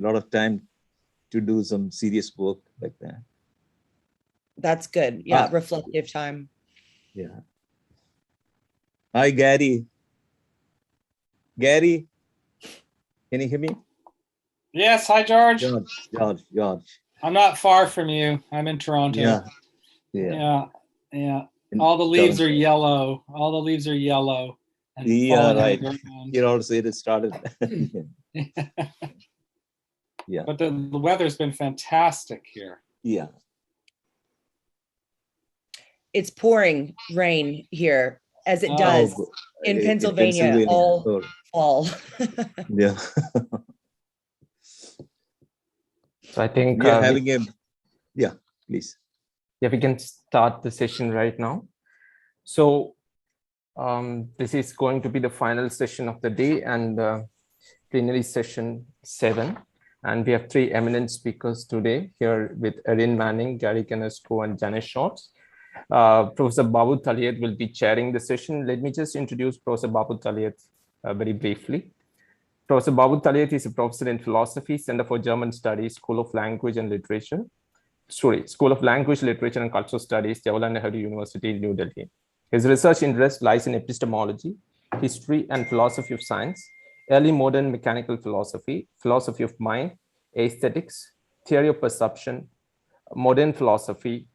lot of time to do some serious work like that. That's good. Yeah, reflective time. Yeah. Hi, Gary. Gary, can you hear me? Yes, hi, George. George. I'm not far from you. I'm in Toronto. Yeah. All the leaves are yellow. All the leaves are yellow. And yeah, right. Here also it started. Yeah. But the weather's been fantastic here. Yeah. It's pouring rain here, as it does in Pennsylvania all fall. Yeah. So I think we are having please. Yeah, we can start the session right now. So this is going to be the final session of the day and plenary session 7. And we have 3 eminent speakers today here with Erin Manning, Gary Ginesco, and Janice Schwartz. Professor Babu Taliat will be chairing the session. Let me just introduce Professor Babu Taliat very briefly. Professor Babu Taliat is a professor in philosophy, Center for German Studies, School of Language and Literature. School of Language, Literature and Cultural Studies, Jawaharlal Nehru University, New Delhi. His research interest lies in epistemology, history and philosophy of science, early modern mechanical philosophy, philosophy of mind, aesthetics, theory of perception, modern philosophy,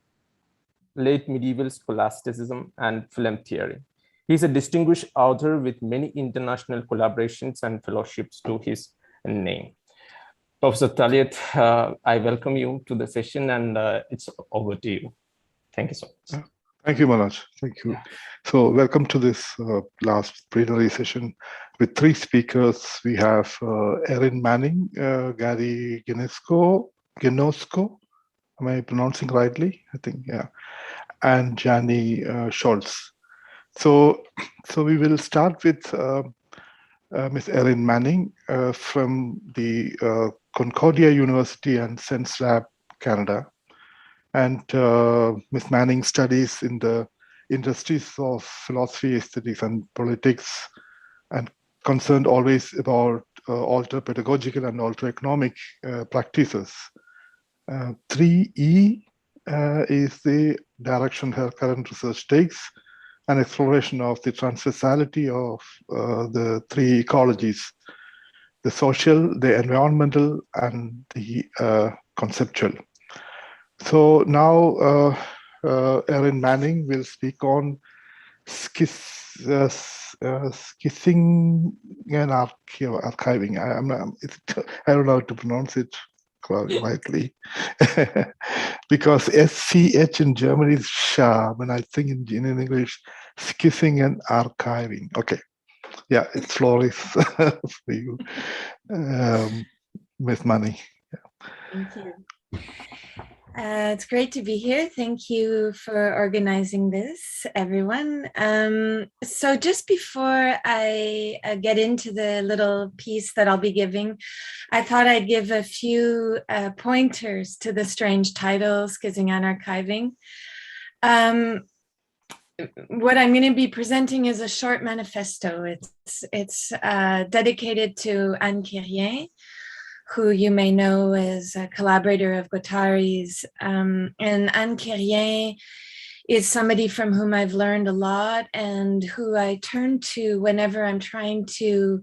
late medieval scholasticism, and film theory. He is a distinguished author with many international collaborations and fellowships to his name. Professor Taliat, I welcome you to the session, and it's over to you. Thank you so much. Thank you, Manoj. Thank you. So welcome to this last plenary session with 3 speakers. We have Erin Manning, Gary Ginesco. Am I pronouncing rightly? I think, yeah. And Jani Schwartz. So we will start with Ms. Erin Manning from the Concordia University and Sense Lab, Canada. And Ms. Manning studies in the industries of philosophy, aesthetics, and politics, and concerned always about alter pedagogical and alter economic practices. 3E is the direction her current research takes, an exploration of the transversality of the 3 ecologies: the social, the environmental, and the conceptual. So now Erin Manning will speak on schizing and archiving. I don't know how to pronounce it rightly because SCH in German is Scha, when I think in English, schizing and archiving. Okay, yeah, it's floor is for you, Ms. Manning. Yeah. Thank you. It's great to be here. Thank you for organizing this, everyone. So just before I get into the little piece that I'll be giving, I thought I'd give a few pointers to the strange title, Schizing and Archiving. What I'm going to be presenting is a short manifesto. It's dedicated to Anne Quérien, who you may know as a collaborator of Guattari's. And Anne Quérien is somebody from whom I've learned a lot and who I turn to whenever I'm trying to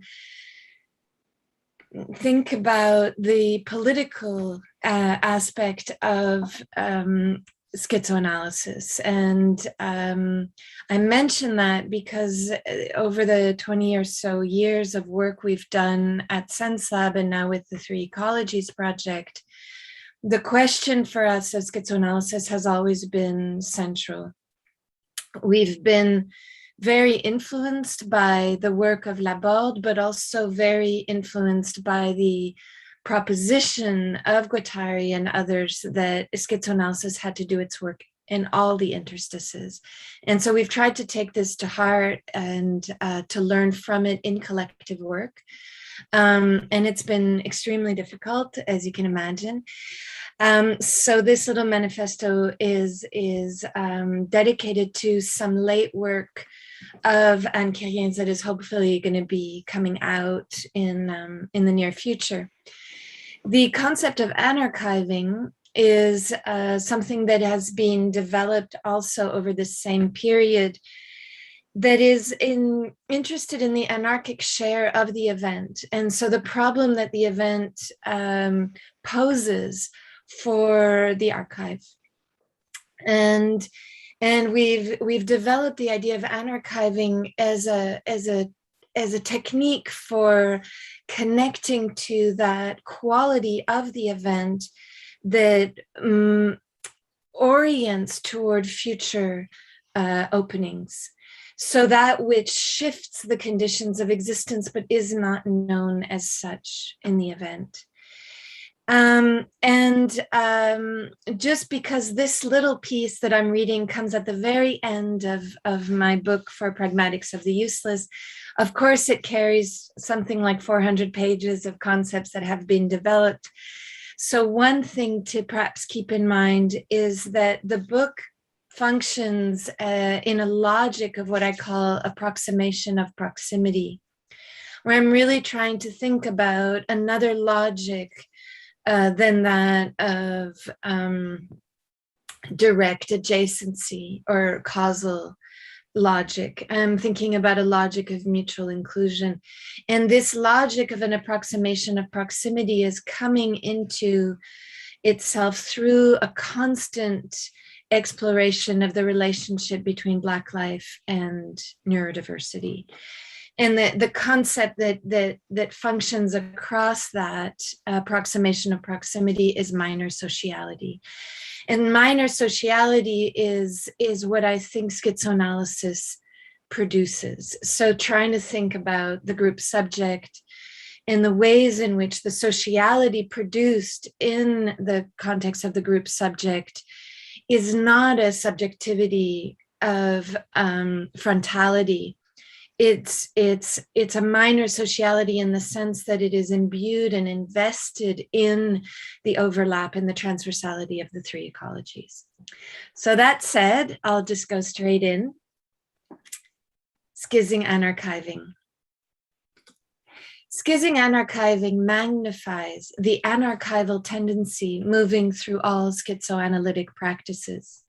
think about the political aspect of schizoanalysis. And I mention that because over the 20 or so years of work we've done at Sense Lab and now with the 3 Ecologies project, the question for us as schizoanalysis has always been central. We've been very influenced by the work of Laborde, but also very influenced by the proposition of Guattari and others that schizoanalysis had to do its work in all the interstices. And so we've tried to take this to heart and to learn from it in collective work. And it's been extremely difficult, as you can imagine. So this little manifesto is dedicated to some late work of Anne Quérien's that is hopefully going to be coming out in the near future. The concept of anarchiving is something that has been developed also over the same period, that is interested in the anarchic share of the event. And so the problem that the event poses for the archive. And we've developed the idea of anarchiving as a technique for connecting to that quality of the event that orients toward future openings. So that which shifts the conditions of existence, but is not known as such in the event. Just because this little piece that I'm reading comes at the very end of my book for Pragmatics of the Useless, of course, it carries something like 400 pages of concepts that have been developed. So one thing to perhaps keep in mind is that the book functions in a logic of what I call approximation of proximity, where I'm really trying to think about another logic than that of direct adjacency or causal logic. I'm thinking about a logic of mutual inclusion. And this logic of an approximation of proximity is coming into itself through a constant exploration of the relationship between Black life and neurodiversity. And the concept that functions across that approximation of proximity is minor sociality. And minor sociality is what I think schizoanalysis produces. So trying to think about the group subject and the ways in which the sociality produced in the context of the group subject is not a subjectivity of frontality. It's a minor sociality in the sense that it is imbued and invested in the overlap and the transversality of the three ecologies. So that said, I'll just go straight in. Schizoanalytic anarchiving. Schizoanalytic anarchiving magnifies the anarchival tendency moving through all schizoanalytic practices.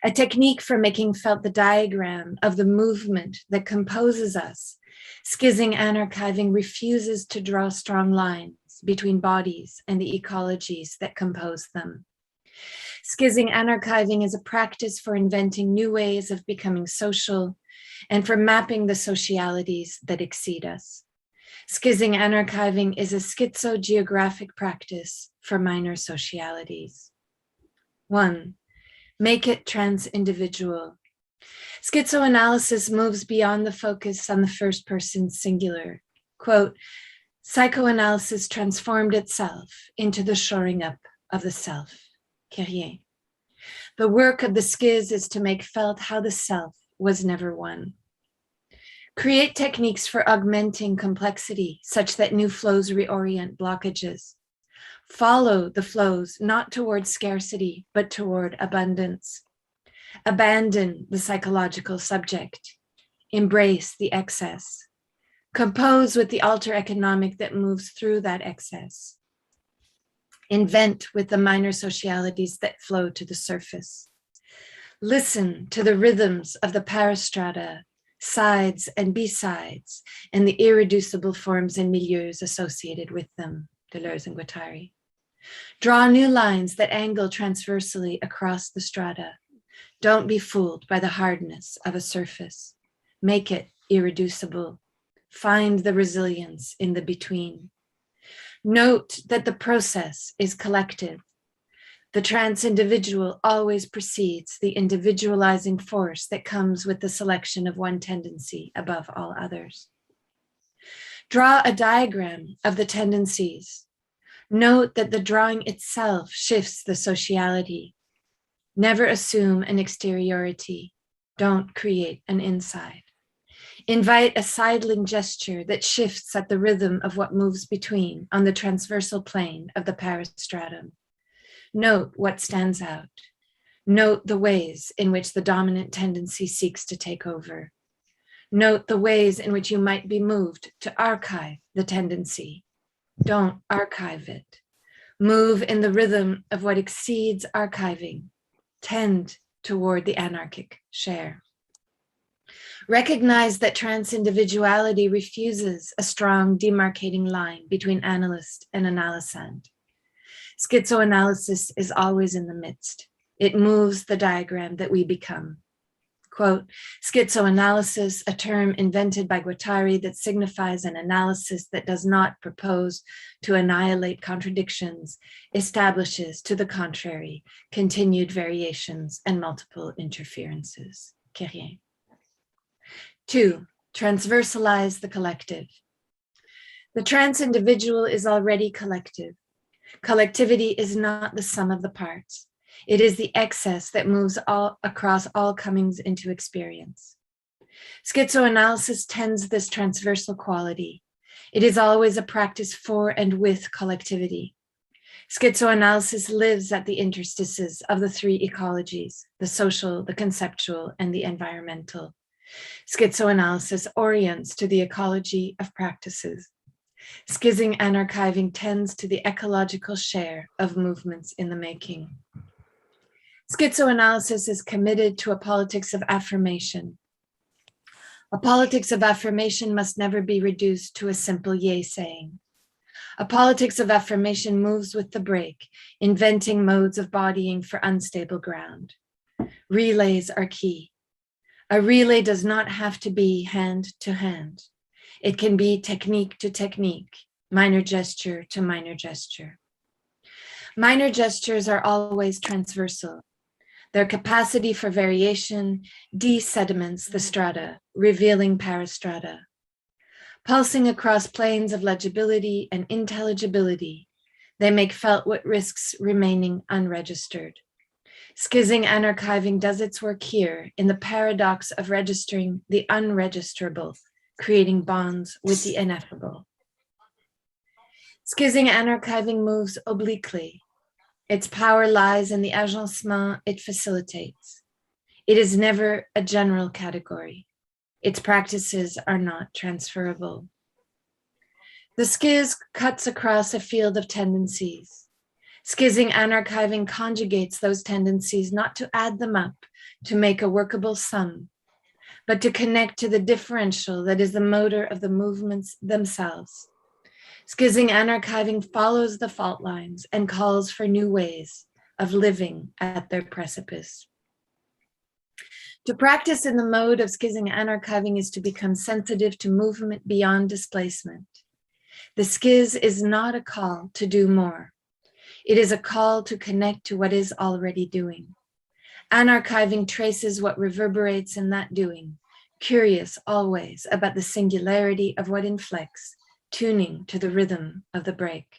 A technique for making felt the diagram of the movement that composes us, schizoanalytic anarchiving refuses to draw strong lines between bodies and the ecologies that compose them. Schizoanalytic anarchiving is a practice for inventing new ways of becoming social and for mapping the socialities that exceed us. Schizoanalytic anarchiving is a schizogeographic practice for minor socialities. 1. Make it trans-individual. Schizoanalysis moves beyond the focus on the first person singular. Quote, psychoanalysis transformed itself into the shoring up of the self. Carrier. The work of the schiz is to make felt how the self was never one. Create techniques for augmenting complexity such that new flows reorient blockages. Follow the flows not toward scarcity, but toward abundance. Abandon the psychological subject. Embrace the excess. Compose with the alter economic that moves through that excess. Invent with the minor socialities that flow to the surface. Listen to the rhythms of the parastrata, sides and B-sides, and the irreducible forms and milieus associated with them. Deleuze and Guattari. Draw new lines that angle transversally across the strata. Don't be fooled by the hardness of a surface. Make it irreducible. Find the resilience in the between. Note that the process is collective. The trans-individual always precedes the individualizing force that comes with the selection of one tendency above all others. Draw a diagram of the tendencies. Note that the drawing itself shifts the sociality. Never assume an exteriority. Don't create an inside. Invite a sidling gesture that shifts at the rhythm of what moves between on the transversal plane of the parastratum. Note what stands out. Note the ways in which the dominant tendency seeks to take over. Note the ways in which you might be moved to archive the tendency. Don't archive it. Move in the rhythm of what exceeds archiving. Tend toward the anarchic share. Recognize that trans-individuality refuses a strong demarcating line between analyst and analysand. Schizoanalysis is always in the midst. It moves the diagram that we become. Quote, schizoanalysis, a term invented by Guattari that signifies an analysis that does not propose to annihilate contradictions, establishes, to the contrary, continued variations and multiple interferences. Quérien. 2, transversalize the collective. The trans individual is already collective. Collectivity is not the sum of the parts. It is the excess that moves across all comings into experience. Schizoanalysis tends this transversal quality. It is always a practice for and with collectivity. Schizoanalysis lives at the interstices of the 3 ecologies, the social, the conceptual, and the environmental. Schizoanalysis orients to the ecology of practices. Schizing and archiving tends to the ecological share of movements in the making. Schizoanalysis is committed to a politics of affirmation. A politics of affirmation must never be reduced to a simple yay saying. A politics of affirmation moves with the break, inventing modes of bodying for unstable ground. Relays are key. A relay does not have to be hand to hand. It can be technique to technique, minor gesture to minor gesture. Minor gestures are always transversal. Their capacity for variation de-sediments the strata, revealing parastrata. Pulsing across planes of legibility and intelligibility, they make felt what risks remaining unregistered. Schizing and archiving does its work here in the paradox of registering the unregisterable, creating bonds with the ineffable. Schizing and archiving moves obliquely. Its power lies in the agencement it facilitates. It is never a general category. Its practices are not transferable. The schiz cuts across a field of tendencies. Schizing and archiving conjugates those tendencies not to add them up to make a workable sum, but to connect to the differential that is the motor of the movements themselves. Schizing and archiving follows the fault lines and calls for new ways of living at their precipice. To practice in the mode of schizing and archiving is to become sensitive to movement beyond displacement. The schiz is not a call to do more. It is a call to connect to what is already doing. Anarchiving traces what reverberates in that doing, curious always about the singularity of what inflects, tuning to the rhythm of the break.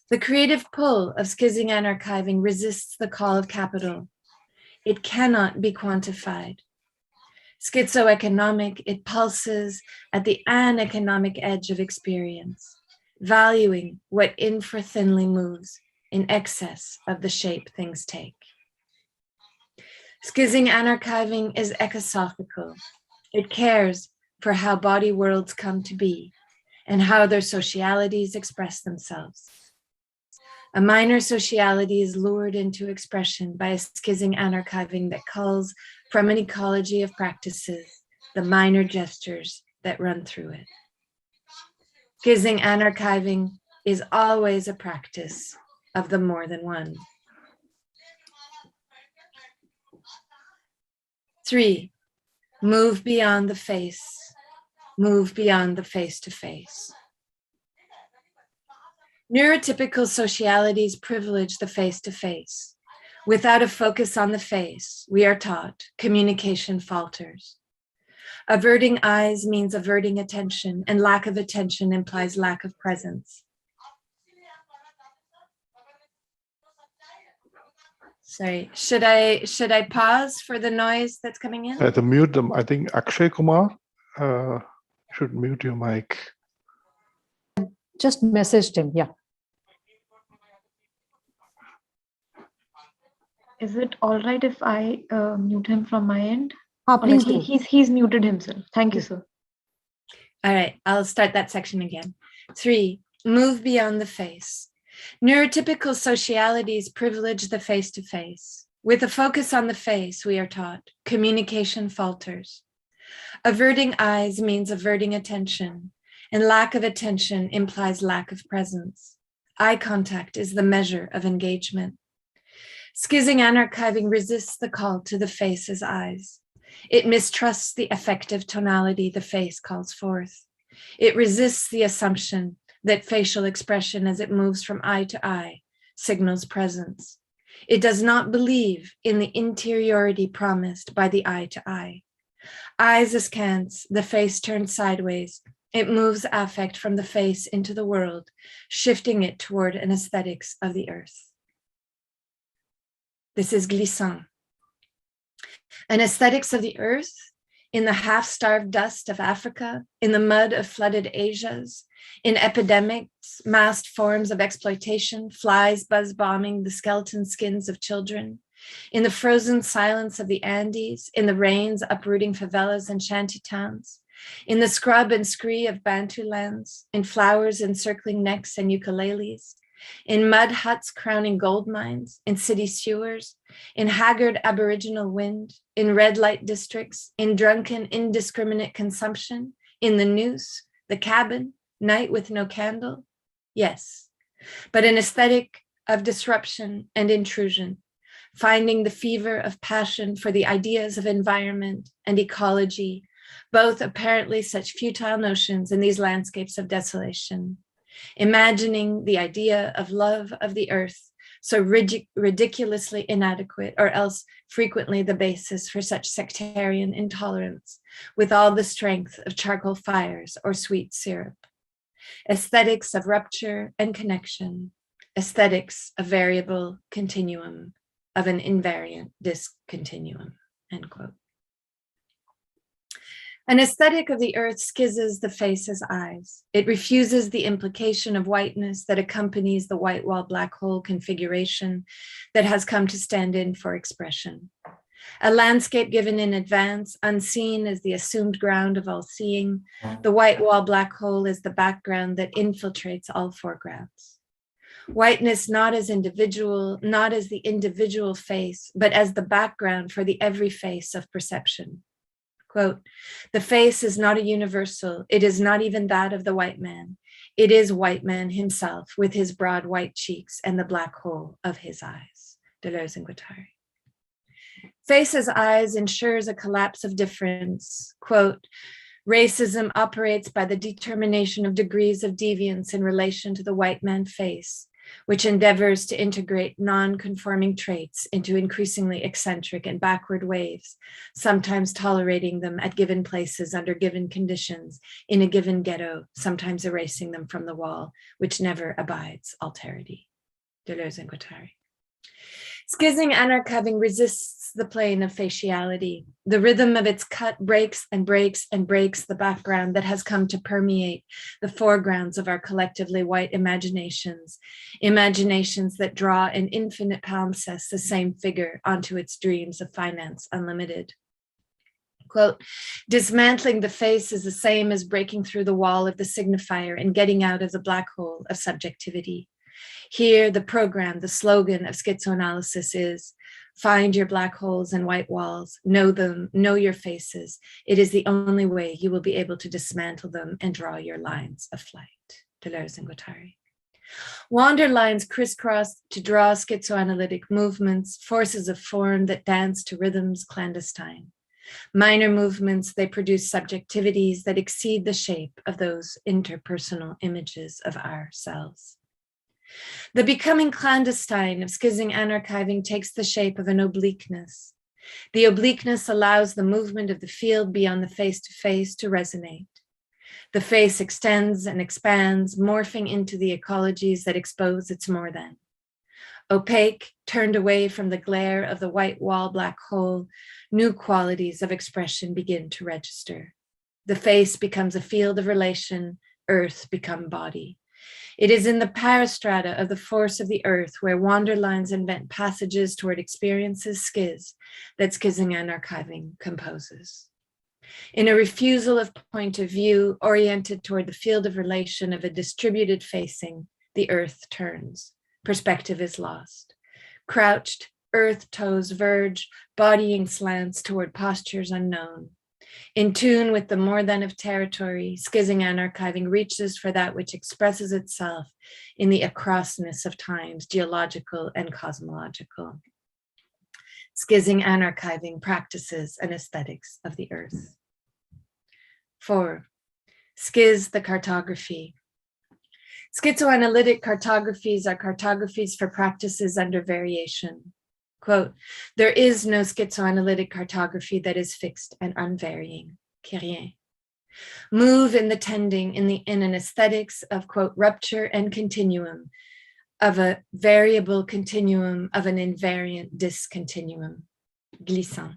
The creative pull of schizing and archiving resists the call of capital. It cannot be quantified. Schizoeconomic, it pulses at the aneconomic edge of experience, valuing what infra-thinly moves in excess of the shape things take. Schizing and archiving is ecosophical. It cares for how body worlds come to be and how their socialities express themselves. A minor sociality is lured into expression by a schizing and archiving that calls from an ecology of practices the minor gestures that run through it. Schizing and archiving is always a practice of the more than one. 3, move beyond the face, move beyond the face-to-face. Neurotypical socialities privilege the face-to-face. Without a focus on the face, we are taught communication falters. Averting eyes means averting attention, and lack of attention implies lack of presence. Sorry, should I pause for the noise that's coming in? To mute them, I think Akshay Kumar should mute your mic. Just messaged him, yeah. Is it all right if I mute him from my end? Please do. He's muted himself. Thank you, sir. All right, I'll start that section again. 3, move beyond the face. Neurotypical socialities privilege the face-to-face. With a focus on the face, we are taught, communication falters. Averting eyes means averting attention, and lack of attention implies lack of presence. Eye contact is the measure of engagement. Schizoanarchiving resists the call to the face as eyes. It mistrusts the affective tonality the face calls forth. It resists the assumption that facial expression as it moves from eye to eye signals presence. It does not believe in the interiority promised by the eye to eye. Eyes askance, the face turned sideways. It moves affect from the face into the world, shifting it toward an aesthetics of the earth. This is glissant. An aesthetics of the earth, in the half-starved dust of Africa, in the mud of flooded Asias, in epidemics, massed forms of exploitation, flies buzz-bombing the skeleton skins of children, in the frozen silence of the Andes, in the rains uprooting favelas and shanty towns, in the scrub and scree of Bantu lands, in flowers encircling necks and ukuleles, in mud huts crowning gold mines, in city sewers, in haggard aboriginal wind, in red light districts, in drunken indiscriminate consumption, in the noose, the cabin, night with no candle? Yes, but an aesthetic of disruption and intrusion, finding the fever of passion for the ideas of environment and ecology, both apparently such futile notions in these landscapes of desolation. Imagining the idea of love of the earth, so ridiculously inadequate, or else frequently the basis for such sectarian intolerance, with all the strength of charcoal fires or sweet syrup. Aesthetics of rupture and connection, aesthetics of variable continuum, of an invariant discontinuum, end quote. An aesthetic of the earth schizzes the face as eyes. It refuses the implication of whiteness that accompanies the white wall black hole configuration that has come to stand in for expression. A landscape given in advance, unseen as the assumed ground of all seeing, the white wall black hole is the background that infiltrates all foregrounds. Whiteness not as individual, not as the individual face, but as the background for the every face of perception. Quote, the face is not a universal, it is not even that of the white man. It is white man himself with his broad white cheeks and the black hole of his eyes. Deleuze and Guattari. Face as eyes ensures a collapse of difference. Quote, racism operates by the determination of degrees of deviance in relation to the white man face, which endeavors to integrate non-conforming traits into increasingly eccentric and backward waves, sometimes tolerating them at given places under given conditions in a given ghetto, sometimes erasing them from the wall, which never abides alterity. Deleuze and Guattari. Schizoanarchiving resists the plane of faciality. The rhythm of its cut breaks and breaks and breaks the background that has come to permeate the foregrounds of our collectively white imaginations, imaginations that draw in infinite palimpsest the same figure onto its dreams of finance unlimited. Quote, dismantling the face is the same as breaking through the wall of the signifier and getting out of the black hole of subjectivity. Here, the program, the slogan of schizoanalysis is, find your black holes and white walls, know them, know your faces. It is the only way you will be able to dismantle them and draw your lines of flight. Deleuze and Guattari. Wander lines crisscross to draw schizoanalytic movements, forces of form that dance to rhythms clandestine. Minor movements, they produce subjectivities that exceed the shape of those interpersonal images of ourselves. The becoming clandestine of schizoanarchiving takes the shape of an obliqueness. The obliqueness allows the movement of the field beyond the face-to-face to resonate. The face extends and expands, morphing into the ecologies that expose its more than. Opaque, turned away from the glare of the white wall black hole, new qualities of expression begin to register. The face becomes a field of relation, earth become body. It is in the parastrata of the force of the earth where wander lines invent passages toward experiences schiz that schizoanarchiving composes. In a refusal of point of view oriented toward the field of relation of a distributed facing, the earth turns. Perspective is lost. Crouched, earth toes verge, bodying slants toward postures unknown. In tune with the more than of territory, schizing and archiving reaches for that which expresses itself in the acrossness of times, geological and cosmological. Schizing and archiving practices and aesthetics of the earth. 4. Schiz the cartography. Schizoanalytic cartographies are cartographies for practices under variation. Quote, there is no schizoanalytic cartography that is fixed and unvarying. Rien. Move in the tending in an aesthetics of, quote, rupture and continuum, of a variable continuum, of an invariant discontinuum. Glissant.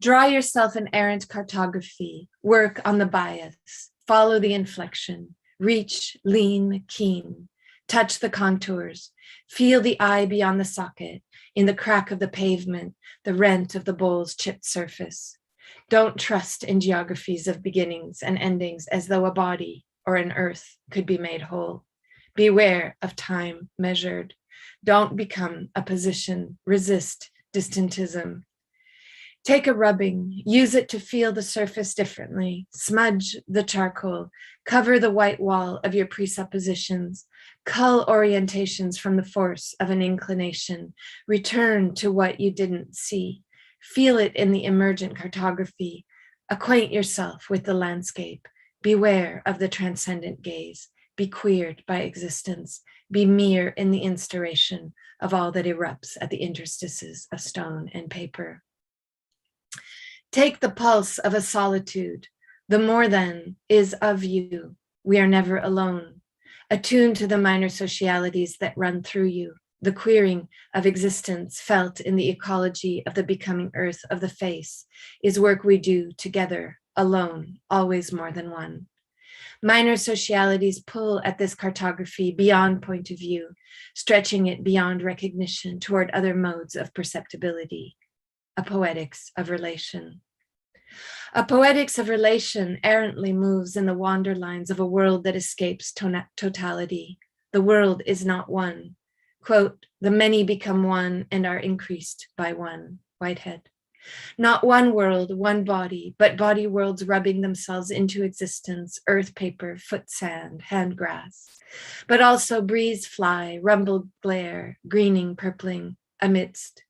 Draw yourself an errant cartography, work on the bias, follow the inflection, reach, lean, keen, touch the contours, feel the eye beyond the socket, in the crack of the pavement, the rent of the bowl's chipped surface. Don't trust in geographies of beginnings and endings as though a body or an earth could be made whole. Beware of time measured. Don't become a position, resist distantism. Take a rubbing, use it to feel the surface differently, smudge the charcoal, cover the white wall of your presuppositions, cull orientations from the force of an inclination, return to what you didn't see, feel it in the emergent cartography, acquaint yourself with the landscape, beware of the transcendent gaze, be queered by existence, be mere in the instauration of all that erupts at the interstices of stone and paper. Take the pulse of a solitude. The more than is of you. We are never alone. Attuned to the minor socialities that run through you, the queering of existence felt in the ecology of the becoming earth of the face is work we do together, alone, always more than one. Minor socialities pull at this cartography beyond point of view, stretching it beyond recognition toward other modes of perceptibility. A poetics of relation. A poetics of relation errantly moves in the wander lines of a world that escapes totality. The world is not one. Quote, the many become one and are increased by one. Whitehead. Not one world, one body, but body worlds rubbing themselves into existence, earth paper, foot sand, hand grass, but also breeze fly, rumble glare, greening, purpling, amidst,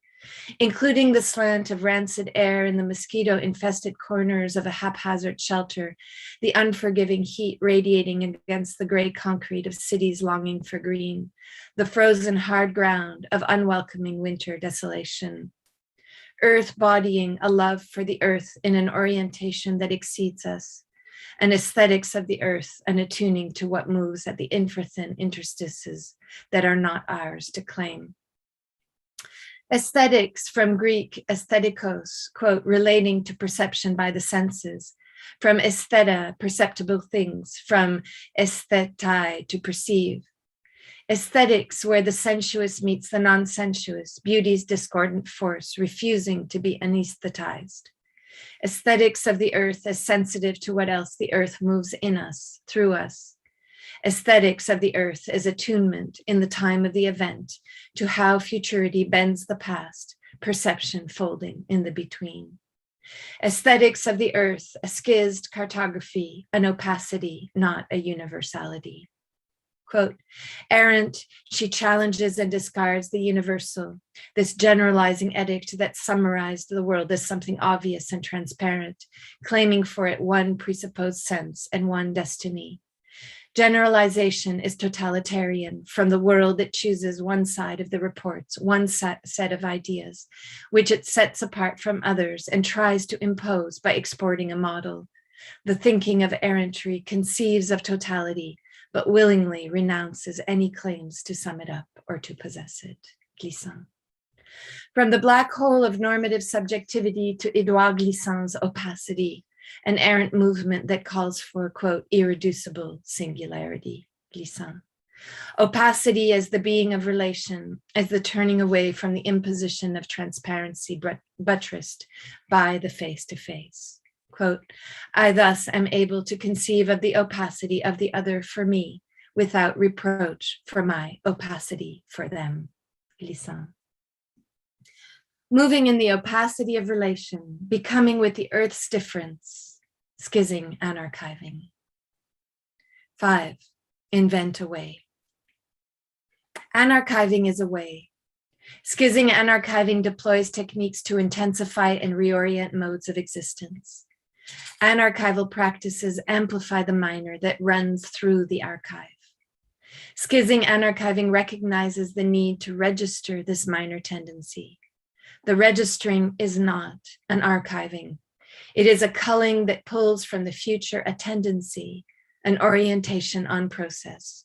including the slant of rancid air in the mosquito-infested corners of a haphazard shelter, the unforgiving heat radiating against the gray concrete of cities longing for green, the frozen hard ground of unwelcoming winter desolation. Earth bodying a love for the earth in an orientation that exceeds us, an aesthetics of the earth, an attuning to what moves at the infrathin interstices that are not ours to claim. Aesthetics from Greek aesthetikos, quote, relating to perception by the senses, from aestheta, perceptible things, from aesthetai, to perceive. Aesthetics where the sensuous meets the non-sensuous, beauty's discordant force, refusing to be anesthetized. Aesthetics of the earth as sensitive to what else the earth moves in us, through us. Aesthetics of the earth as attunement in the time of the event to how futurity bends the past, perception folding in the between. Aesthetics of the earth, a schized cartography, an opacity, not a universality. Quote, errant, she challenges and discards the universal, this generalizing edict that summarized the world as something obvious and transparent, claiming for it one presupposed sense and one destiny. Generalization is totalitarian from the world that chooses one side of the reports, one set of ideas, which it sets apart from others and tries to impose by exporting a model. The thinking of errantry conceives of totality, but willingly renounces any claims to sum it up or to possess it. Glissant. From the black hole of normative subjectivity to Edouard Glissant's opacity, an errant movement that calls for, quote, irreducible singularity. Glissant. Opacity as the being of relation, as the turning away from the imposition of transparency buttressed by the face-to-face. Quote, I thus am able to conceive of the opacity of the other for me without reproach for my opacity for them. Glissant. Moving in the opacity of relation, becoming with the earth's difference, schizing and archiving. 5, invent a way. Anarchiving is a way. Schizing and archiving deploys techniques to intensify and reorient modes of existence. Anarchival practices amplify the minor that runs through the archive. Schizing and archiving recognizes the need to register this minor tendency. The registering is not an archiving. It is a culling that pulls from the future a tendency, an orientation on process.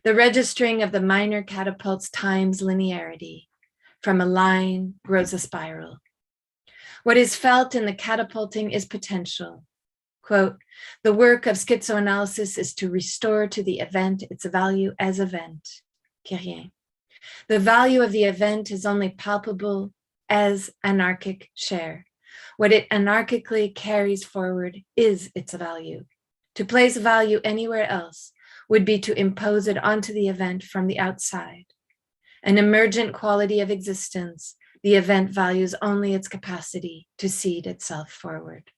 The registering of the minor catapults time's linearity. From a line grows a spiral. What is felt in the catapulting is potential. Quote, the work of schizoanalysis is to restore to the event its value as event. Quérien. The value of the event is only palpable as anarchic share. What it anarchically carries forward is its value. To place value anywhere else would be to impose it onto the event from the outside. An emergent quality of existence, the event values only its capacity to seed itself forward.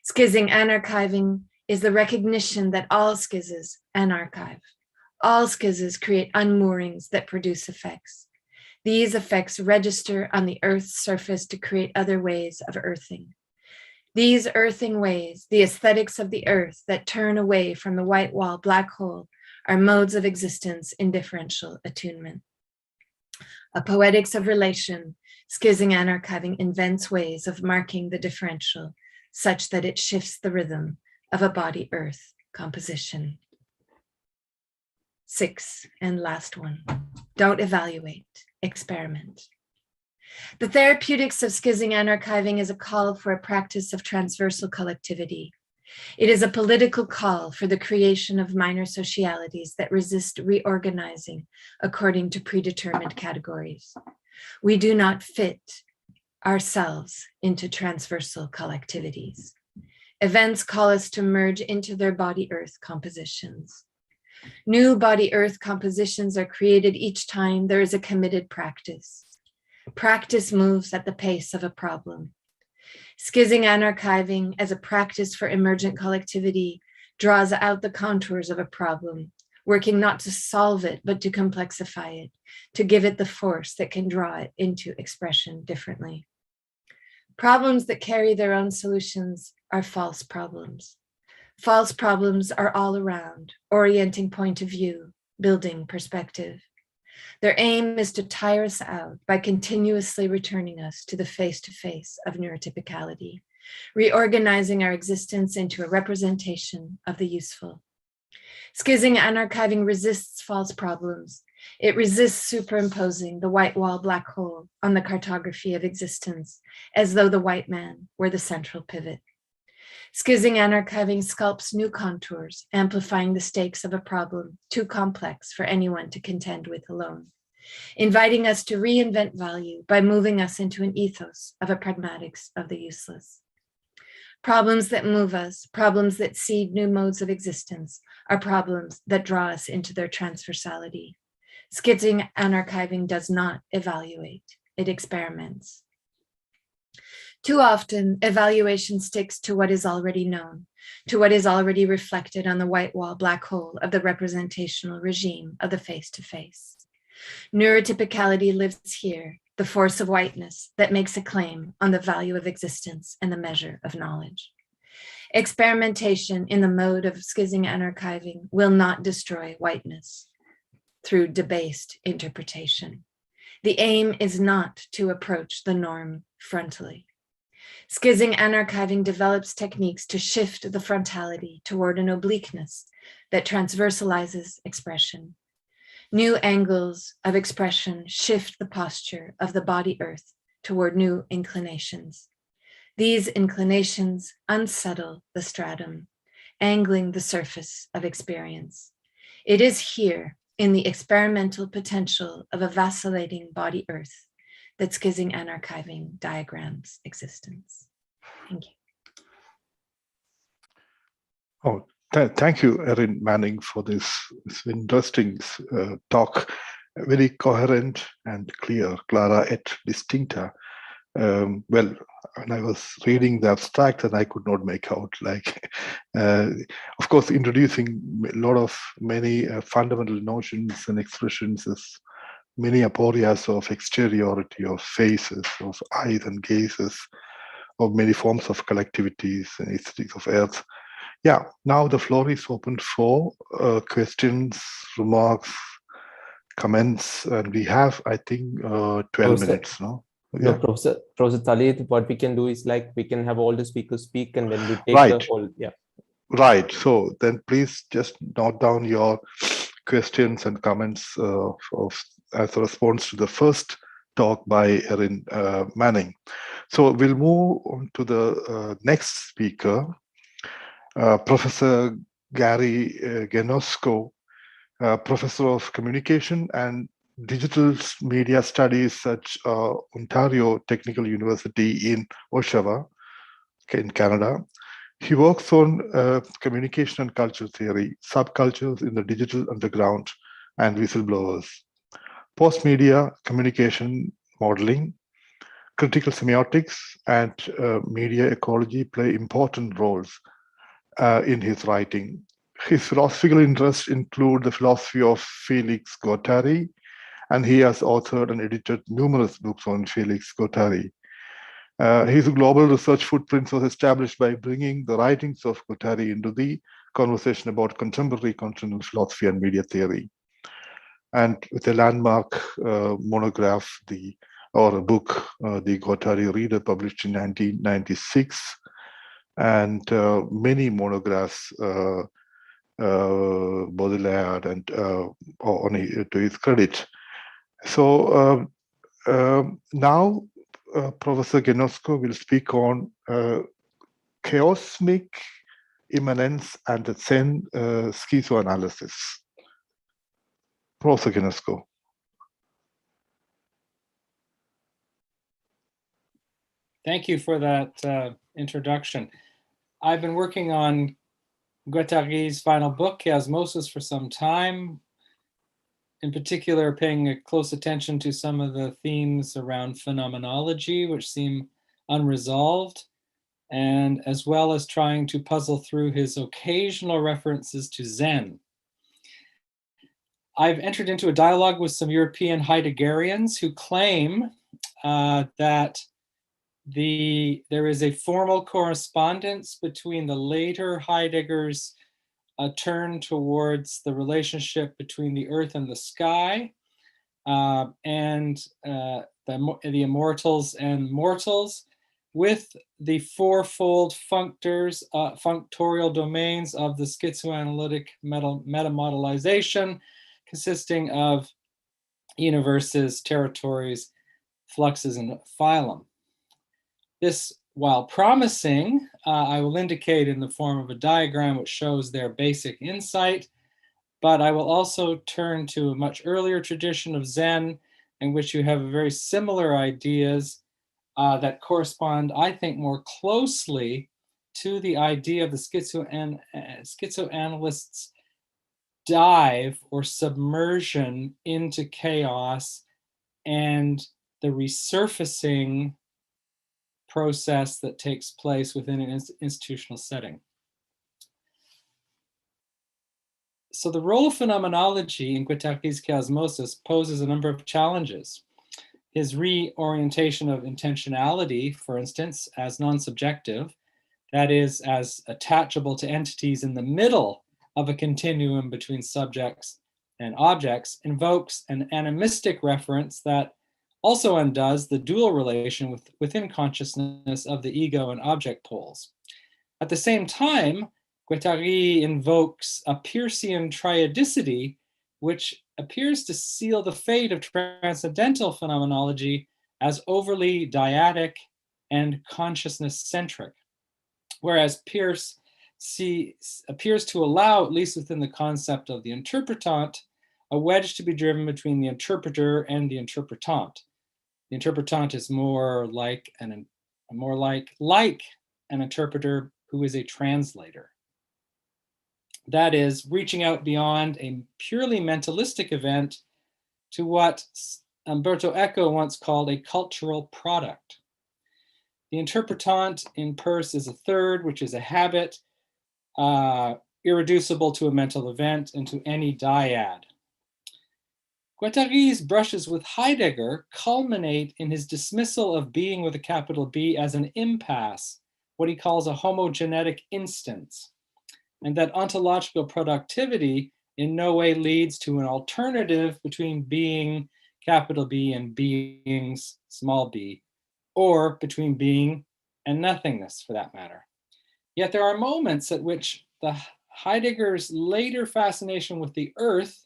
Schizing and archiving is the recognition that all schizes anarchive. All schizes create unmoorings that produce effects. These effects register on the earth's surface to create other ways of earthing. These earthing ways, the aesthetics of the earth that turn away from the white wall black hole, are modes of existence in differential attunement. A poetics of relation, schizing and archiving invents ways of marking the differential such that it shifts the rhythm of a body-earth composition. 6, and last one, don't evaluate, experiment. The therapeutics of schizing and archiving is a call for a practice of transversal collectivity. It is a political call for the creation of minor socialities that resist reorganizing according to predetermined categories. We do not fit ourselves into transversal collectivities. Events call us to merge into their body-earth compositions. New body-earth compositions are created each time there is a committed practice. Practice moves at the pace of a problem. Schizing and archiving as a practice for emergent collectivity draws out the contours of a problem, working not to solve it, but to complexify it, to give it the force that can draw it into expression differently. Problems that carry their own solutions are false problems. False problems are all around, orienting point of view, building perspective. Their aim is to tire us out by continuously returning us to the face-to-face of neurotypicality, reorganizing our existence into a representation of the useful. Schizing and archiving resists false problems. It resists superimposing the white wall black hole on the cartography of existence, as though the white man were the central pivot. Schizing and archiving sculpts new contours, amplifying the stakes of a problem too complex for anyone to contend with alone, inviting us to reinvent value by moving us into an ethos of a pragmatics of the useless. Problems that move us, problems that seed new modes of existence, are problems that draw us into their transversality. Schizing and archiving does not evaluate, it experiments. Too often, evaluation sticks to what is already known, to what is already reflected on the white wall black hole of the representational regime of the face-to-face. Neurotypicality lives here, the force of whiteness that makes a claim on the value of existence and the measure of knowledge. Experimentation in the mode of schizing and archiving will not destroy whiteness through debased interpretation. The aim is not to approach the norm frontally. Schizing and archiving develops techniques to shift the frontality toward an obliqueness that transversalizes expression. New angles of expression shift the posture of the body earth toward new inclinations. These inclinations unsettle the stratum, angling the surface of experience. It is here in the experimental potential of a vacillating body earth that schizing and archiving diagrams existence. Thank you. Oh, thank you, Erin Manning, for this interesting talk. Very coherent and clear, clara et distincta. Well, when I was reading the abstract, and I could not make out, like, of course, introducing many fundamental notions and expressions as many aporias of exteriority, of faces, of eyes and gazes, of many forms of collectivities and aesthetics of earth. Yeah, now the floor is open for questions, remarks, comments, and we have, I think, 12 minutes, no? No, Yeah. Professor Talit, what we can do is like we can have all the speakers speak and then we take Right. the whole, yeah. Right. So then please just note down your questions and comments as a response to the first talk by Erin Manning. So we'll move on to the next speaker, Professor Gary Genosko, Professor of Communication and Digital Media Studies at Ontario Technical University in Oshawa, in Canada. He works on communication and culture theory, subcultures in the digital underground, and whistleblowers. Post-media communication modeling, critical semiotics, and media ecology play important roles in his writing. His philosophical interests include the philosophy of Felix Guattari, and he has authored and edited numerous books on Felix Guattari. His global research footprint was established by bringing the writings of Guattari into the conversation about contemporary continental philosophy and media theory. And with a landmark monograph, a book, the Guattari Reader, published in 1996, and many monographs, Baudelaire, and to his credit. So now Professor Genosko will speak on chaosmic immanence and the Zen schizoanalysis. Professor Genosko. Thank you for that introduction. I've been working on Guattari's final book, Chiasmosis, for some time. In particular, paying a close attention to some of the themes around phenomenology, which seem unresolved, and as well as trying to puzzle through his occasional references to Zen. I've entered into a dialogue with some European Heideggerians who claim that there is a formal correspondence between the later Heidegger's turn towards the relationship between the earth and the sky, and the immortals and mortals, with the fourfold functorial domains of the schizoanalytic metamodelization, consisting of universes, territories, fluxes, and phylum. This, while promising, I will indicate in the form of a diagram which shows their basic insight, but I will also turn to a much earlier tradition of Zen, in which you have very similar ideas that correspond, I think, more closely to the idea of the schizoanalysts' dive or submersion into chaos and the resurfacing process that takes place within an institutional setting. So the role of phenomenology in Guattari's Chiasmosis poses a number of challenges. His reorientation of intentionality, for instance, as non-subjective, that is, as attachable to entities in the middle of a continuum between subjects and objects, invokes an animistic reference that also undoes the dual relation within consciousness of the ego and object poles. At the same time, Guattari invokes a Peircean triadicity, which appears to seal the fate of transcendental phenomenology as overly dyadic and consciousness-centric, whereas Peirce appears to allow, at least within the concept of the interpretant, a wedge to be driven between the interpreter and the interpretant. The interpretant is more like an interpreter who is a translator. That is, reaching out beyond a purely mentalistic event to what Umberto Eco once called a cultural product. The interpretant in Peirce is a third, which is a habit, irreducible to a mental event and to any dyad. Guattari's brushes with Heidegger culminate in his dismissal of being with a capital B as an impasse, what he calls a homogenetic instance, and that ontological productivity in no way leads to an alternative between being capital B and beings small b, or between being and nothingness for that matter. Yet there are moments at which Heidegger's later fascination with the earth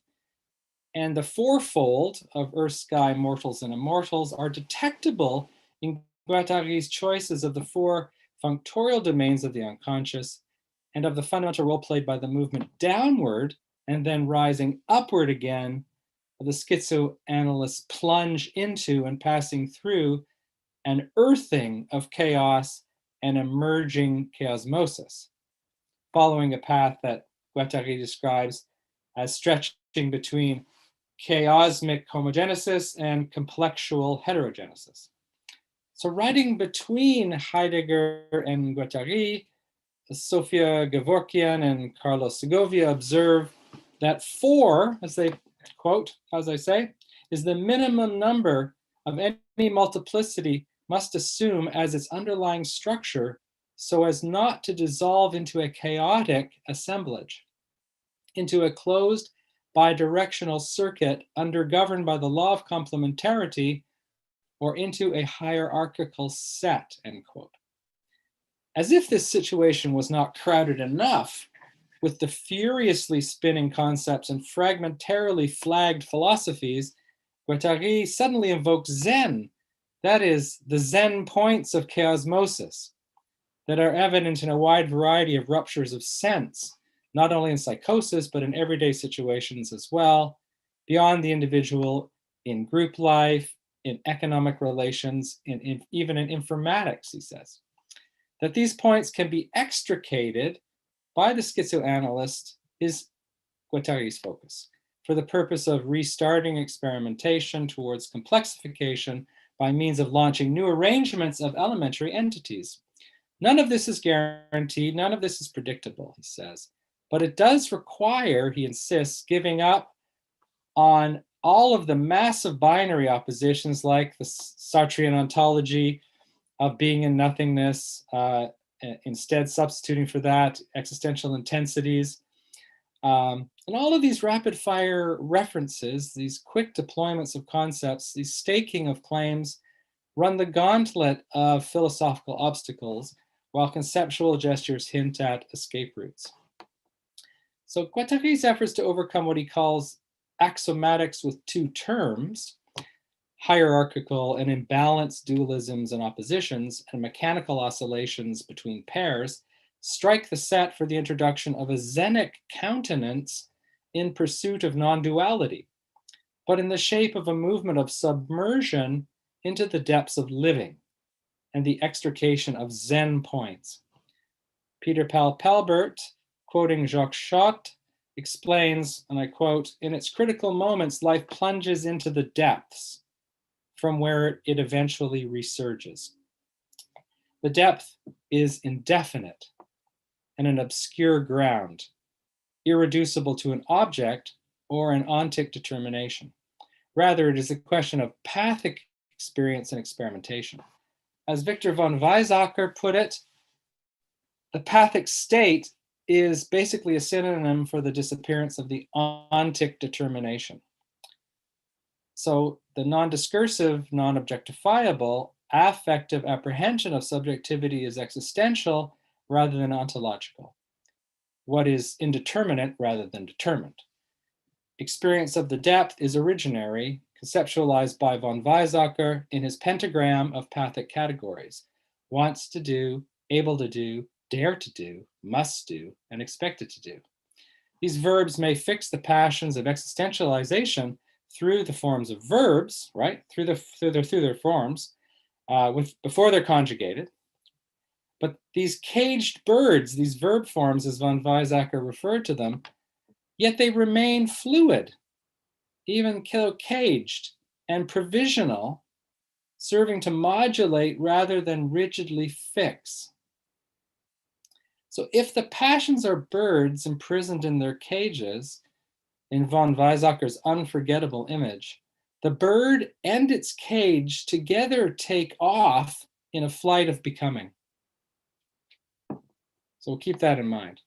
and the fourfold of earth, sky, mortals, and immortals are detectable in Guattari's choices of the four functorial domains of the unconscious and of the fundamental role played by the movement downward and then rising upward again of the schizoanalysts plunge into and passing through an earthing of chaos and emerging chaosmosis, following a path that Guattari describes as stretching between chaosmic homogenesis and complexual heterogenesis. So writing between Heidegger and Guattari, Sofia Gevorkian and Carlos Segovia observe that 4, as they quote, as I say, is the minimum number of any multiplicity must assume as its underlying structure so as not to dissolve into a chaotic assemblage, into a closed bidirectional circuit undergoverned by the law of complementarity, or into a hierarchical set, end quote. As if this situation was not crowded enough with the furiously spinning concepts and fragmentarily flagged philosophies, Guattari suddenly invokes Zen, that is, the Zen points of chaosmosis that are evident in a wide variety of ruptures of sense, not only in psychosis, but in everyday situations as well, beyond the individual, in group life, in economic relations, even in informatics, he says. That these points can be extricated by the schizoanalyst is Guattari's focus, for the purpose of restarting experimentation towards complexification by means of launching new arrangements of elementary entities. None of this is guaranteed, none of this is predictable, he says, but it does require, he insists, giving up on all of the massive binary oppositions like the Sartrean ontology of being and nothingness, instead substituting for that existential intensities. And all of these rapid fire references, these quick deployments of concepts, these staking of claims, run the gauntlet of philosophical obstacles, while conceptual gestures hint at escape routes. So Guattari's efforts to overcome what he calls axiomatics with two terms, hierarchical and imbalanced dualisms and oppositions, and mechanical oscillations between pairs, strike the set for the introduction of a Zenic countenance in pursuit of non-duality, but in the shape of a movement of submersion into the depths of living and the extrication of Zen points. Peter Palpelbert, quoting Jacques Schott, explains, and I quote, "In its critical moments, life plunges into the depths from where it eventually resurges. The depth is indefinite and an obscure ground, irreducible to an object or an ontic determination. Rather, it is a question of pathic experience and experimentation. As Victor von Weizsäcker put it, the pathic state is basically a synonym for the disappearance of the ontic determination. So the non-discursive, non-objectifiable, affective apprehension of subjectivity is existential rather than ontological. What is indeterminate rather than determined. Experience of the depth is originary, conceptualized by von Weizsäcker in his pentagram of pathic categories: wants to do, able to do, dare to do, must do, and expected to do. These verbs may fix the passions of existentialization through the forms of verbs, right? Through their forms, before they're conjugated. But these caged birds, these verb forms, as von Weizsäcker referred to them, yet they remain fluid, even though caged and provisional, serving to modulate rather than rigidly fix. So if the passions are birds imprisoned in their cages, in von Weizsäcker's unforgettable image, the bird and its cage together take off in a flight of becoming. So we'll keep that in mind.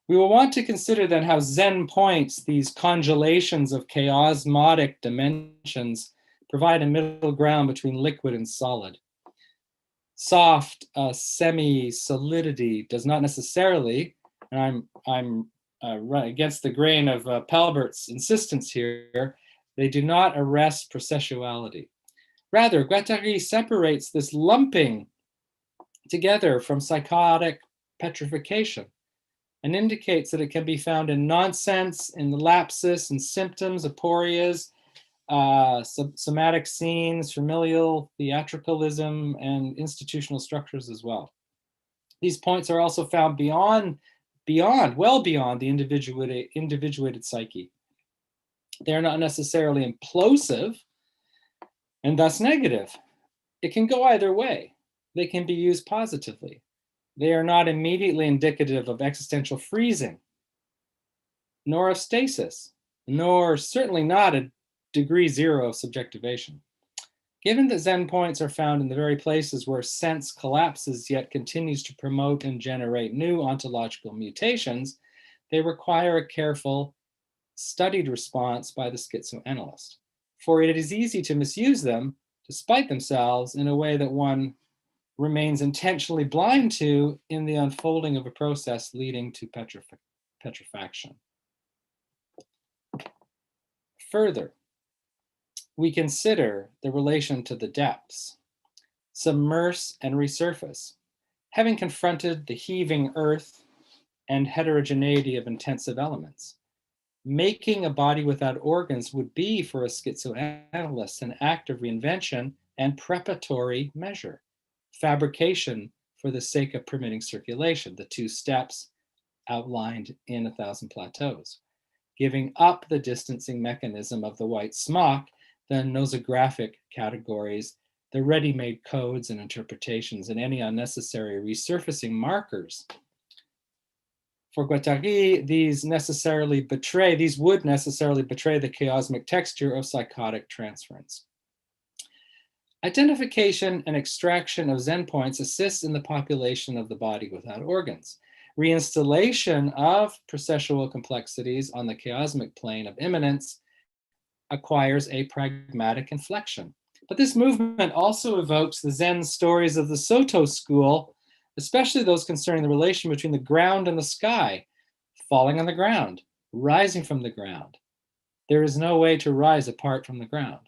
We will want to consider then how Zen points, these congealations of chaosmotic dimensions, provide a middle ground between liquid and solid. Soft semi-solidity does not necessarily, and I'm right against the grain of Palbert's insistence here, they do not arrest processuality. Rather, Guattari separates this lumping together from psychotic petrification and indicates that it can be found in nonsense, in the lapsus and symptoms, aporias, somatic scenes, familial theatricalism, and institutional structures as well. These points are also found well beyond the individuated psyche. They are not necessarily implosive and thus negative. It can go either way. They can be used positively. They are not immediately indicative of existential freezing, nor of stasis, nor certainly not a degree zero of subjectivation. Given that Zen points are found in the very places where sense collapses yet continues to promote and generate new ontological mutations, they require a careful, studied response by the schizoanalyst. For it is easy to misuse them, despite themselves, in a way that one remains intentionally blind to in the unfolding of a process leading to petrifaction. Further, we consider the relation to the depths, submerse and resurface. Having confronted the heaving earth and heterogeneity of intensive elements, making a body without organs would be for a schizoanalyst an act of reinvention and preparatory measure, fabrication for the sake of permitting circulation, the two steps outlined in 1,000 Plateaus, giving up the distancing mechanism of the white smock, the nosographic categories, the ready-made codes and interpretations, and any unnecessary resurfacing markers. For Guattari, these would necessarily betray the chaosmic texture of psychotic transference. Identification and extraction of Zen points assists in the population of the body without organs. Reinstallation of processual complexities on the chaosmic plane of immanence acquires a pragmatic inflection. But this movement also evokes the Zen stories of the Soto school, especially those concerning the relation between the ground and the sky, falling on the ground, rising from the ground. There is no way to rise apart from the ground,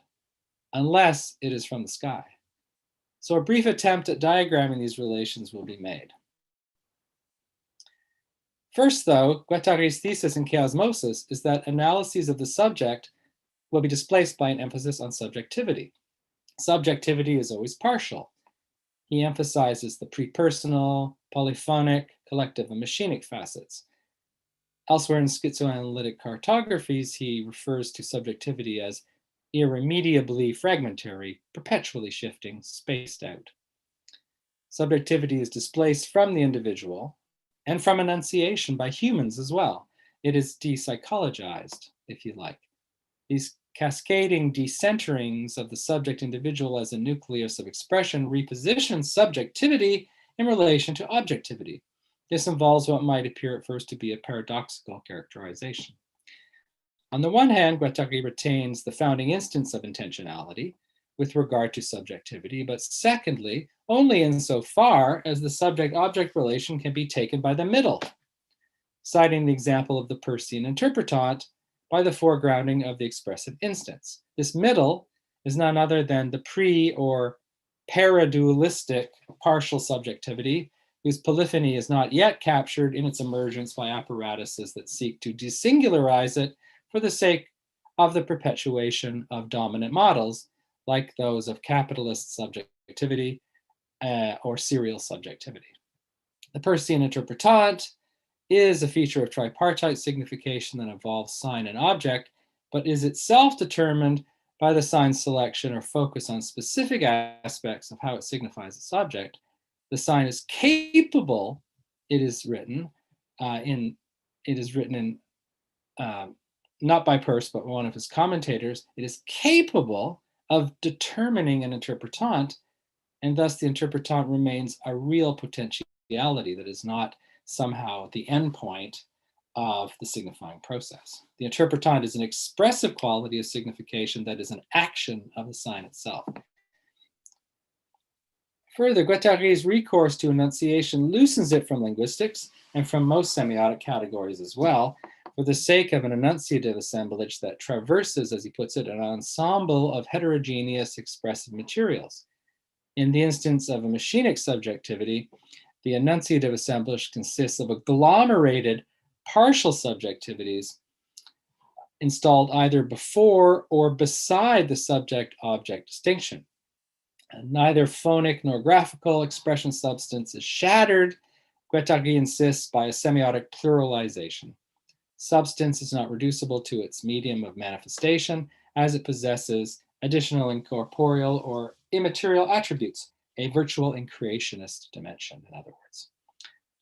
unless it is from the sky. So a brief attempt at diagramming these relations will be made. First, though, Guattari's thesis in chaosmosis is that analyses of the subject will be displaced by an emphasis on subjectivity. Subjectivity is always partial. He emphasizes the pre-personal, polyphonic, collective, and machinic facets. Elsewhere in schizoanalytic cartographies, he refers to subjectivity as irremediably fragmentary, perpetually shifting, spaced out. Subjectivity is displaced from the individual and from enunciation by humans as well. It is de-psychologized, if you like. These cascading decenterings of the subject individual as a nucleus of expression reposition subjectivity in relation to objectivity. This involves what might appear at first to be a paradoxical characterization. On the one hand, Guattari retains the founding instance of intentionality with regard to subjectivity, but secondly, only insofar as the subject-object relation can be taken by the middle, citing the example of the Persian Interpretant by the foregrounding of the expressive instance. This middle is none other than the pre- or paradualistic partial subjectivity, whose polyphony is not yet captured in its emergence by apparatuses that seek to desingularize it for the sake of the perpetuation of dominant models, like those of capitalist subjectivity or serial subjectivity. The Persian Interpretant is a feature of tripartite signification that involves sign and object, but is itself determined by the sign selection or focus on specific aspects of how it signifies its object. The sign is capable, it is written not by Peirce, but one of his commentators, it is capable of determining an interpretant, and thus the interpretant remains a real potentiality that is not somehow the endpoint of the signifying process. The interpretant is an expressive quality of signification that is an action of the sign itself. Further, Guattari's recourse to enunciation loosens it from linguistics and from most semiotic categories as well, for the sake of an enunciative assemblage that traverses, as he puts it, an ensemble of heterogeneous expressive materials. In the instance of a machinic subjectivity, the enunciative assemblage consists of agglomerated partial subjectivities installed either before or beside the subject-object distinction. And neither phonic nor graphical expression substance is shattered, Guattari insists, by a semiotic pluralization. Substance is not reducible to its medium of manifestation, as it possesses additional incorporeal or immaterial attributes, a virtual and creationist dimension, in other words.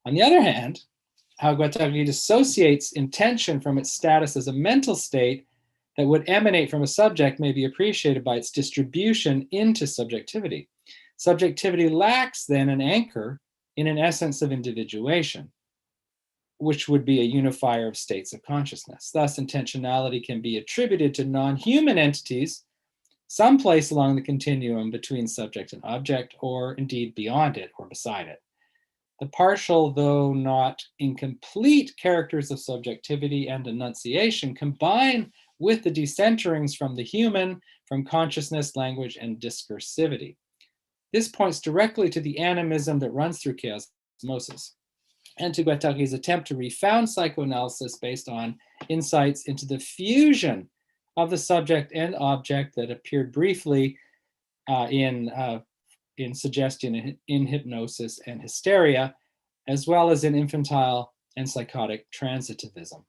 On the other hand, how Guattari dissociates intention from its status as a mental state that would emanate from a subject may be appreciated by its distribution into subjectivity. Subjectivity lacks then an anchor in an essence of individuation, which would be a unifier of states of consciousness. Thus, intentionality can be attributed to non-human entities someplace along the continuum between subject and object, or indeed beyond it or beside it. The partial, though not incomplete, characters of subjectivity and enunciation combine with the decenterings from the human, from consciousness, language, and discursivity. This points directly to the animism that runs through chaosmosis, and to Guattari's attempt to refound psychoanalysis based on insights into the fusion of the subject and object that appeared briefly in suggestion, in hypnosis and hysteria, as well as in infantile and psychotic transitivism.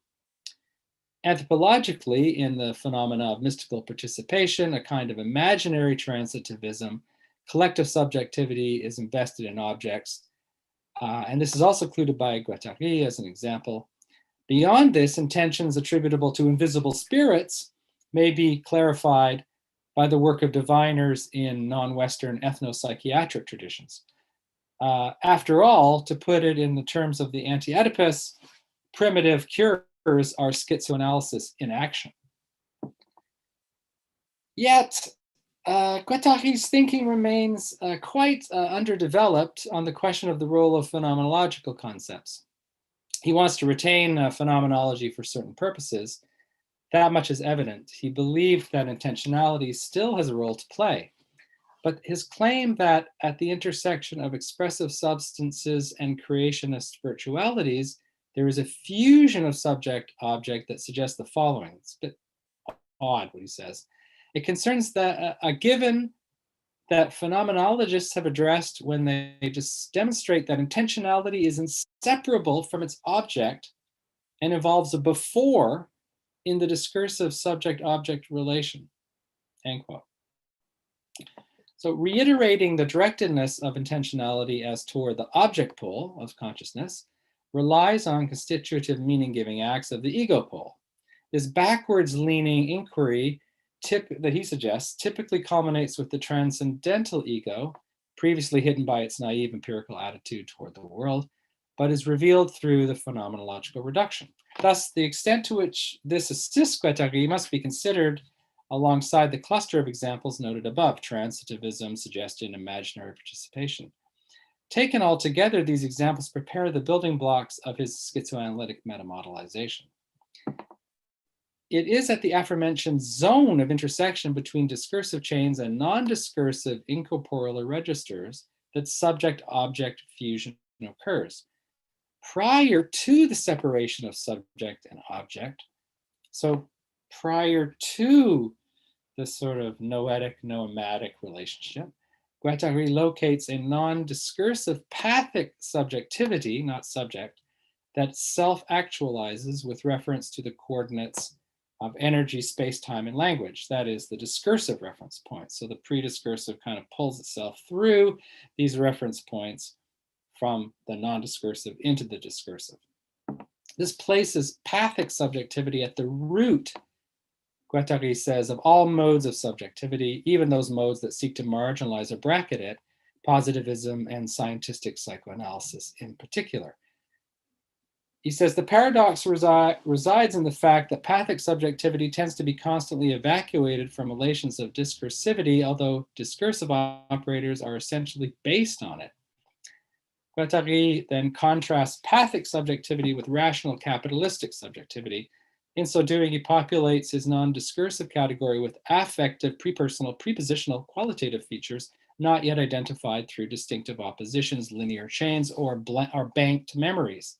Anthropologically, in the phenomena of mystical participation, a kind of imaginary transitivism, collective subjectivity is invested in objects, and this is also included by Guattari as an example. Beyond this, intentions attributable to invisible spirits may be clarified by the work of diviners in non-Western ethno-psychiatric traditions. After all, to put it in the terms of the anti-Oedipus, primitive cures are schizoanalysis in action. Yet, Guattari's thinking remains quite underdeveloped on the question of the role of phenomenological concepts. He wants to retain phenomenology for certain purposes. That much is evident. He believed that intentionality still has a role to play. But his claim that at the intersection of expressive substances and creationist virtualities, there is a fusion of subject-object that suggests the following. It's a bit odd what he says. It concerns that a given that phenomenologists have addressed when they just demonstrate that intentionality is inseparable from its object and involves a before in the discursive subject-object relation, end quote. So reiterating the directedness of intentionality as toward the object pole of consciousness relies on constitutive meaning-giving acts of the ego pole. This backwards-leaning inquiry that he suggests typically culminates with the transcendental ego, previously hidden by its naive empirical attitude toward the world, but is revealed through the phenomenological reduction. Thus, the extent to which this assists Guattari must be considered alongside the cluster of examples noted above: transitivism, suggestion, imaginary participation. Taken all together, these examples prepare the building blocks of his schizoanalytic metamodelization. It is at the aforementioned zone of intersection between discursive chains and non-discursive incorporeal registers that subject-object fusion occurs. Prior to the separation of subject and object, so prior to the sort of noetic, noematic relationship, Guattari locates a non-discursive pathic subjectivity, not subject, that self-actualizes with reference to the coordinates of energy, space, time, and language. That is the discursive reference points. So the pre-discursive kind of pulls itself through these reference points from the non-discursive into the discursive. This places pathic subjectivity at the root, Guattari says, of all modes of subjectivity, even those modes that seek to marginalize or bracket it, positivism and scientistic psychoanalysis in particular. He says the paradox resides in the fact that pathic subjectivity tends to be constantly evacuated from relations of discursivity, although discursive operators are essentially based on it. Guattari then contrasts pathic subjectivity with rational capitalistic subjectivity. In so doing, he populates his non-discursive category with affective, prepersonal, prepositional, qualitative features not yet identified through distinctive oppositions, linear chains, or banked memories.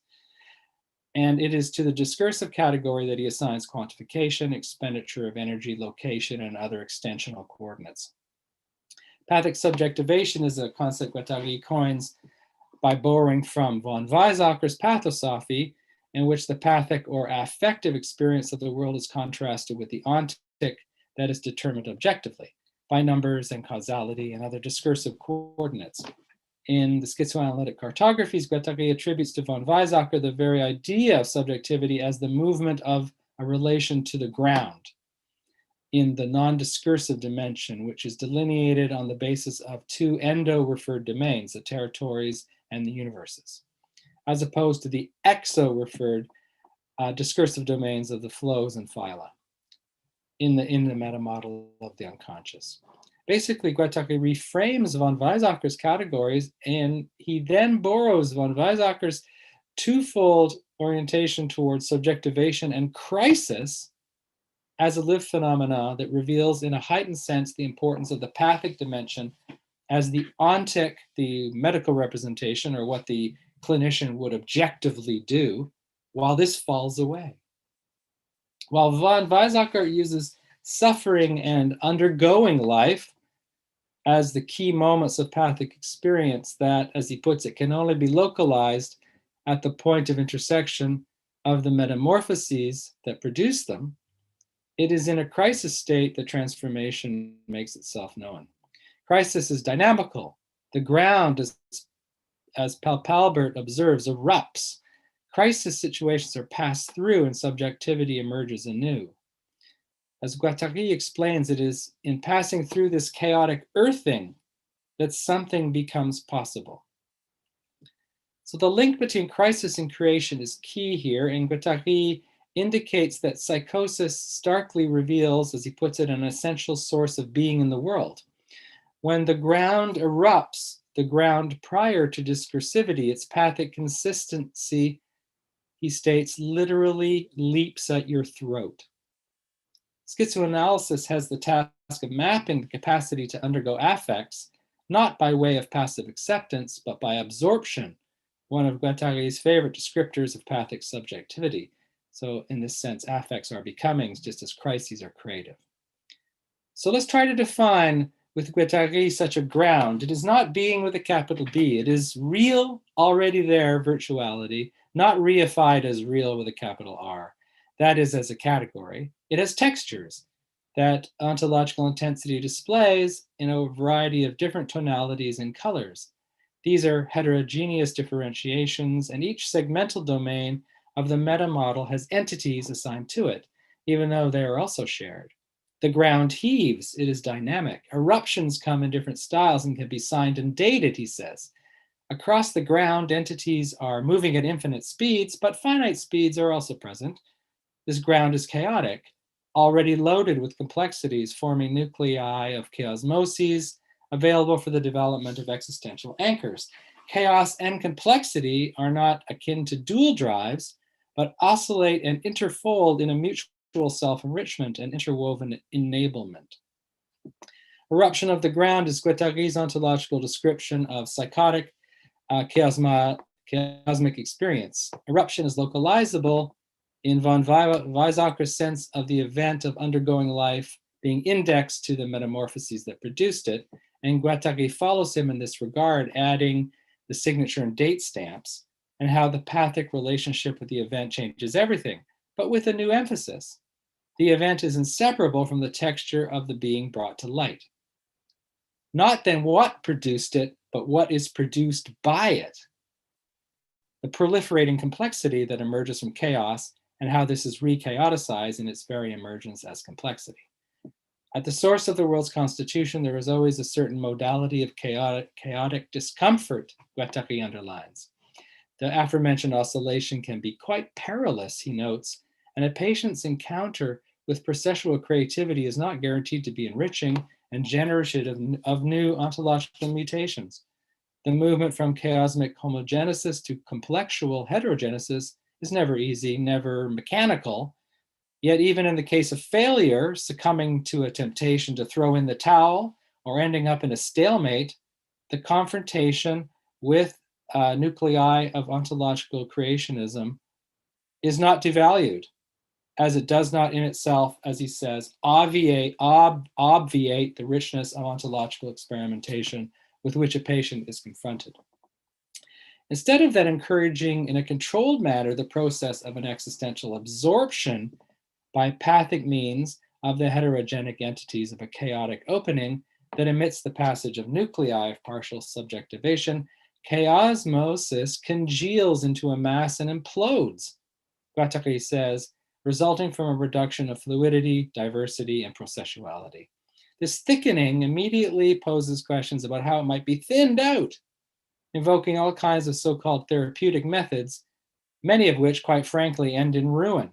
And it is to the discursive category that he assigns quantification, expenditure of energy, location, and other extensional coordinates. Pathic subjectivation is a concept Guattari coins by borrowing from von Weizsäcker's pathosophy, in which the pathic or affective experience of the world is contrasted with the ontic that is determined objectively by numbers and causality and other discursive coordinates. In the schizoanalytic cartographies, Guattari attributes to von Weizsäcker the very idea of subjectivity as the movement of a relation to the ground in the non-discursive dimension, which is delineated on the basis of two endo-referred domains, the territories and the universes, as opposed to the exo-referred discursive domains of the flows and phyla in the meta-model of the unconscious. Basically, Guattari reframes von Weizsäcker's categories, and he then borrows von Weizsäcker's twofold orientation towards subjectivation and crisis as a lived phenomena that reveals in a heightened sense the importance of the pathic dimension as the ontic, the medical representation, or what the clinician would objectively do, while this falls away. While von Weizsäcker uses suffering and undergoing life as the key moments of pathic experience that, as he puts it, can only be localized at the point of intersection of the metamorphoses that produce them, it is in a crisis state that transformation makes itself known. Crisis is dynamical. The ground, as Palpalbert observes, erupts. Crisis situations are passed through and subjectivity emerges anew. As Guattari explains, it is in passing through this chaotic earthing that something becomes possible. So the link between crisis and creation is key here, and Guattari indicates that psychosis starkly reveals, as he puts it, an essential source of being in the world. When the ground erupts, the ground prior to discursivity, its pathic consistency, he states, literally leaps at your throat. Schizoanalysis has the task of mapping the capacity to undergo affects, not by way of passive acceptance, but by absorption, one of Guattari's favorite descriptors of pathic subjectivity. So in this sense, affects are becomings just as crises are creative. So let's try to define with Guattari such a ground. It is not being with a capital B. It is real, already there, virtuality, not reified as real with a capital R. That is as a category. It has textures that ontological intensity displays in a variety of different tonalities and colors. These are heterogeneous differentiations, and each segmental domain of the meta model has entities assigned to it, even though they are also shared. The ground heaves, it is dynamic. Eruptions come in different styles and can be signed and dated, he says. Across the ground, entities are moving at infinite speeds, but finite speeds are also present. This ground is chaotic, already loaded with complexities, forming nuclei of chaosmoses available for the development of existential anchors. Chaos and complexity are not akin to dual drives, but oscillate and interfold in a mutual self-enrichment and interwoven enablement. Eruption of the ground is Guattari's ontological description of psychotic chaosmic experience. Eruption is localizable in von Weizsäcker's sense of the event of undergoing life being indexed to the metamorphoses that produced it, And Guattari follows him in this regard, adding the signature and date stamps, and how the pathic relationship with the event changes everything, but with a new emphasis. The event is inseparable from the texture of the being brought to light. Not then what produced it, but what is produced by it. The proliferating complexity that emerges from chaos, and how this is re-chaoticized in its very emergence as complexity. At the source of the world's constitution, there is always a certain modality of chaotic discomfort, Guattari underlines. The aforementioned oscillation can be quite perilous, he notes, and a patient's encounter with processual creativity is not guaranteed to be enriching and generative of new ontological mutations. The movement from chaosmic homogenesis to complexual heterogenesis is never easy, never mechanical. Yet even in the case of failure, succumbing to a temptation to throw in the towel or ending up in a stalemate, the confrontation with nuclei of ontological creationism is not devalued, as it does not in itself, as he says, obviate the richness of ontological experimentation with which a patient is confronted. Instead of that encouraging in a controlled manner the process of an existential absorption by pathic means of the heterogenic entities of a chaotic opening that emits the passage of nuclei of partial subjectivation, chaosmosis congeals into a mass and implodes, Guattari says, resulting from a reduction of fluidity, diversity, and processuality. This thickening immediately poses questions about how it might be thinned out, invoking all kinds of so-called therapeutic methods, many of which, quite frankly, end in ruin.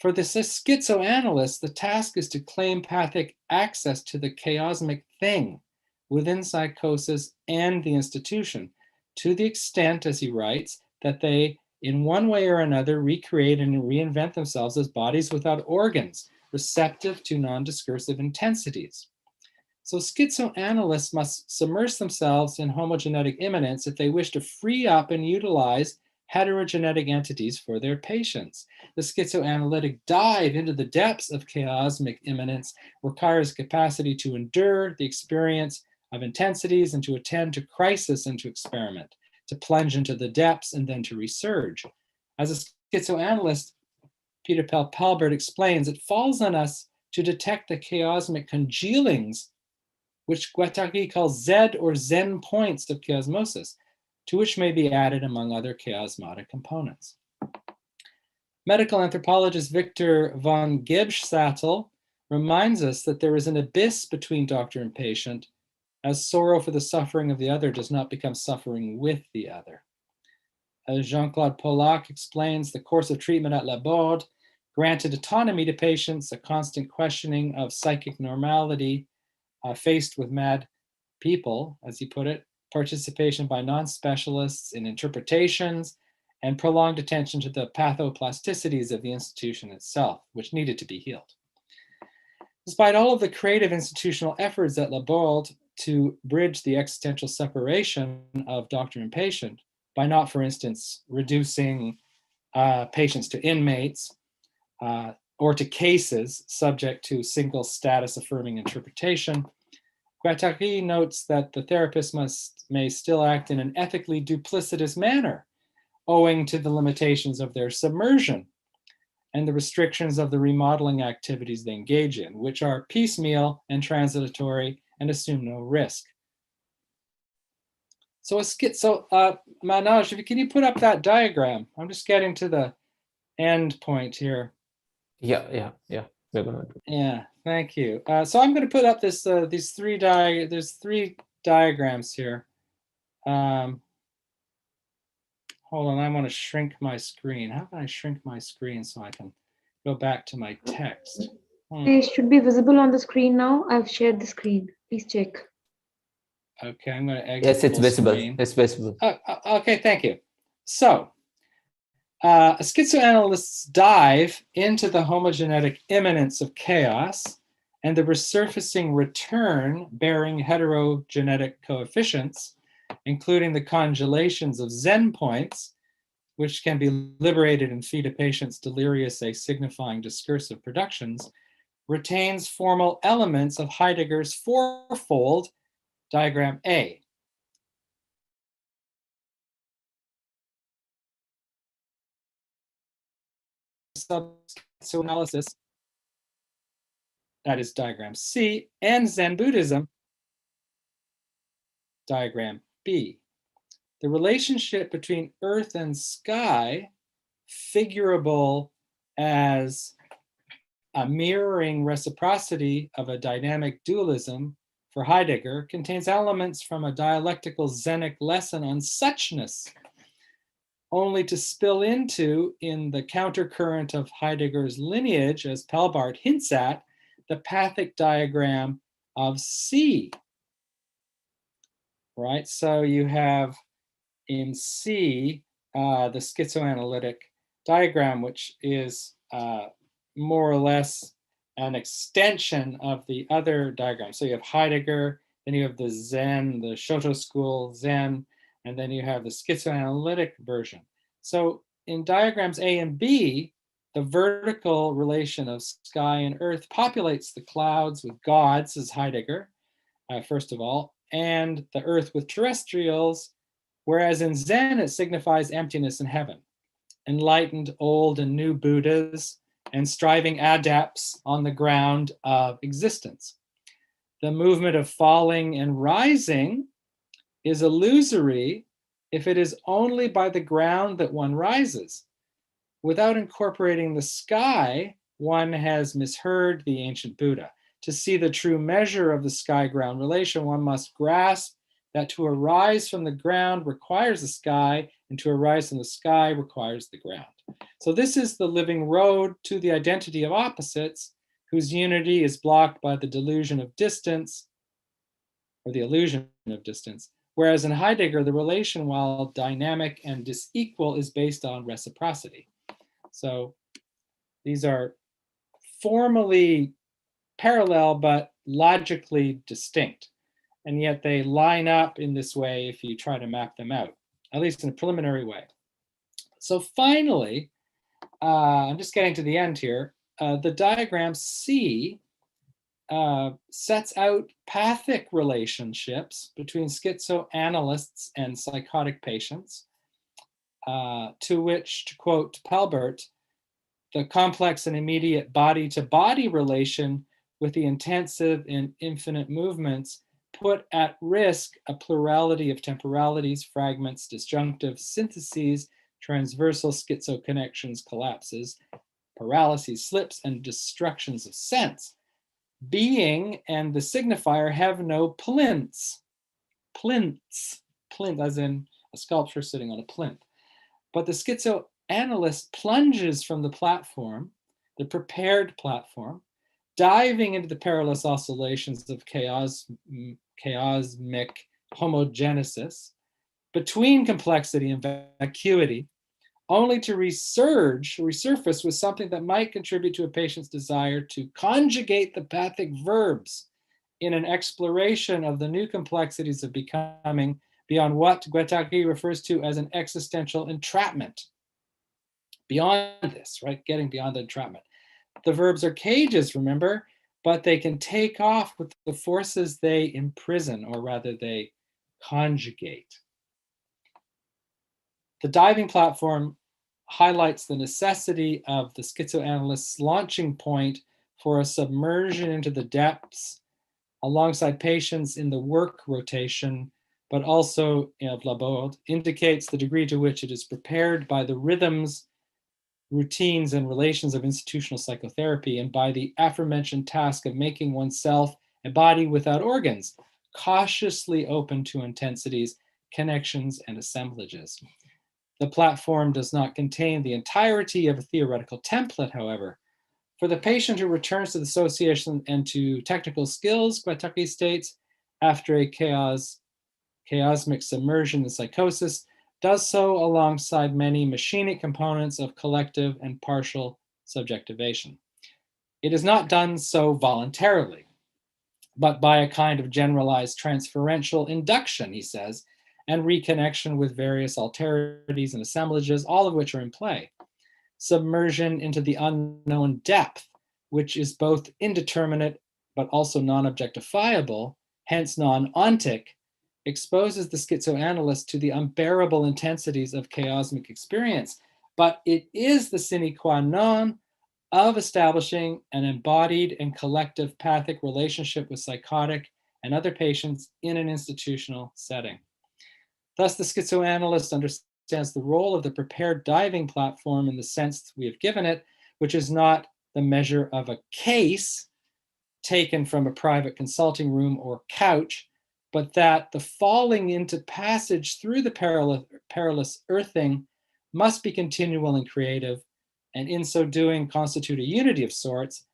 For the schizoanalyst, the task is to claim pathic access to the chaosmic thing within psychosis and the institution, to the extent, as he writes, that they, in one way or another, recreate and reinvent themselves as bodies without organs, receptive to non-discursive intensities. So schizoanalysts must submerge themselves in homogenetic immanence if they wish to free up and utilize heterogenetic entities for their patients. The schizoanalytic dive into the depths of chaosmic immanence requires capacity to endure the experience of intensities and to attend to crisis and to experiment, to plunge into the depths and then to resurge. As a schizoanalyst, Peter Palbert explains, it falls on us to detect the chaosmic congealings, which Guattari calls Z or Zen points of chaosmosis, to which may be added, among other chaosmotic components. Medical anthropologist Victor von Gebsattel reminds us that there is an abyss between doctor and patient, as sorrow for the suffering of the other does not become suffering with the other. As Jean-Claude Pollack explains, the course of treatment at Laborde granted autonomy to patients, a constant questioning of psychic normality faced with mad people, as he put it, participation by non-specialists in interpretations, and prolonged attention to the pathoplasticities of the institution itself, which needed to be healed. Despite all of the creative institutional efforts at Laborde to bridge the existential separation of doctor and patient, by not, for instance, reducing patients to inmates or to cases subject to single status affirming interpretation, Guattari notes that the therapist may still act in an ethically duplicitous manner, owing to the limitations of their submersion and the restrictions of the remodeling activities they engage in, which are piecemeal and transitory and assume no risk. So Manoj, can you put up that diagram? I'm just getting to the end point here. Yeah. We're gonna do. Yeah, thank you. So I'm going to put up this there's three diagrams here. Hold on, I want to shrink my screen. How can I shrink my screen so I can go back to my text? They should be visible on the screen now. I've shared the screen. Please check. Okay, I'm going to exit. Yes, it's visible. Screen. It's visible. Okay, thank you. So, a schizoanalyst's dive into the homogenetic immanence of chaos and the resurfacing return bearing heterogenetic coefficients, including the congelations of Zen points, which can be liberated and feed a patient's delirious asignifying discursive productions, retains formal elements of Heidegger's fourfold diagram A. Schizoanalysis, that is diagram C, and Zen Buddhism, diagram B. The relationship between earth and sky, figurable as a mirroring reciprocity of a dynamic dualism for Heidegger, contains elements from a dialectical Zenic lesson on suchness, only to spill into, in the countercurrent of Heidegger's lineage, as Pelbart hints at, the Pathic diagram of C. Right, so you have in C, the schizoanalytic diagram, which is more or less an extension of the other diagram. So you have Heidegger, then you have the Zen, the Shoto school Zen, and then you have the schizoanalytic version. So in diagrams A and B, the vertical relation of sky and earth populates the clouds with gods, as Heidegger, first of all, and the earth with terrestrials, whereas in Zen it signifies emptiness in heaven, enlightened old and new Buddhas, and striving adepts on the ground of existence. The movement of falling and rising is illusory if it is only by the ground that one rises. Without incorporating the sky, one has misheard the ancient Buddha. To see the true measure of the sky-ground relation, one must grasp that to arise from the ground requires the sky, and to arise from the sky requires the ground. So this is the living road to the identity of opposites, whose unity is blocked by the delusion of distance, or the illusion of distance. Whereas in Heidegger, the relation, while dynamic and disequal, is based on reciprocity. So these are formally parallel, but logically distinct. And yet they line up in this way if you try to map them out, at least in a preliminary way. So finally, I'm just getting to the end here. The diagram C sets out pathic relationships between schizoanalysts and psychotic patients, to which, to quote Pelbart, the complex and immediate body-to-body relation with the intensive and infinite movements put at risk a plurality of temporalities, fragments, disjunctive syntheses, transversal schizoconnections, collapses, paralyses, slips, and destructions of sense. Being and the signifier have no plinths, plinth as in a sculpture sitting on a plinth. But the schizoanalyst plunges from the platform, the prepared platform, diving into the perilous oscillations of chaosmic homogenesis between complexity and vacuity, only to resurface with something that might contribute to a patient's desire to conjugate the pathic verbs in an exploration of the new complexities of becoming beyond what Guattari refers to as an existential entrapment. Beyond this, right? Getting beyond the entrapment. The verbs are cages, remember, but they can take off with the forces they imprison, or rather they conjugate. The diving platform highlights the necessity of the schizoanalyst's launching point for a submersion into the depths alongside patients in the work rotation, but also of Laborde indicates the degree to which it is prepared by the rhythms, routines, and relations of institutional psychotherapy, and by the aforementioned task of making oneself a body without organs, cautiously open to intensities, connections, and assemblages. The platform does not contain the entirety of a theoretical template, however. For the patient who returns to the association and to technical skills, Guattari states, after a chaosmic submersion in psychosis, does so alongside many machinic components of collective and partial subjectivation. It is not done so voluntarily, but by a kind of generalized transferential induction, he says, and reconnection with various alterities and assemblages, all of which are in play. Submersion into the unknown depth which is both indeterminate but also non-objectifiable, hence non-ontic, exposes the schizoanalyst to the unbearable intensities of chaosmic experience. But it is the sine qua non of establishing an embodied and collective pathic relationship with psychotic and other patients in an institutional setting. Thus, the schizoanalyst understands the role of the prepared diving platform in the sense we have given it, which is not the measure of a case taken from a private consulting room or couch, but that the falling into passage through the perilous earthing must be continual and creative, and in so doing constitute a unity of sorts,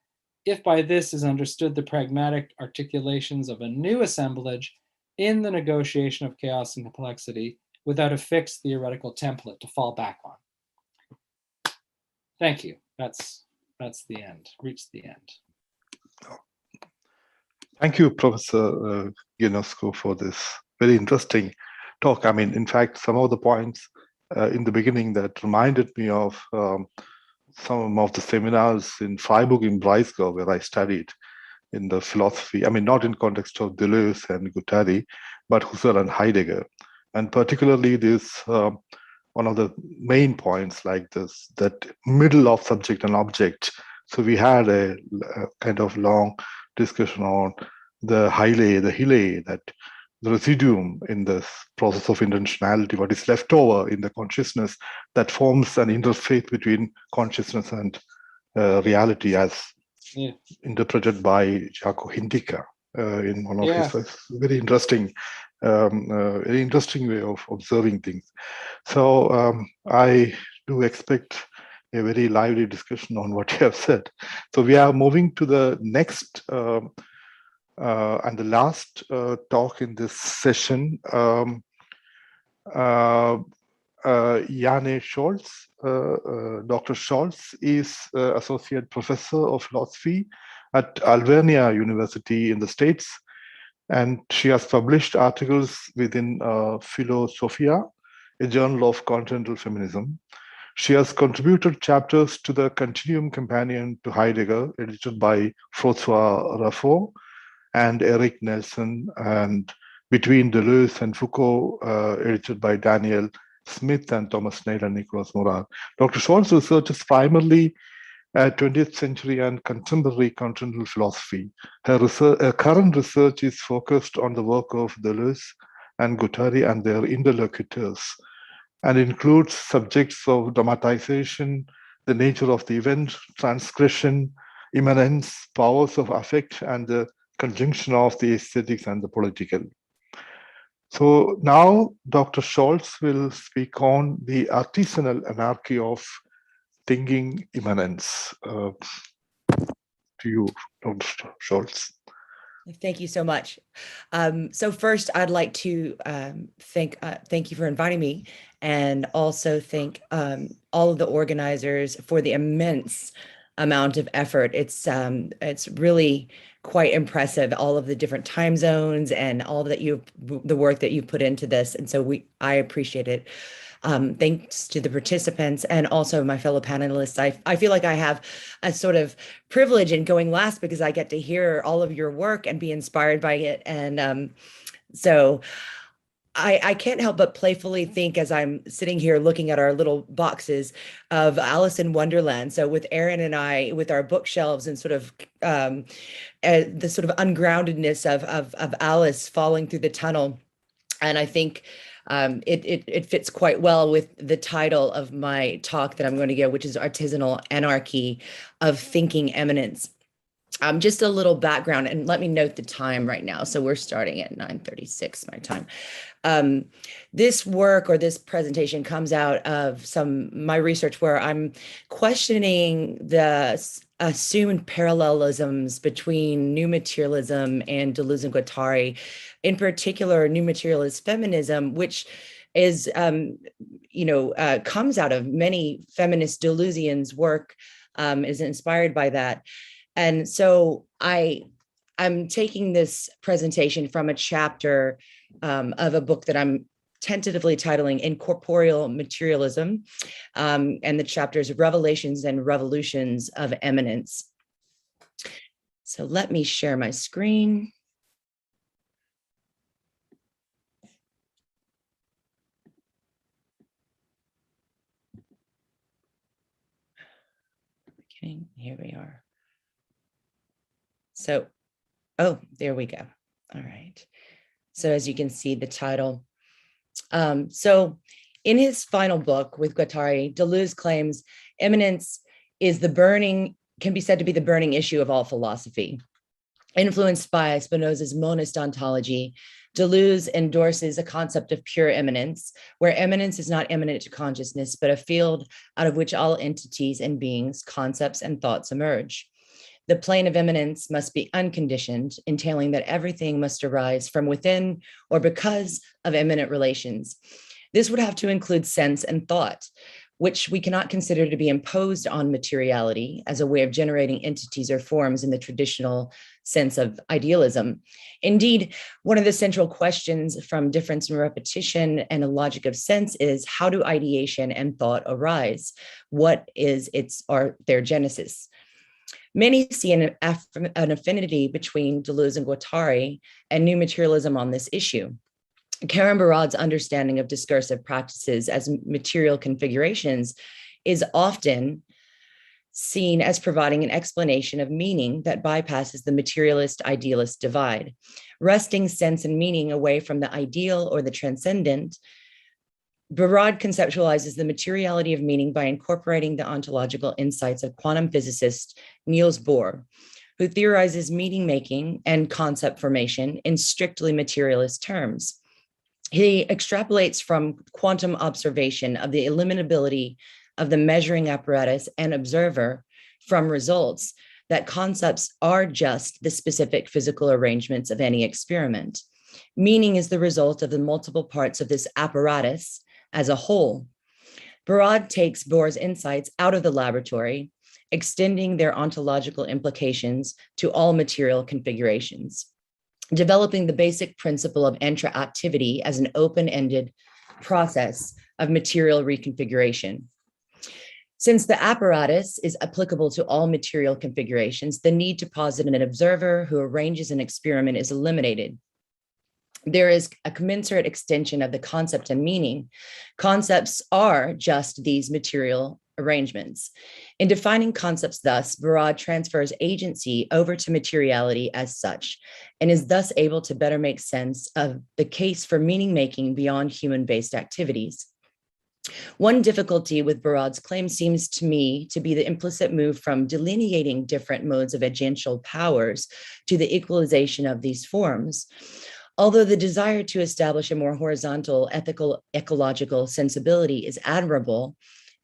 if by this is understood the pragmatic articulations of a new assemblage in the negotiation of chaos and complexity without a fixed theoretical template to fall back on. Thank you. That's the end, reached the end. Thank you, Professor Ionesco, for this very interesting talk. I mean, in fact, some of the points in the beginning that reminded me of some of the seminars in Freiburg in Breisgau, where I studied in the philosophy, I mean, not in context of Deleuze and Guattari, but Husserl and Heidegger. And particularly this, one of the main points like this, that middle of subject and object. So we had a kind of long discussion on the hyle, that the residuum in this process of intentionality, what is left over in the consciousness that forms an interface between consciousness and reality, as interpreted by Jaco Hindica in one of his very interesting way of observing things. So I do expect a very lively discussion on what you have said. So we are moving to the next and the last talk in this session. Jane Scholz, Dr. Scholz is Associate Professor of Philosophy at Alvernia University in the States, and she has published articles within Philosophia, a journal of continental feminism. She has contributed chapters to the Continuum Companion to Heidegger, edited by François Raffaud and Eric Nelson, and Between Deleuze and Foucault, edited by Daniel Smith and Thomas Neil and Nicholas Morar. Dr. Scholz researches primarily 20th century and contemporary continental philosophy. Her current research is focused on the work of Deleuze and Guattari and their interlocutors, and includes subjects of dramatization, the nature of the event, transgression, immanence, powers of affect, and the conjunction of the aesthetics and the political. So now Dr. Scholz will speak on the artisanal anarchy of thinking immanence. To you, Dr. Scholz. Thank you so much. So first, I'd like to thank you for inviting me, and also thank all of the organizers for the immense amount of effort. It's really quite impressive, all of the different time zones and all that the work that you've put into this. And so I appreciate it. Thanks to the participants and also my fellow panelists. I feel like I have a sort of privilege in going last because I get to hear all of your work and be inspired by it. And so I can't help but playfully think, as I'm sitting here looking at our little boxes, of Alice in Wonderland. So with Erin and I, with our bookshelves and sort of the sort of ungroundedness of Alice falling through the tunnel. And I think it fits quite well with the title of my talk that I'm going to give, which is Artisanal Anarchy of Thinking Eminence. Just a little background, and let me note the time right now. So we're starting at 9:36 my time. This work or this presentation comes out of my research where I'm questioning the assumed parallelisms between new materialism and Deleuze and Guattari, in particular new materialist feminism, which is, comes out of many feminist Deleuzians' work, is inspired by that. And so I'm taking this presentation from a chapter of a book that I'm tentatively titling Incorporeal Materialism, and the chapter is Revelations and Revolutions of Eminence. So let me share my screen. Okay, here we are. So, oh, there we go. All right. So as you can see, the title. So in his final book with Guattari, Deleuze claims immanence is can be said to be the burning issue of all philosophy. Influenced by Spinoza's monist ontology, Deleuze endorses a concept of pure immanence, where immanence is not immanent to consciousness, but a field out of which all entities and beings, concepts, and thoughts emerge. The plane of immanence must be unconditioned, entailing that everything must arise from within or because of immanent relations. This would have to include sense and thought, which we cannot consider to be imposed on materiality as a way of generating entities or forms in the traditional sense of idealism. Indeed, one of the central questions from difference and repetition and a logic of sense is, how do ideation and thought arise? What is their genesis? Many see an affinity between Deleuze and Guattari and new materialism on this issue. Karen Barad's understanding of discursive practices as material configurations is often seen as providing an explanation of meaning that bypasses the materialist-idealist divide. Wresting sense and meaning away from the ideal or the transcendent, Barad conceptualizes the materiality of meaning by incorporating the ontological insights of quantum physicist Niels Bohr, who theorizes meaning making and concept formation in strictly materialist terms. He extrapolates from quantum observation of the eliminability of the measuring apparatus and observer from results that concepts are just the specific physical arrangements of any experiment. Meaning is the result of the multiple parts of this apparatus as a whole. Barad takes Bohr's insights out of the laboratory, extending their ontological implications to all material configurations, developing the basic principle of intra-activity as an open-ended process of material reconfiguration. Since the apparatus is applicable to all material configurations, the need to posit an observer who arranges an experiment is eliminated. There is a commensurate extension of the concept and meaning. Concepts are just these material arrangements. In defining concepts thus, Barad transfers agency over to materiality as such, and is thus able to better make sense of the case for meaning making beyond human-based activities. One difficulty with Barad's claim seems to me to be the implicit move from delineating different modes of agential powers to the equalization of these forms. Although the desire to establish a more horizontal ethical ecological sensibility is admirable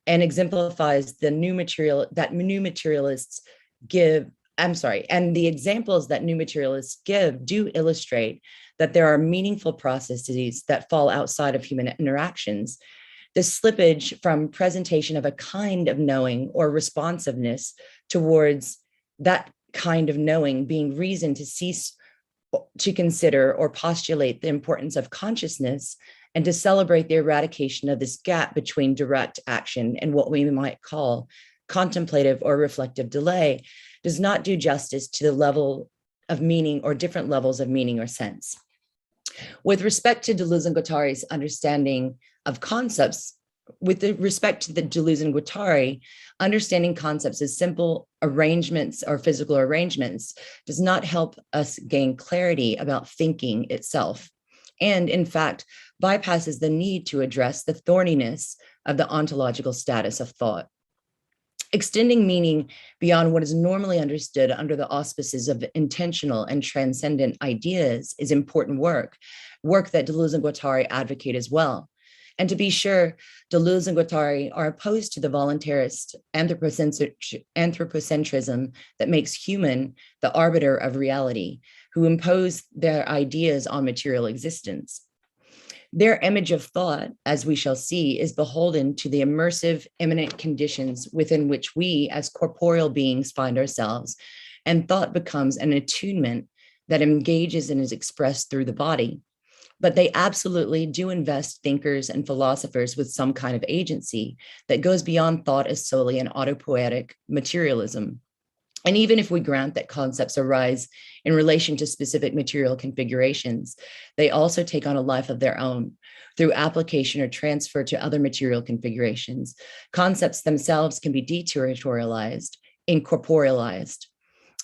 and exemplifies the new materialists give, and the examples that new materialists give do illustrate that there are meaningful processes that fall outside of human interactions. The slippage from presentation of a kind of knowing or responsiveness towards that kind of knowing being reason to cease to consider or postulate the importance of consciousness and to celebrate the eradication of this gap between direct action and what we might call contemplative or reflective delay does not do justice to the level of meaning or different levels of meaning or sense. With respect to Deleuze and Guattari's understanding of concepts, with respect to the Deleuze and Guattari, understanding concepts as simple arrangements or physical arrangements does not help us gain clarity about thinking itself, and in fact, bypasses the need to address the thorniness of the ontological status of thought. Extending meaning beyond what is normally understood under the auspices of intentional and transcendent ideas is important work that Deleuze and Guattari advocate as well. And to be sure, Deleuze and Guattari are opposed to the voluntarist anthropocentrism that makes human the arbiter of reality, who impose their ideas on material existence. Their image of thought, as we shall see, is beholden to the immersive, immanent conditions within which we as corporeal beings find ourselves, and thought becomes an attunement that engages and is expressed through the body. But they absolutely do invest thinkers and philosophers with some kind of agency that goes beyond thought as solely an autopoietic materialism. And even if we grant that concepts arise in relation to specific material configurations, they also take on a life of their own through application or transfer to other material configurations. Concepts themselves can be deterritorialized, incorporealized.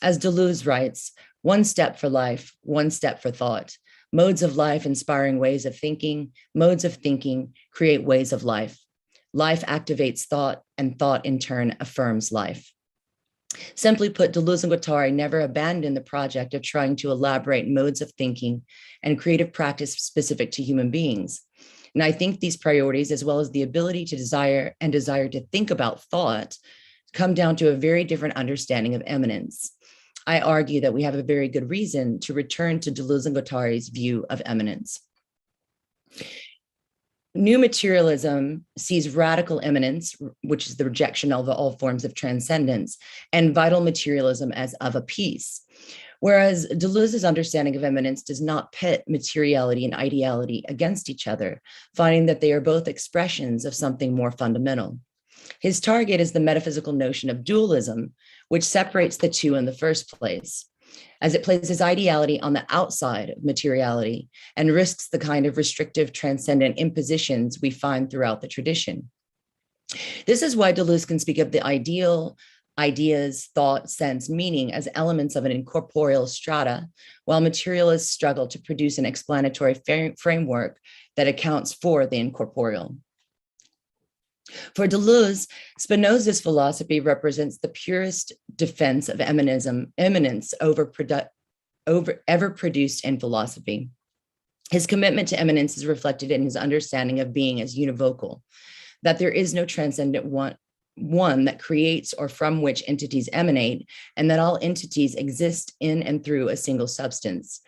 As Deleuze writes, one step for life, one step for thought. Modes of life inspiring ways of thinking, modes of thinking create ways of life. Life activates thought, and thought in turn affirms life. Simply put, Deleuze and Guattari never abandoned the project of trying to elaborate modes of thinking and creative practice specific to human beings. And I think these priorities, as well as the ability to desire to think about thought, come down to a very different understanding of eminence. I argue that we have a very good reason to return to Deleuze and Guattari's view of eminence. New materialism sees radical eminence, which is the rejection of all forms of transcendence, and vital materialism as of a piece. Whereas Deleuze's understanding of eminence does not pit materiality and ideality against each other, finding that they are both expressions of something more fundamental. His target is the metaphysical notion of dualism, which separates the two in the first place, as it places ideality on the outside of materiality and risks the kind of restrictive transcendent impositions we find throughout the tradition. This is why Deleuze can speak of the ideal, ideas, thought, sense, meaning as elements of an incorporeal strata, while materialists struggle to produce an explanatory framework that accounts for the incorporeal. For Deleuze, Spinoza's philosophy represents the purest defense of eminence over ever produced in philosophy. His commitment to eminence is reflected in his understanding of being as univocal, that there is no transcendent one that creates or from which entities emanate, and that all entities exist in and through a single substance.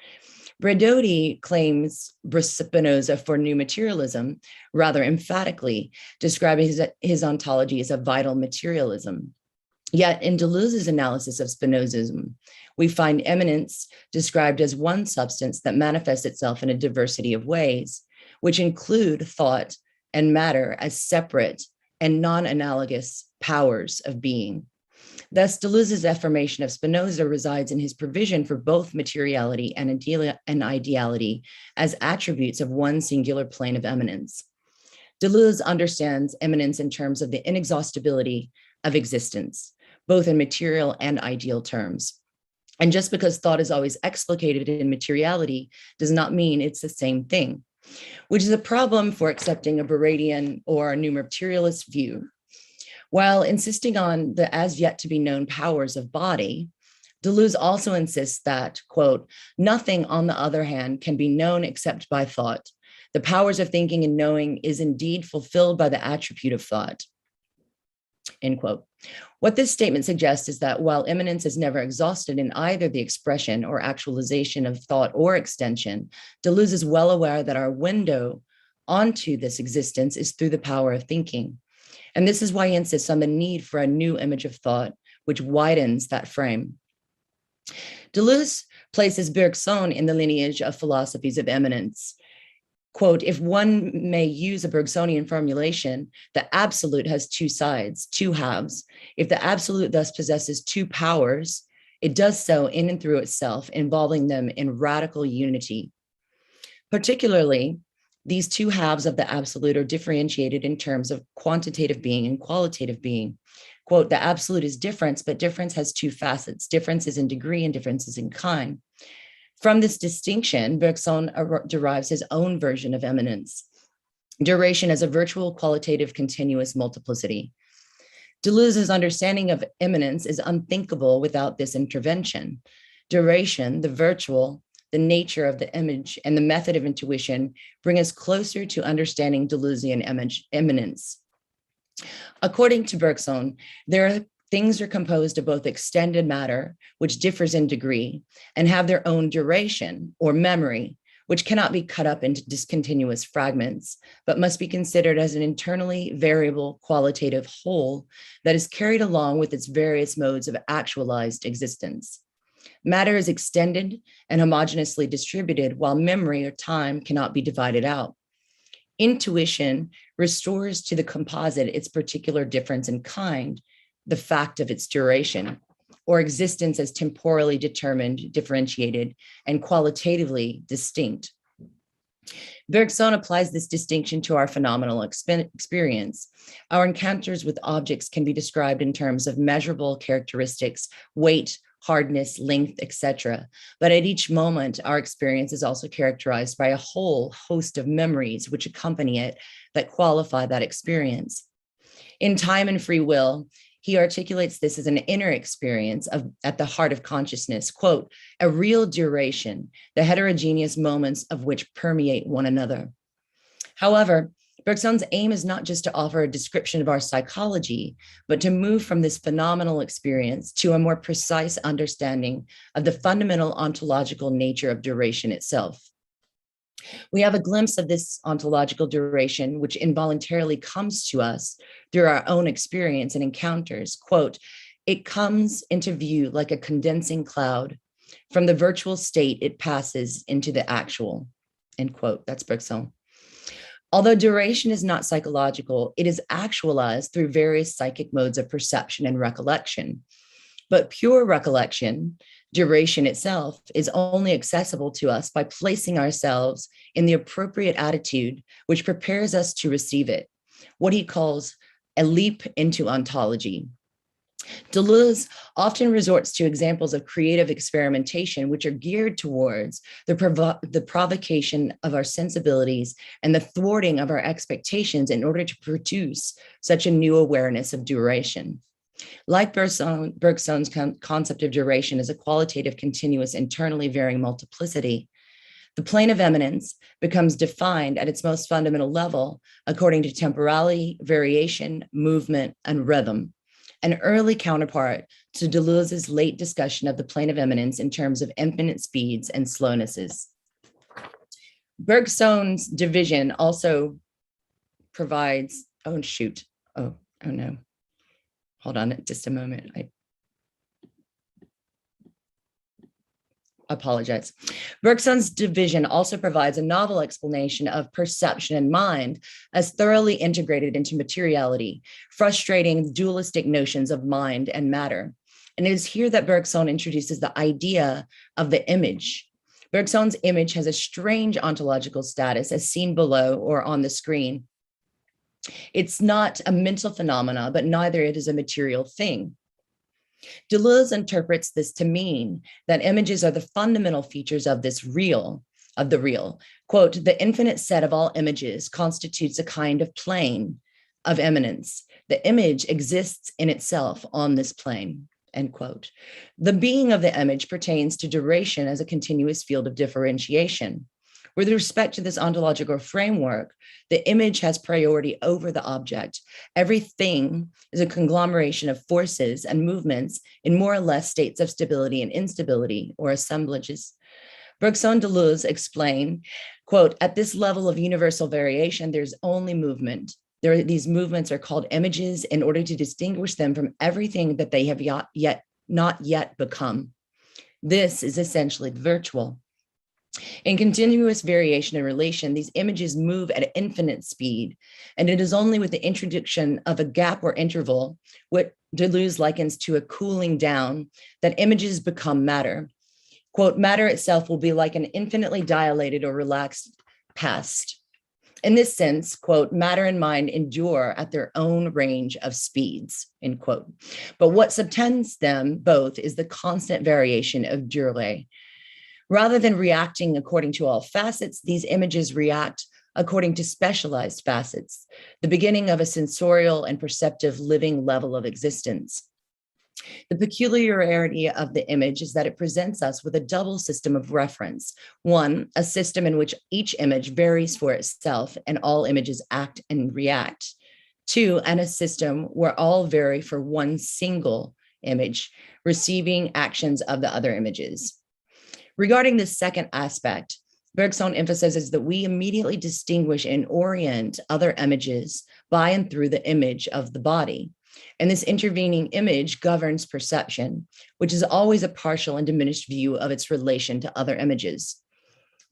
Bradodi claims Spinoza for new materialism, rather emphatically, describing his ontology as a vital materialism. Yet in Deleuze's analysis of Spinozism, we find eminence described as one substance that manifests itself in a diversity of ways, which include thought and matter as separate and non-analogous powers of being. Thus, Deleuze's affirmation of Spinoza resides in his provision for both materiality and ideality as attributes of one singular plane of eminence. Deleuze understands eminence in terms of the inexhaustibility of existence, both in material and ideal terms. And just because thought is always explicated in materiality does not mean it's the same thing, which is a problem for accepting a Baradian or a new materialist view. While insisting on the as yet to be known powers of body, Deleuze also insists that, quote, nothing on the other hand can be known except by thought. The powers of thinking and knowing is indeed fulfilled by the attribute of thought, end quote. What this statement suggests is that while eminence is never exhausted in either the expression or actualization of thought or extension, Deleuze is well aware that our window onto this existence is through the power of thinking. And this is why he insists on the need for a new image of thought, which widens that frame. Deleuze places Bergson in the lineage of philosophies of eminence. Quote, if one may use a Bergsonian formulation, the absolute has two sides, two halves. If the absolute thus possesses two powers, it does so in and through itself, involving them in radical unity. Particularly, these two halves of the absolute are differentiated in terms of quantitative being and qualitative being. Quote, the absolute is difference, but difference has two facets. Difference is in degree and difference is in kind. From this distinction, Bergson derives his own version of eminence, duration as a virtual, qualitative, continuous multiplicity. Deleuze's understanding of eminence is unthinkable without this intervention. Duration, the virtual, the nature of the image, and the method of intuition bring us closer to understanding Deleuzian eminence. According to Bergson, things are composed of both extended matter, which differs in degree, and have their own duration or memory, which cannot be cut up into discontinuous fragments, but must be considered as an internally variable qualitative whole that is carried along with its various modes of actualized existence. Matter is extended and homogeneously distributed, while memory or time cannot be divided out. Intuition restores to the composite its particular difference in kind, the fact of its duration. or existence as temporally determined, differentiated, and qualitatively distinct. Bergson applies this distinction to our phenomenal experience. Our encounters with objects can be described in terms of measurable characteristics, weight, hardness, length, etc. But at each moment, our experience is also characterized by a whole host of memories which accompany it that qualify that experience. In Time and Free Will, he articulates this as an inner experience at the heart of consciousness, quote, a real duration, the heterogeneous moments of which permeate one another. However, Bergson's aim is not just to offer a description of our psychology, but to move from this phenomenal experience to a more precise understanding of the fundamental ontological nature of duration itself. We have a glimpse of this ontological duration, which involuntarily comes to us through our own experience and encounters. Quote, it comes into view like a condensing cloud. From the virtual state, it passes into the actual, end quote. That's Bergson. Although duration is not psychological, it is actualized through various psychic modes of perception and recollection. But pure recollection, duration itself, is only accessible to us by placing ourselves in the appropriate attitude which prepares us to receive it, what he calls a leap into ontology. Deleuze often resorts to examples of creative experimentation which are geared towards the provocation of our sensibilities and the thwarting of our expectations in order to produce such a new awareness of duration. Like Bergson's concept of duration as a qualitative, continuous, internally varying multiplicity, the plane of eminence becomes defined at its most fundamental level according to temporality, variation, movement, and rhythm, an early counterpart to Deleuze's late discussion of the plane of eminence in terms of infinite speeds and slownesses. Bergson's division also provides, oh no. Hold on just a moment. I apologize. Bergson's division also provides a novel explanation of perception and mind as thoroughly integrated into materiality, frustrating dualistic notions of mind and matter. And it is here that Bergson introduces the idea of the image. Bergson's image has a strange ontological status as seen below or on the screen. It's not a mental phenomena, but neither it is a material thing. Deleuze interprets this to mean that images are the fundamental features of the real. Quote, the infinite set of all images constitutes a kind of plane of eminence. The image exists in itself on this plane, end quote. The being of the image pertains to duration as a continuous field of differentiation. With respect to this ontological framework, the image has priority over the object. Everything is a conglomeration of forces and movements in more or less states of stability and instability or assemblages. Bergson and Deleuze explain, quote, at this level of universal variation, there's only movement. These movements are called images in order to distinguish them from everything that they have not yet become. This is essentially virtual. In continuous variation and relation, these images move at infinite speed, and it is only with the introduction of a gap or interval, what Deleuze likens to a cooling down, that images become matter. Quote, matter itself will be like an infinitely dilated or relaxed past. In this sense, quote, matter and mind endure at their own range of speeds, end quote. But what subtends them both is the constant variation of durée. Rather than reacting according to all facets, these images react according to specialized facets, the beginning of a sensorial and perceptive living level of existence. The peculiarity of the image is that it presents us with a double system of reference. One, a system in which each image varies for itself and all images act and react. Two, and a system where all vary for one single image, receiving actions of the other images. Regarding this second aspect, Bergson emphasizes that we immediately distinguish and orient other images by and through the image of the body. And this intervening image governs perception, which is always a partial and diminished view of its relation to other images.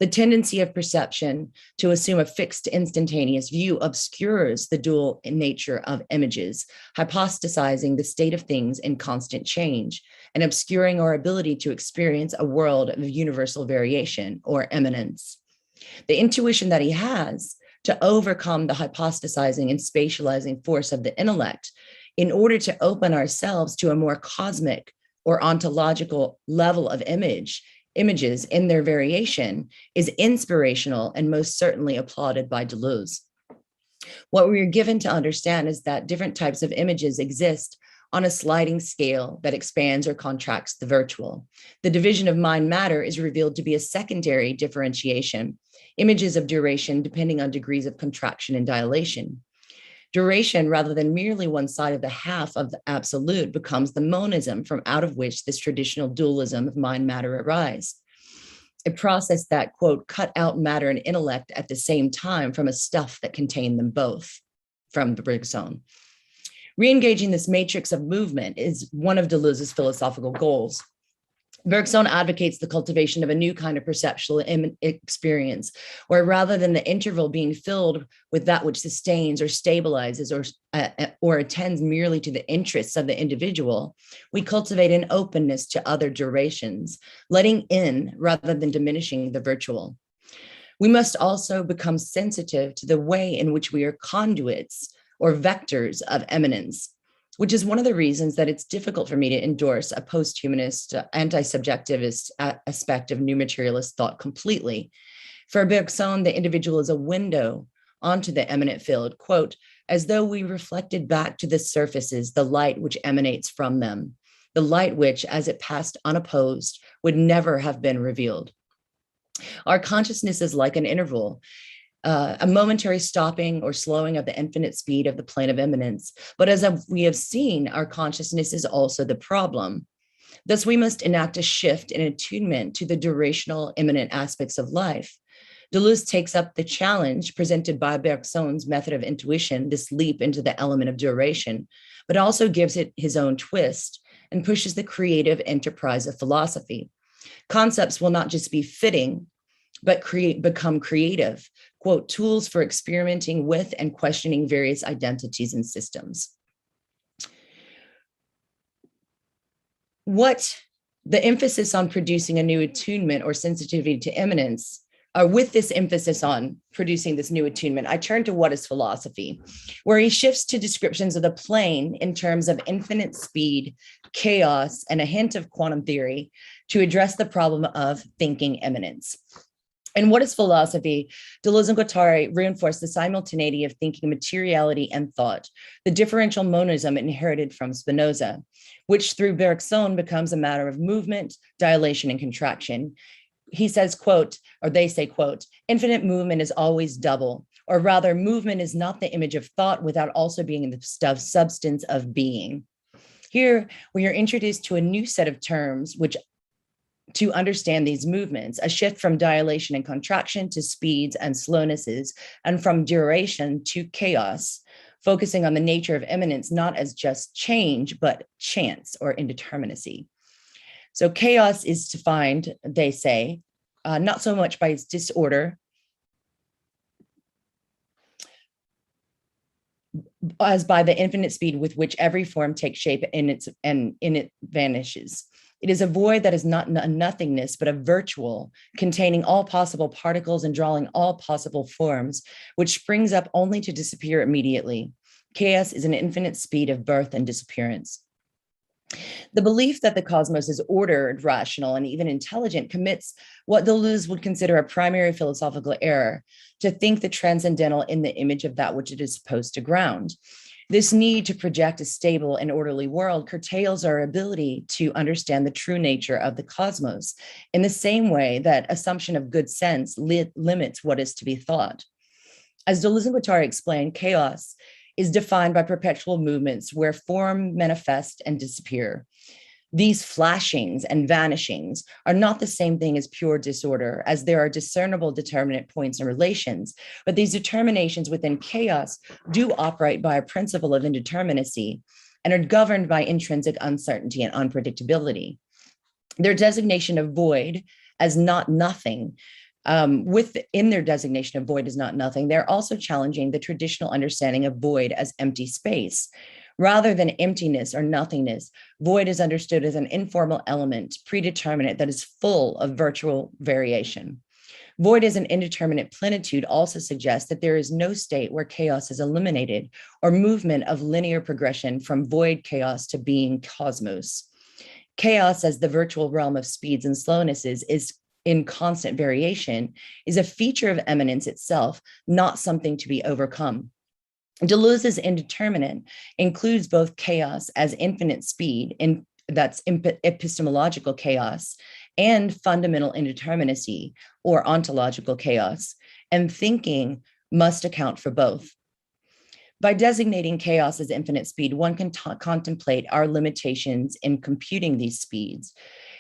The tendency of perception to assume a fixed instantaneous view obscures the dual nature of images, hypostasizing the state of things in constant change and obscuring our ability to experience a world of universal variation or eminence. The intuition that he has to overcome the hypostasizing and spatializing force of the intellect in order to open ourselves to a more cosmic or ontological level of images in their variation is inspirational and most certainly applauded by Deleuze. What we are given to understand is that different types of images exist on a sliding scale that expands or contracts the virtual. The division of mind matter is revealed to be a secondary differentiation, images of duration depending on degrees of contraction and dilation. Duration, rather than merely one side of the half of the absolute, becomes the monism from out of which this traditional dualism of mind matter arise. A process that, quote, cut out matter and intellect at the same time from a stuff that contained them both, from the Bergson. Re-engaging this matrix of movement is one of Deleuze's philosophical goals. Bergson advocates the cultivation of a new kind of perceptual experience, where rather than the interval being filled with that which sustains or stabilizes or attends merely to the interests of the individual, we cultivate an openness to other durations, letting in rather than diminishing the virtual. We must also become sensitive to the way in which we are conduits or vectors of eminence, which is one of the reasons that it's difficult for me to endorse a post-humanist, anti-subjectivist aspect of new materialist thought completely. For Bergson, the individual is a window onto the eminent field, quote, as though we reflected back to the surfaces the light which emanates from them, the light which, as it passed unopposed, would never have been revealed. Our consciousness is like an interval, a momentary stopping or slowing of the infinite speed of the plane of eminence. But as we have seen, our consciousness is also the problem. Thus, we must enact a shift in attunement to the durational immanent aspects of life. Deleuze takes up the challenge presented by Bergson's method of intuition, this leap into the element of duration, but also gives it his own twist and pushes the creative enterprise of philosophy. Concepts will not just be fitting, but become creative, quote, tools for experimenting with and questioning various identities and systems. What the emphasis on producing a new attunement or sensitivity to eminence, or with this emphasis on producing this new attunement, I turn to what is philosophy, where he shifts to descriptions of the plane in terms of infinite speed, chaos, and a hint of quantum theory to address the problem of thinking eminence. And what is philosophy? Deleuze and Guattari reinforce the simultaneity of thinking materiality and thought, the differential monism inherited from Spinoza, which through Bergson becomes a matter of movement, dilation, and contraction. He says, quote, or they say, quote, infinite movement is always double, or rather movement is not the image of thought without also being the substance of being. Here, we are introduced to a new set of terms which to understand these movements, a shift from dilation and contraction to speeds and slownesses, and from duration to chaos, focusing on the nature of eminence, not as just change, but chance or indeterminacy. So chaos is defined, they say, not so much by its disorder, as by the infinite speed with which every form takes shape and it vanishes. It is a void that is not a nothingness, but a virtual, containing all possible particles and drawing all possible forms, which springs up only to disappear immediately. Chaos is an infinite speed of birth and disappearance. The belief that the cosmos is ordered, rational, and even intelligent commits what Deleuze would consider a primary philosophical error, to think the transcendental in the image of that which it is supposed to ground. This need to project a stable and orderly world curtails our ability to understand the true nature of the cosmos in the same way that assumption of good sense limits what is to be thought. As Deleuze and Guattari explained, chaos is defined by perpetual movements where form manifest and disappear. These flashings and vanishings are not the same thing as pure disorder, as there are discernible determinate points and relations, but these determinations within chaos do operate by a principle of indeterminacy and are governed by intrinsic uncertainty and unpredictability. Their designation of void as not nothing Within their designation of void is not nothing, they're also challenging the traditional understanding of void as empty space. Rather than emptiness or nothingness, void is understood as an informal element, predeterminate, that is full of virtual variation. Void as an indeterminate plenitude also suggests that there is no state where chaos is eliminated or movement of linear progression from void chaos to being cosmos. Chaos as the virtual realm of speeds and slownesses is in constant variation, is a feature of eminence itself, not something to be overcome. Deleuze's indeterminate includes both chaos as infinite speed, that's epistemological chaos, and fundamental indeterminacy, or ontological chaos, and thinking must account for both. By designating chaos as infinite speed, one can contemplate our limitations in computing these speeds.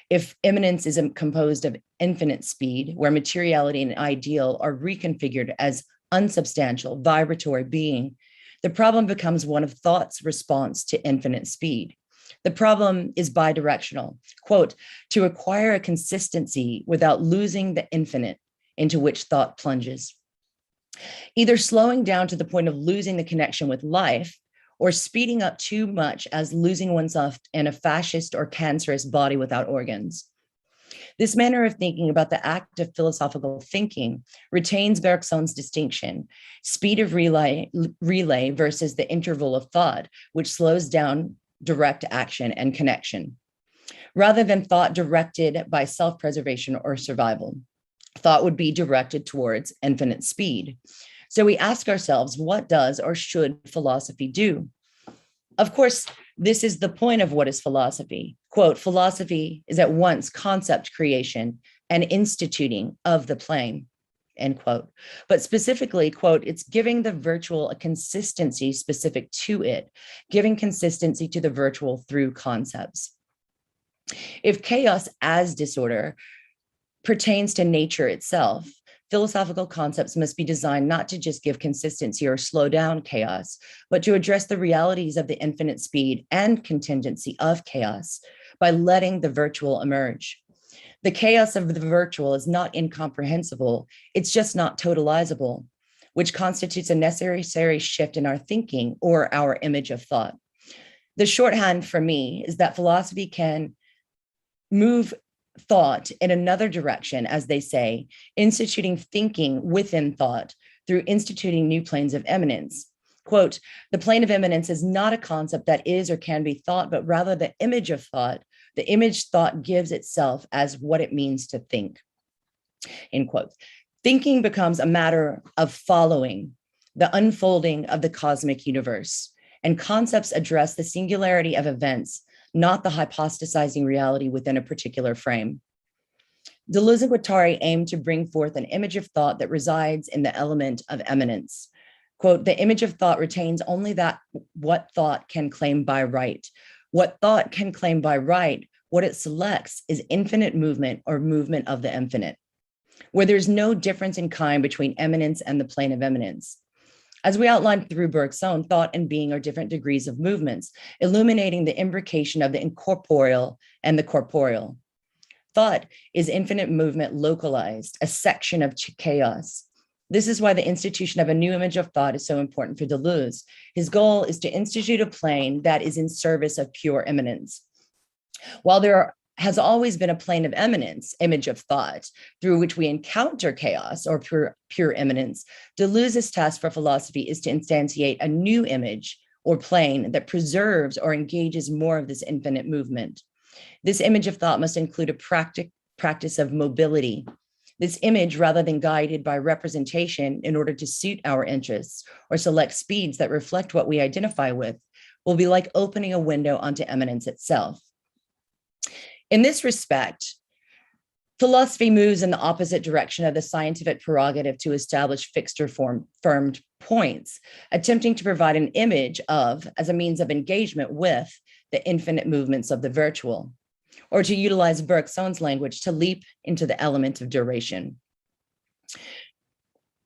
If immanence is composed of infinite speed, where materiality and ideal are reconfigured as unsubstantial, vibratory being, the problem becomes one of thought's response to infinite speed. The problem is bidirectional, quote, to acquire a consistency without losing the infinite into which thought plunges. Either slowing down to the point of losing the connection with life, or speeding up too much as losing oneself in a fascist or cancerous body without organs. This manner of thinking about the act of philosophical thinking retains Bergson's distinction, speed of relay versus the interval of thought, which slows down direct action and connection, rather than thought directed by self-preservation or survival. Thought would be directed towards infinite speed. So we ask ourselves, what does or should philosophy do? Of course, this is the point of what is philosophy. Quote, philosophy is at once concept creation and instituting of the plane, end quote. But specifically, quote, it's giving the virtual a consistency specific to it, giving consistency to the virtual through concepts. If chaos as disorder pertains to nature itself, philosophical concepts must be designed not to just give consistency or slow down chaos, but to address the realities of the infinite speed and contingency of chaos by letting the virtual emerge. The chaos of the virtual is not incomprehensible, it's just not totalizable, which constitutes a necessary shift in our thinking or our image of thought. The shorthand for me is that philosophy can move thought in another direction, as they say, instituting thinking within thought through instituting new planes of eminence. Quote, the plane of eminence is not a concept that is or can be thought, but rather the image of thought. The image thought gives itself as what it means to think, end quote. Thinking becomes a matter of following the unfolding of the cosmic universe, and concepts address the singularity of events, not the hypostasizing reality within a particular frame. Deleuze and Guattari aim to bring forth an image of thought that resides in the element of eminence. Quote, the image of thought retains only that what thought can claim by right. What thought can claim by right, what it selects is infinite movement or movement of the infinite, where there's no difference in kind between eminence and the plane of eminence. As we outlined through Bergson, thought and being are different degrees of movements, illuminating the imbrication of the incorporeal and the corporeal. Thought is infinite movement localized, a section of chaos. This is why the institution of a new image of thought is so important for Deleuze. His goal is to institute a plane that is in service of pure eminence. While there has always been a plane of eminence, image of thought, through which we encounter chaos or pure eminence, Deleuze's task for philosophy is to instantiate a new image or plane that preserves or engages more of this infinite movement. This image of thought must include a practice of mobility. This image, rather than guided by representation in order to suit our interests or select speeds that reflect what we identify with, will be like opening a window onto eminence itself. In this respect, philosophy moves in the opposite direction of the scientific prerogative to establish fixed or firmed points, attempting to provide an image of, as a means of engagement with, the infinite movements of the virtual, or to utilize Bergson's language, to leap into the element of duration.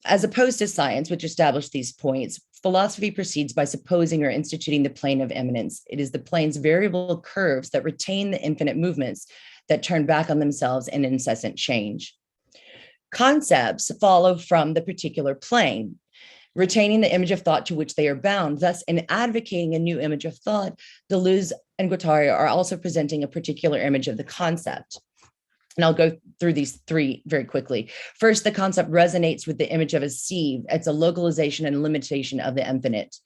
As opposed to science, which established these points, philosophy proceeds by supposing or instituting the plane of eminence. It is the plane's variable curves that retain the infinite movements that turn back on themselves in incessant change. Concepts follow from the particular plane, retaining the image of thought to which they are bound. Thus, in advocating a new image of thought, Deleuze and Guattari are also presenting a particular image of the concept. And I'll go through these three very quickly. First, the concept resonates with the image of a sieve. It's a localization and limitation of the infinite.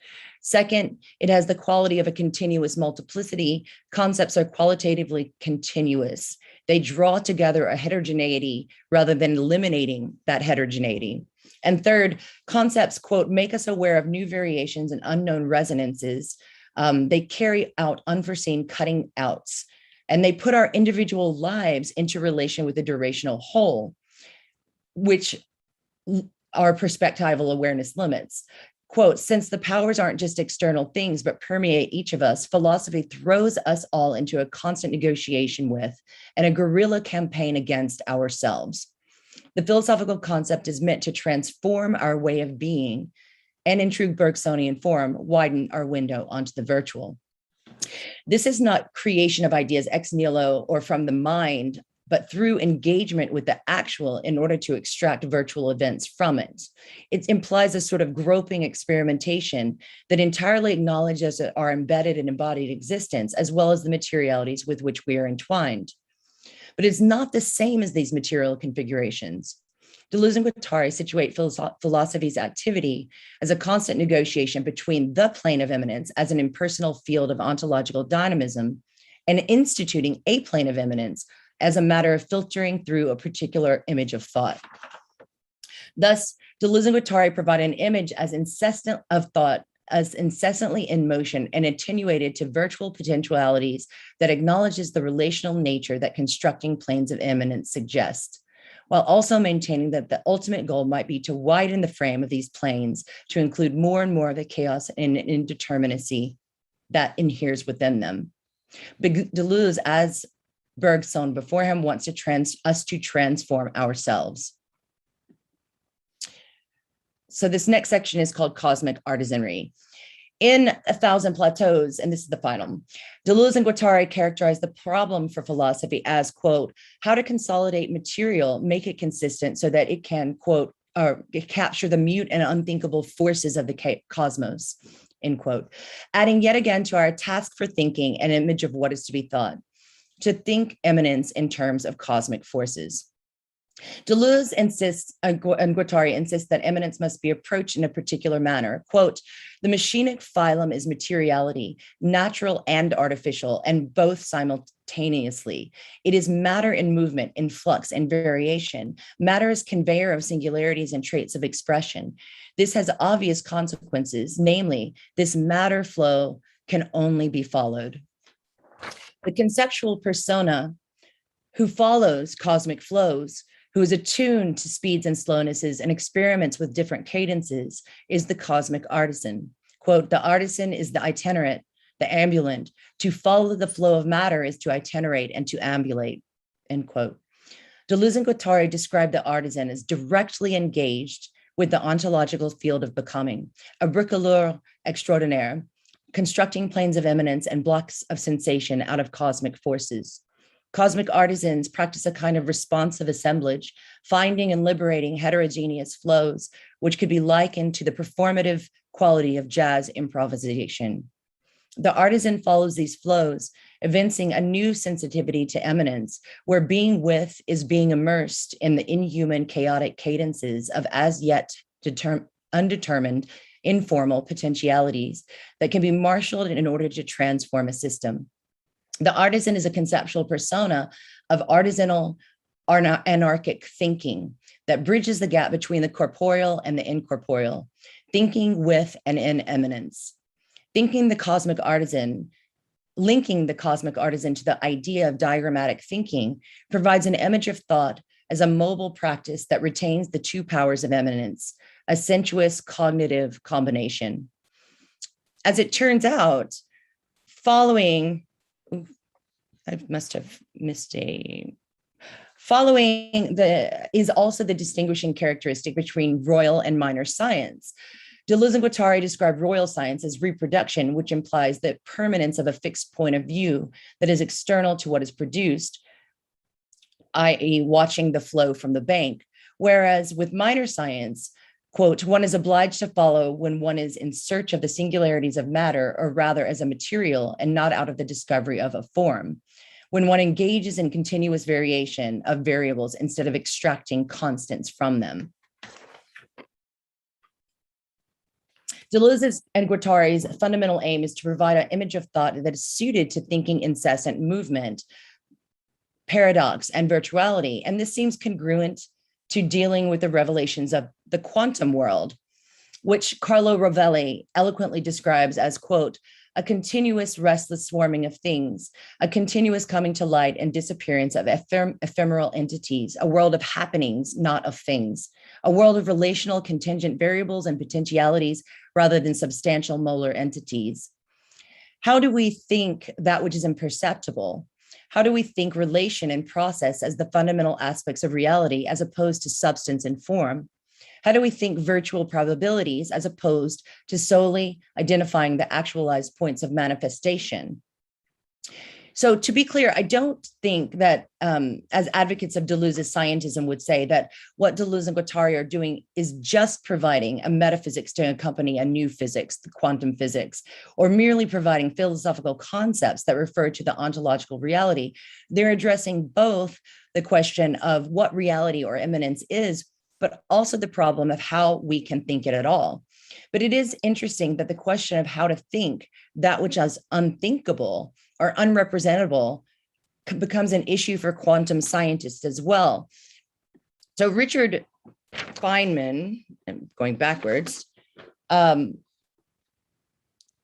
Second, it has the quality of a continuous multiplicity. Concepts are qualitatively continuous. They draw together a heterogeneity rather than eliminating that heterogeneity. And third, concepts, quote, make us aware of new variations and unknown resonances. They carry out unforeseen cutting outs, and they put our individual lives into relation with the durational whole, which our perspectival awareness limits. Quote, since the powers aren't just external things, but permeate each of us, philosophy throws us all into a constant negotiation with and a guerrilla campaign against ourselves. The philosophical concept is meant to transform our way of being and in true Bergsonian form, widen our window onto the virtual. This is not creation of ideas ex nihilo or from the mind, but through engagement with the actual in order to extract virtual events from it. It implies a sort of groping experimentation that entirely acknowledges our embedded and embodied existence, as well as the materialities with which we are entwined. But it's not the same as these material configurations. Deleuze and Guattari situate philosophy's activity as a constant negotiation between the plane of immanence as an impersonal field of ontological dynamism and instituting a plane of immanence as a matter of filtering through a particular image of thought. Thus, Deleuze and Guattari provide an image as incessant of thought, as incessantly in motion and attenuated to virtual potentialities that acknowledges the relational nature that constructing planes of immanence suggests, while also maintaining that the ultimate goal might be to widen the frame of these planes to include more and more of the chaos and indeterminacy that inheres within them. But Deleuze, as Bergson before him, wants us to transform ourselves. So this next section is called Cosmic Artisanry. In 1,000 Plateaus, and this is the final, Deleuze and Guattari characterize the problem for philosophy as, quote, how to consolidate material, make it consistent so that it can, quote, capture the mute and unthinkable forces of the cosmos, end quote. Adding yet again to our task for thinking an image of what is to be thought, to think immanence in terms of cosmic forces. Deleuze insists, and Guattari insists, that immanence must be approached in a particular manner. Quote, the machinic phylum is materiality, natural and artificial, and both simultaneously. It is matter in movement, in flux and variation. Matter is conveyor of singularities and traits of expression. This has obvious consequences, namely, this matter flow can only be followed. The conceptual persona who follows cosmic flows, who is attuned to speeds and slownesses and experiments with different cadences, is the cosmic artisan. Quote, the artisan is the itinerant, the ambulant. To follow the flow of matter is to itinerate and to ambulate, end quote. Deleuze and Guattari describe the artisan as directly engaged with the ontological field of becoming, a bricoleur extraordinaire, constructing planes of immanence and blocks of sensation out of cosmic forces. Cosmic artisans practice a kind of responsive assemblage, finding and liberating heterogeneous flows, which could be likened to the performative quality of jazz improvisation. The artisan follows these flows, evincing a new sensitivity to immanence, where being with is being immersed in the inhuman, chaotic cadences of as yet undetermined, informal potentialities that can be marshaled in order to transform a system. The artisan is a conceptual persona of artisanal anarchic thinking that bridges the gap between the corporeal and the incorporeal, thinking with and in immanence. Linking the cosmic artisan to the idea of diagrammatic thinking provides an image of thought as a mobile practice that retains the two powers of immanence, a sensuous cognitive combination. As it turns out, following is also the distinguishing characteristic between royal and minor science. Deleuze and Guattari describe royal science as reproduction, which implies the permanence of a fixed point of view that is external to what is produced, i.e. watching the flow from the bank, Whereas with minor science, quote, one is obliged to follow when one is in search of the singularities of matter, or rather as a material and not out of the discovery of a form. When one engages in continuous variation of variables instead of extracting constants from them. Deleuze's and Guattari's fundamental aim is to provide an image of thought that is suited to thinking incessant movement, paradox, and virtuality. And this seems congruent to dealing with the revelations of the quantum world, which Carlo Rovelli eloquently describes as, quote, a continuous restless swarming of things, a continuous coming to light and disappearance of ephemeral entities, a world of happenings, not of things, a world of relational contingent variables and potentialities rather than substantial molar entities. How do we think that which is imperceptible? How do we think relation and process as the fundamental aspects of reality as opposed to substance and form? How do we think virtual probabilities as opposed to solely identifying the actualized points of manifestation? So to be clear, I don't think that as advocates of Deleuze's scientism would say that what Deleuze and Guattari are doing is just providing a metaphysics to accompany a new physics, the quantum physics, or merely providing philosophical concepts that refer to the ontological reality. They're addressing both the question of what reality or immanence is, but also the problem of how we can think it at all. But it is interesting that the question of how to think that which is unthinkable or unrepresentable becomes an issue for quantum scientists as well. So Richard Feynman, I'm going backwards,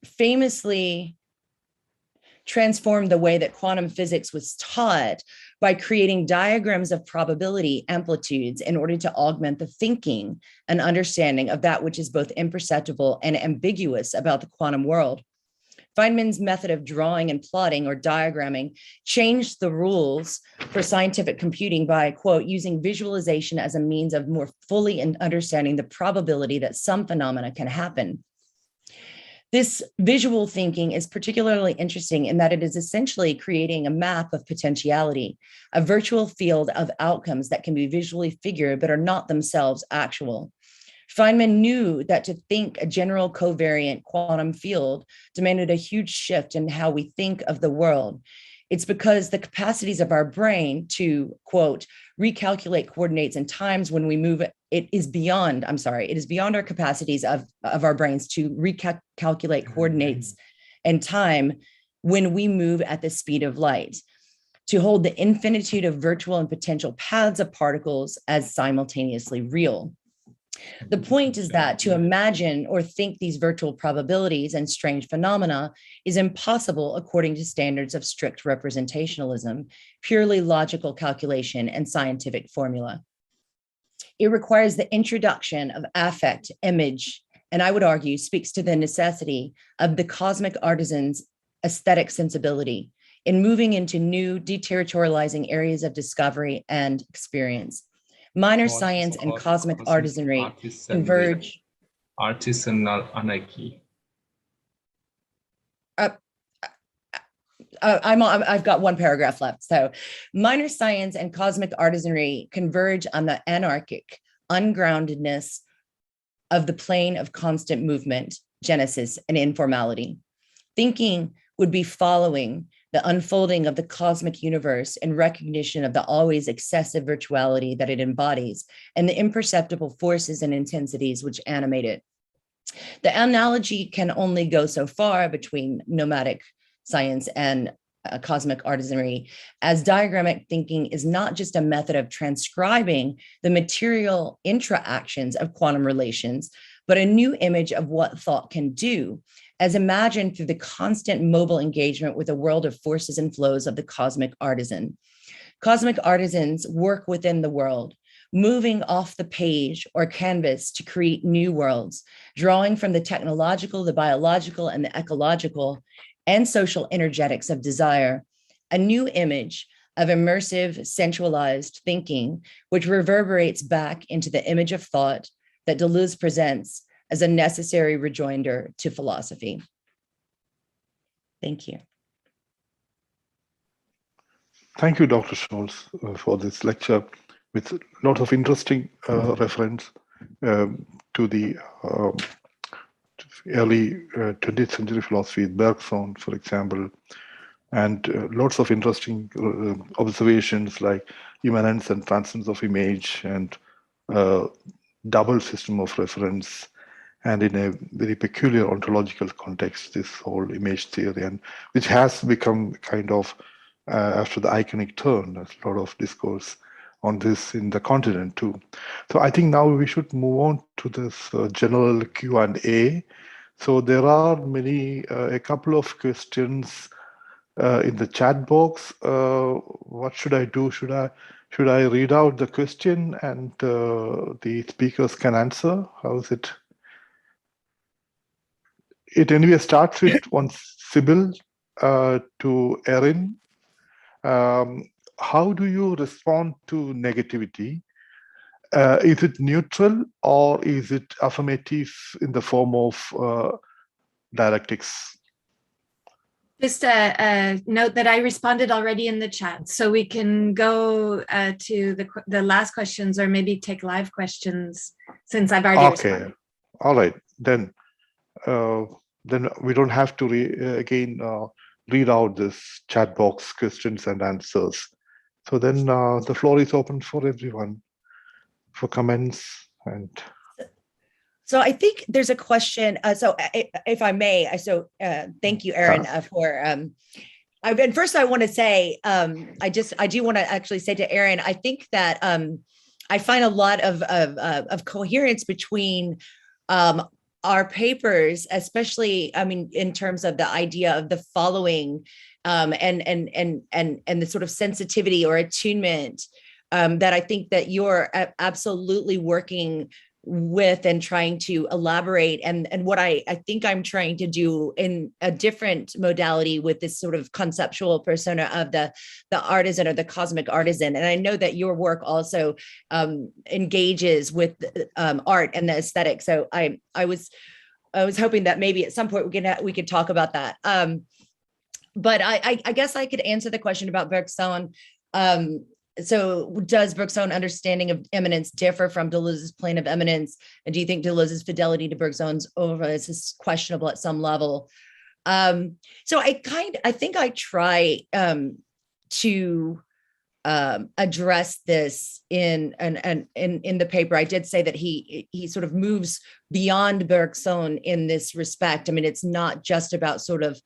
famously transformed the way that quantum physics was taught by creating diagrams of probability amplitudes in order to augment the thinking and understanding of that which is both imperceptible and ambiguous about the quantum world. Feynman's method of drawing and plotting or diagramming changed the rules for scientific computing by, quote, using visualization as a means of more fully understanding the probability that some phenomena can happen. This visual thinking is particularly interesting in that it is essentially creating a map of potentiality, a virtual field of outcomes that can be visually figured but are not themselves actual. Feynman knew that to think a general covariant quantum field demanded a huge shift in how we think of the world. It's because the capacities of our brain to, quote, recalculate coordinates and times when we move, it is beyond our capacities of our brains to recalculate coordinates and time when we move at the speed of light, to hold the infinitude of virtual and potential paths of particles as simultaneously real. The point is that to imagine or think these virtual probabilities and strange phenomena is impossible according to standards of strict representationalism, purely logical calculation, and scientific formula. It requires the introduction of affect, image, and I would argue speaks to the necessity of the cosmic artisan's aesthetic sensibility in moving into new deterritorializing areas of discovery and experience. Minor science and cosmic artisanry converge. Artisanal anarchy. I've got one paragraph left. So minor science and cosmic artisanry converge on the anarchic ungroundedness of the plane of constant movement, genesis, and informality. Thinking would be following the unfolding of the cosmic universe in recognition of the always excessive virtuality that it embodies and the imperceptible forces and intensities which animate it. The analogy can only go so far between nomadic science and cosmic artisanry, as diagrammic thinking is not just a method of transcribing the material interactions of quantum relations, but a new image of what thought can do, as imagined through the constant mobile engagement with a world of forces and flows of the cosmic artisan. Cosmic artisans work within the world, moving off the page or canvas to create new worlds, drawing from the technological, the biological, and the ecological and social energetics of desire, a new image of immersive, sensualized thinking, which reverberates back into the image of thought that Deleuze presents as a necessary rejoinder to philosophy. Thank you. Thank you, Dr. Scholz, for this lecture, with lots of interesting reference to the early 20th century philosophy, Bergson, for example, and lots of interesting observations like immanence and transcendence of image and double system of reference, and in a very peculiar ontological context, this whole image theory, and which has become kind of, after the iconic turn, there's a lot of discourse on this in the continent too. So I think now we should move on to this general Q&A. So there are a couple of questions in the chat box. What should I do? Should I read out the question and the speakers can answer? How is it? It anyway starts with one Sybil to Erin. How do you respond to negativity? Is it neutral or is it affirmative in the form of dialectics? Just a note that I responded already in the chat, so we can go to the last questions, or maybe take live questions since I've already responded. All right, then we don't have to again read out this chat box questions and answers. So then the floor is open for everyone for comments. And so I think there's a question. So if I may, thank you, Erin, for. And first, I want to say, I do want to actually say to Erin, I think that I find a lot of coherence between our papers, especially, I mean, in terms of the idea of the following and the sort of sensitivity or attunement that I think that you're absolutely working with and trying to elaborate, and what I think I'm trying to do in a different modality with this sort of conceptual persona of the artisan or the cosmic artisan. And I know that your work also engages with art and the aesthetic. So I was hoping that maybe at some point we could talk about that. But I guess I could answer the question about Bergson. So does Bergson's understanding of immanence differ from Deleuze's plane of immanence? And do you think Deleuze's fidelity to Bergson's overlays is questionable at some level? So I think I try to address this in the paper. I did say that he sort of moves beyond Bergson in this respect. I mean, it's not just about sort of,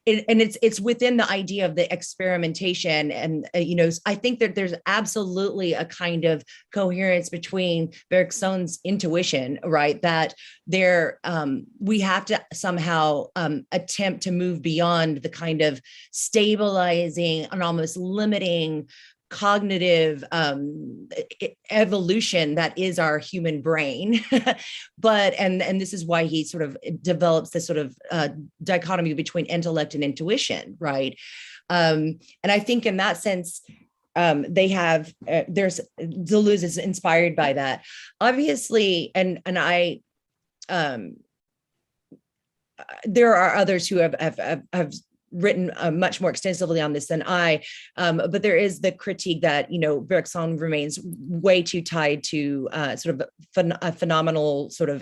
and it's within the idea of the experimentation. And, I think that there's absolutely a kind of coherence between Bergson's intuition, right? That we have to somehow attempt to move beyond the kind of stabilizing and almost limiting cognitive evolution that is our human brain. But and this is why he sort of develops this sort of dichotomy between intellect and intuition, right? And I think in that sense, they have Deleuze is inspired by that, obviously, and I there are others who have written much more extensively on this than I, but there is the critique that, Bergson remains way too tied to sort of a phenomenal sort of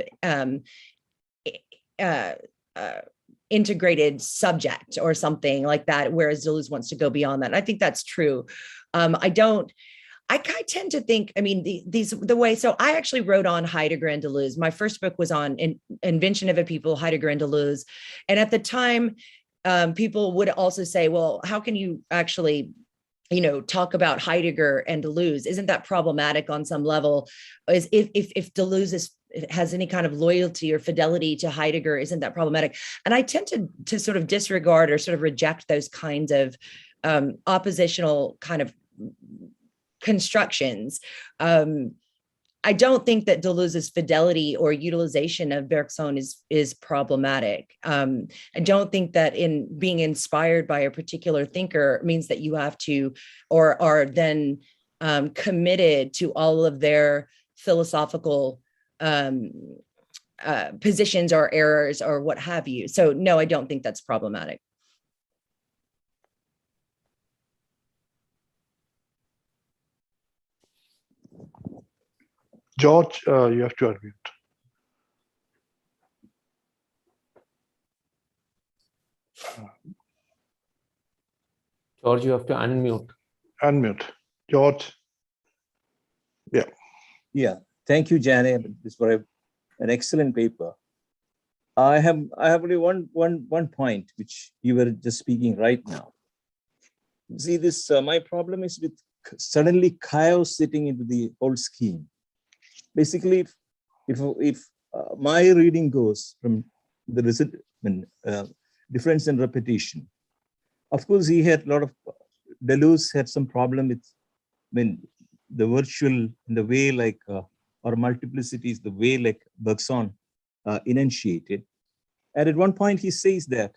integrated subject or something like that, whereas Deleuze wants to go beyond that. And I think that's true. I tend to think, I mean, the way, so I actually wrote on Heidegger and Deleuze. My first book was on Invention of a People, Heidegger and Deleuze. And at the time, people would also say, well, how can you actually, talk about Heidegger and Deleuze? Isn't that problematic on some level? If Deleuze has any kind of loyalty or fidelity to Heidegger, isn't that problematic? And I tend to sort of disregard or sort of reject those kinds of oppositional kind of constructions. I don't think that Deleuze's fidelity or utilization of Bergson is problematic. I don't think that in being inspired by a particular thinker means that you have to or are then committed to all of their philosophical positions or errors or what have you. So no, I don't think that's problematic. George, you have to unmute. George, you have to unmute. Unmute. George. Yeah. Yeah. Thank you, Janet. This was an excellent paper. I have only one point which you were just speaking right now. See, this my problem is with suddenly chaos sitting into the whole scheme. Basically, if my reading goes from the difference in repetition, of course he had a lot of Deleuze had some problem with the virtual in the way like or multiplicity is the way like Bergson enunciated. And at one point he says that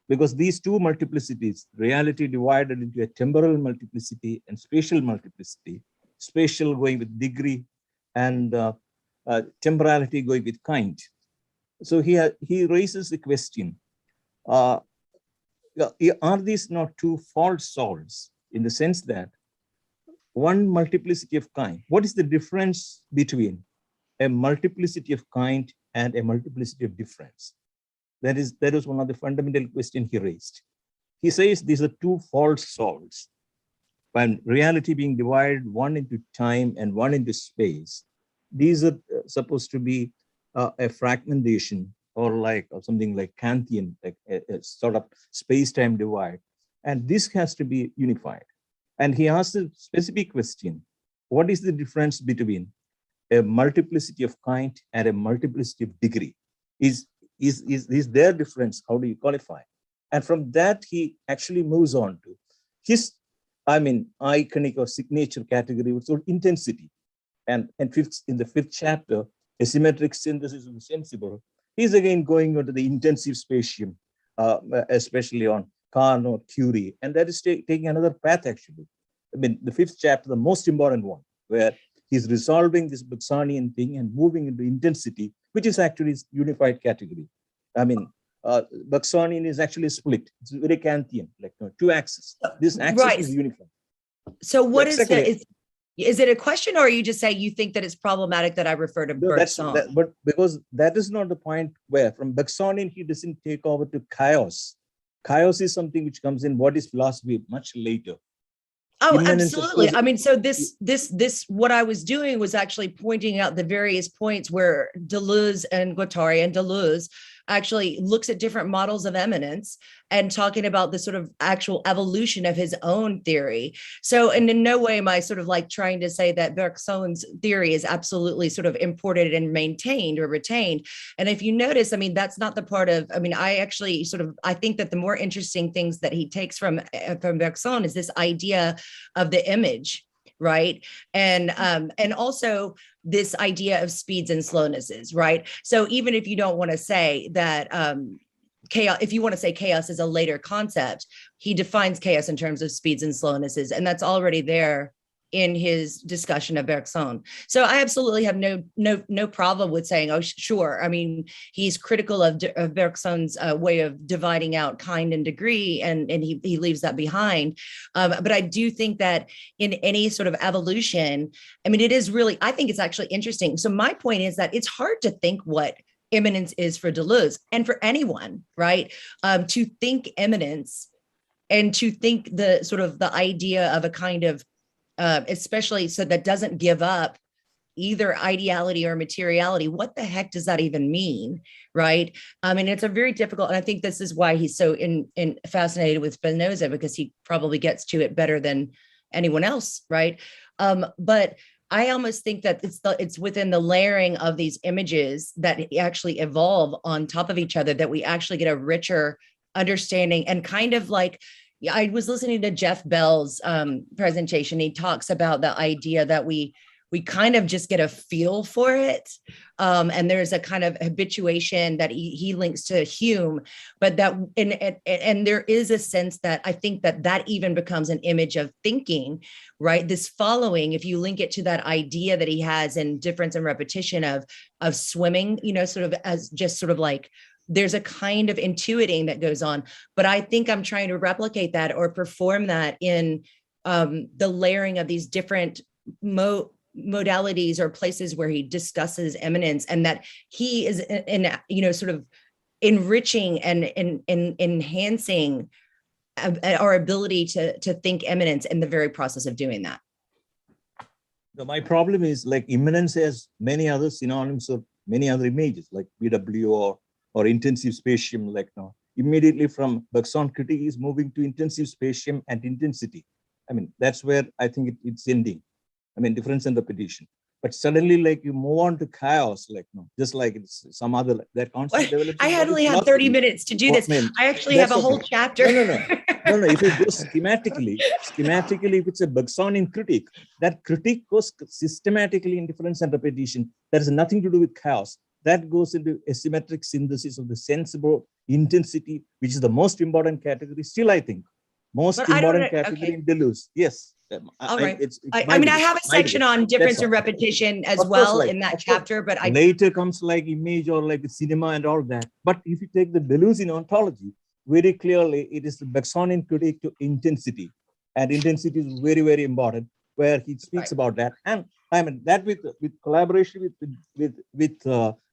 because these two multiplicities, reality divided into a temporal multiplicity and spatial multiplicity, spatial going with degree and temporality going with kind. So he raises the question, are these not two false solves in the sense that one multiplicity of kind? What is the difference between a multiplicity of kind and a multiplicity of difference? That was one of the fundamental questions he raised. He says these are two false solves. When reality being divided, one into time and one into space, these are supposed to be a fragmentation or something like Kantian, like a sort of space-time divide. And this has to be unified. And he asked a specific question: what is the difference between a multiplicity of kind and a multiplicity of degree? Is there difference? How do you qualify? And from that, he actually moves on to his, iconic or signature category, which is intensity. And in the fifth chapter, asymmetric synthesis of the sensible, he's again going into the intensive spatium, especially on Carnot, Curie, and that is taking another path actually. The fifth chapter, the most important one, where he's resolving this Bergsonian thing and moving into intensity, which is actually his unified category. Bergsonian is actually split. It's very Kantian, like two axes. This axis is unified. So what is that? Is it a question, or are you just saying you think that it's problematic that I refer to Bergson? But because that is not the point where from Bergsonian he doesn't take over to chaos. Chaos is something which comes in what is philosophy much later. Oh, absolutely. So this what I was doing was actually pointing out the various points where Deleuze and Guattari and Deleuze actually looks at different models of eminence and talking about the sort of actual evolution of his own theory. So, and in no way am I sort of like trying to say that Bergson's theory is absolutely sort of imported and maintained or retained. And if you notice, that's not the part of, I actually I think that the more interesting things that he takes from Bergson is this idea of the image, right? And also this idea of speeds and slownesses, right? So even if you don't want to say that chaos, if you want to say chaos is a later concept, he defines chaos in terms of speeds and slownesses, and that's already there in his discussion of Bergson. So I absolutely have no problem with saying, oh, sure. He's critical of Bergson's way of dividing out kind and degree, and he leaves that behind. But I do think that in any sort of evolution, it is really, I think it's actually interesting. So my point is that it's hard to think what immanence is for Deleuze and for anyone, right? To think immanence and to think the sort of the idea of a kind of especially so that doesn't give up either ideality or materiality. What the heck does that even mean, right? It's a very difficult, and I think this is why he's so fascinated with Spinoza, because he probably gets to it better than anyone else, right? But I almost think that it's within the layering of these images that actually evolve on top of each other that we actually get a richer understanding. And kind of like, I was listening to Jeff Bell's presentation. He talks about the idea that we kind of just get a feel for it. And there's a kind of habituation that he links to Hume, but that, and there is a sense that I think that even becomes an image of thinking, right? This following, if you link it to that idea that he has in Difference and Repetition of swimming, sort of as just sort of like, there's a kind of intuiting that goes on, but I think I'm trying to replicate that or perform that in the layering of these different modalities or places where he discusses eminence, and that he is in sort of enriching and enhancing our ability to think eminence in the very process of doing that. My problem is like immanence has many other synonyms or many other images like BW or intensive spatium, like now immediately from Bergson critique is moving to intensive spatium and intensity. I mean, that's where I think it's ending. I mean, difference and repetition. But suddenly, like you move on to chaos, like no, just like it's some other that concept develops. I only had 30 minutes to do this. I actually have a whole chapter. No. If you go schematically, if it's a Bergsonian critique, that critique goes systematically in difference and repetition. That has nothing to do with chaos. That goes into asymmetric synthesis of the sensible intensity, which is the most important category. Still, I think most important category in Deleuze. Yes. All right. I mean, I have a section on difference and repetition as well in that chapter, but later comes like image or like cinema and all that. But if you take the Deleuzian ontology, very clearly it is the Bergsonian critique to intensity, and intensity is very, very important, where he speaks about that. And I mean that with collaboration with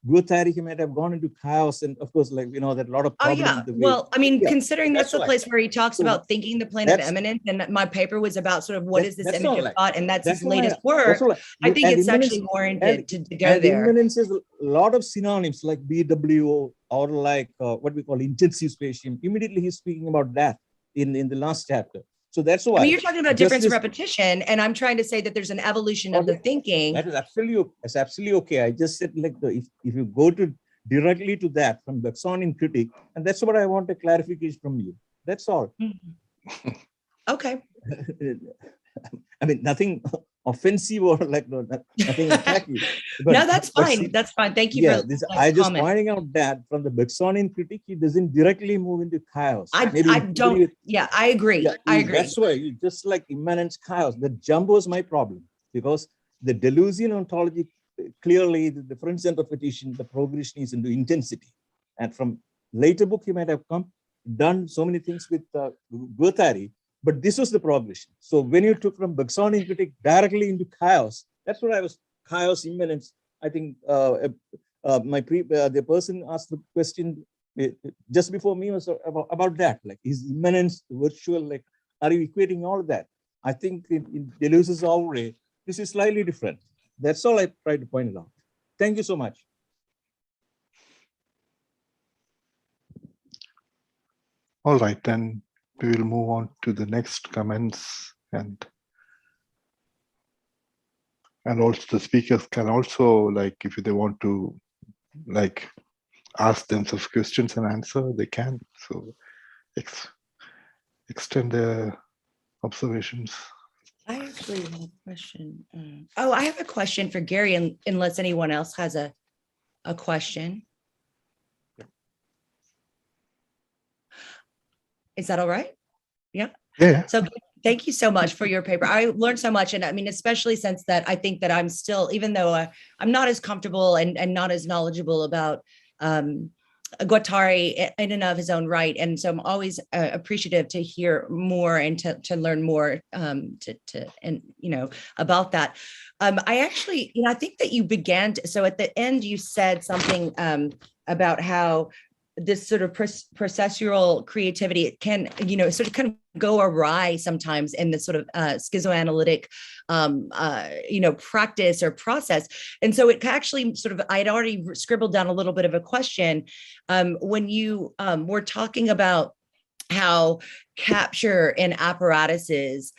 Guattari, he might have gone into chaos, and of course, like that a lot of problems. Well, I mean, considering that's the place where he talks about thinking the plane of eminence, and my paper was about sort of what is this image of thought, and that's his latest work. I think it's actually warranted to go there. Immanence is a lot of synonyms like BWO or like what we call intensive spatium. Immediately, he's speaking about that in the last chapter. So that's why. I mean, you're talking about difference and repetition, and I'm trying to say that there's an evolution of the thinking. That is absolutely okay. I just said like if you go directly to that from Bergsonian critique, and that's what I want a clarification from you. That's all. Okay. I mean, nothing offensive or like nothing attacking. No, that's fine. That's fine. Thank you for I just pointing out that from the Bergsonian critique, he doesn't directly move into chaos. I don't. Yeah, I agree. Yeah, I agree. That's why you just like immanence chaos. The jump was my problem because the Deleuzian ontology clearly the difference and repetition, the progression is into intensity. And from later book, he might have done so many things with Guattari. But this was the progression. So when you took from Bergsonian critique directly into chaos, that's what I was, chaos, immanence. I think the person asked the question just before me was about that, like is immanence virtual, like are you equating all of that? I think in Deleuze's already, this is slightly different. That's all I tried to point it out. Thank you so much. All right, then. We will move on to the next comments, and also the speakers can also, like, if they want to, like, ask themselves questions and answer, they can. So extend their observations. I actually have a question. I have a question for Gary, unless anyone else has a question. Is that all right? Yeah. Yeah. So thank you so much for your paper. I learned so much. And I mean, especially since that I think that I'm still, even though I'm not as comfortable and not as knowledgeable about Guattari in and of his own right. And so I'm always appreciative to hear more and to learn more about that. I actually, I think that you began so at the end, you said something about how this sort of processual creativity, it can, sort of kind of go awry sometimes in this sort of schizoanalytic, practice or process. And so it actually sort of, I'd already scribbled down a little bit of a question when you were talking about how capture and apparatuses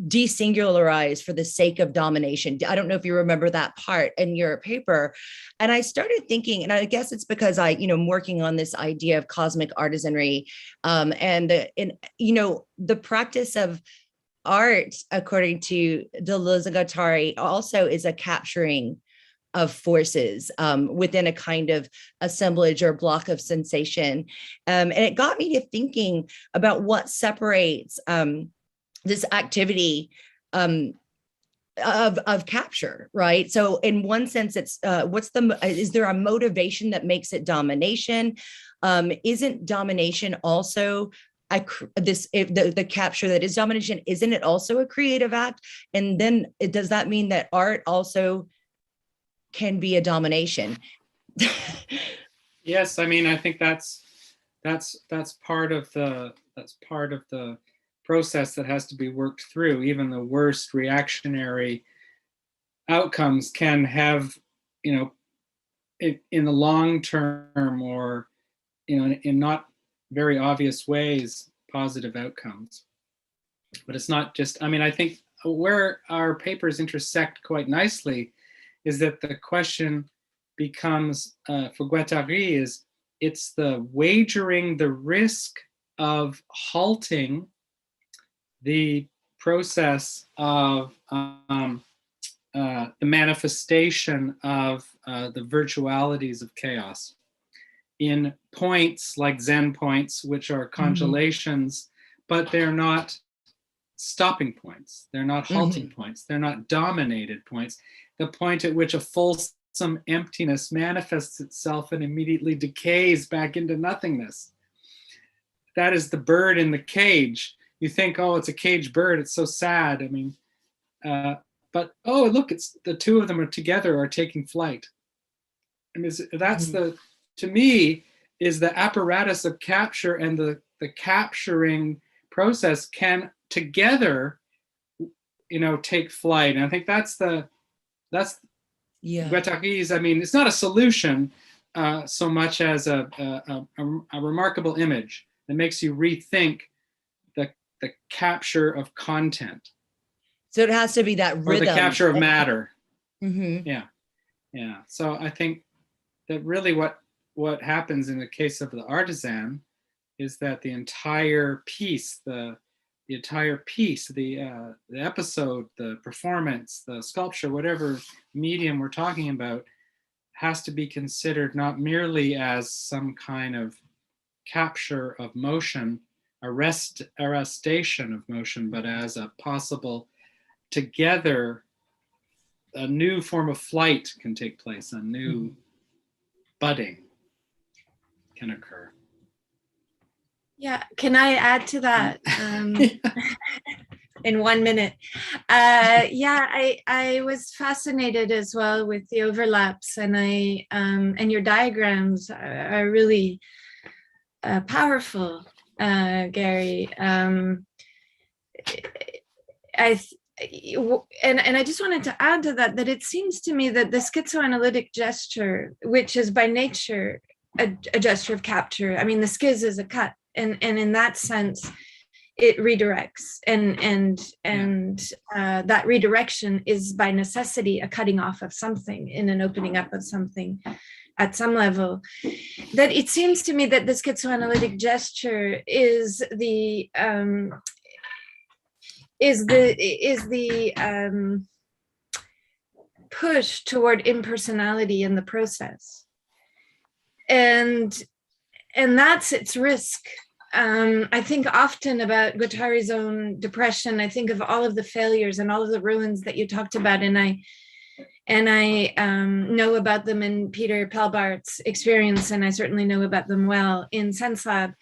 desingularize for the sake of domination. I don't know if you remember that part in your paper. And I started thinking, and I guess it's because I'm working on this idea of cosmic artisanry, and the practice of art, according to Deleuze and Guattari, also is a capturing of forces within a kind of assemblage or block of sensation. And it got me to thinking about what separates this activity of capture, right? So in one sense, it's is there a motivation that makes it domination? Isn't domination also the capture that is domination, isn't it also a creative act? And then does that mean that art also can be a domination? Yes, I mean, I think that's part of the process that has to be worked through. Even the worst reactionary outcomes can have, in the long term, or in not very obvious ways, positive outcomes. But it's not just, I think where our papers intersect quite nicely is that the question becomes, for Guattari, it's the wagering the risk of halting the process of the manifestation of the virtualities of chaos in points like Zen points, which are congelations, but they're not stopping points. They're not halting points. They're not dominated points. The point at which a fulsome emptiness manifests itself and immediately decays back into nothingness. That is the bird in the cage. You think, oh, it's a caged bird. It's so sad. But oh, look, it's the two of them are together, are taking flight. That's to me, is the apparatus of capture, and the capturing process can together, take flight. And I think that's Guattari's. It's not a solution so much as a remarkable image that makes you rethink the capture of content. So it has to be that rhythm. Or the capture of matter. Mm-hmm. Yeah. So I think that really what happens in the case of the artisan is that the entire piece, the episode, the performance, the sculpture, whatever medium we're talking about, has to be considered not merely as some kind of capture of motion, arrestation of motion, but as a possible together, a new form of flight can take place, a new budding can occur. Yeah, can I add to that in 1 minute? I was fascinated as well with the overlaps, and your diagrams are really powerful, Gary. I just wanted to add to that it seems to me that the schizoanalytic gesture, which is by nature a gesture of capture, the schiz is a cut, and in that sense it redirects, and that redirection is by necessity a cutting off of something and an opening up of something at some level. That it seems to me that the schizoanalytic gesture is the push toward impersonality in the process, and that's its risk. I think often about Guattari's own depression. I think of all of the failures and all of the ruins that you talked about, and I know about them in Peter Pelbart's experience, and I certainly know about them well in Sense Lab.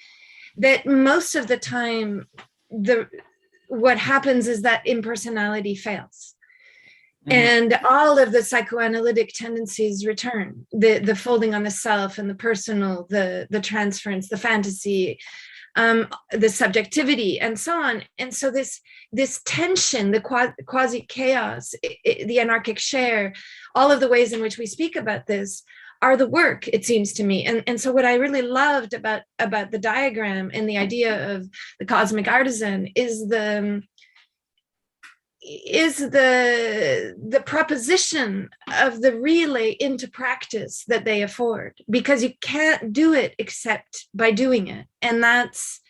That most of the time, what happens is that impersonality fails. And all of the psychoanalytic tendencies return, the folding on the self and the personal, the transference, the fantasy, the subjectivity, and so on. And so this tension, the quasi-chaos, the anarchic share, all of the ways in which we speak about this are the work, it seems to me. And so what I really loved about the diagram and the idea of the cosmic artisan is the proposition of the relay into practice that they afford, because you can't do it except by doing it. And that's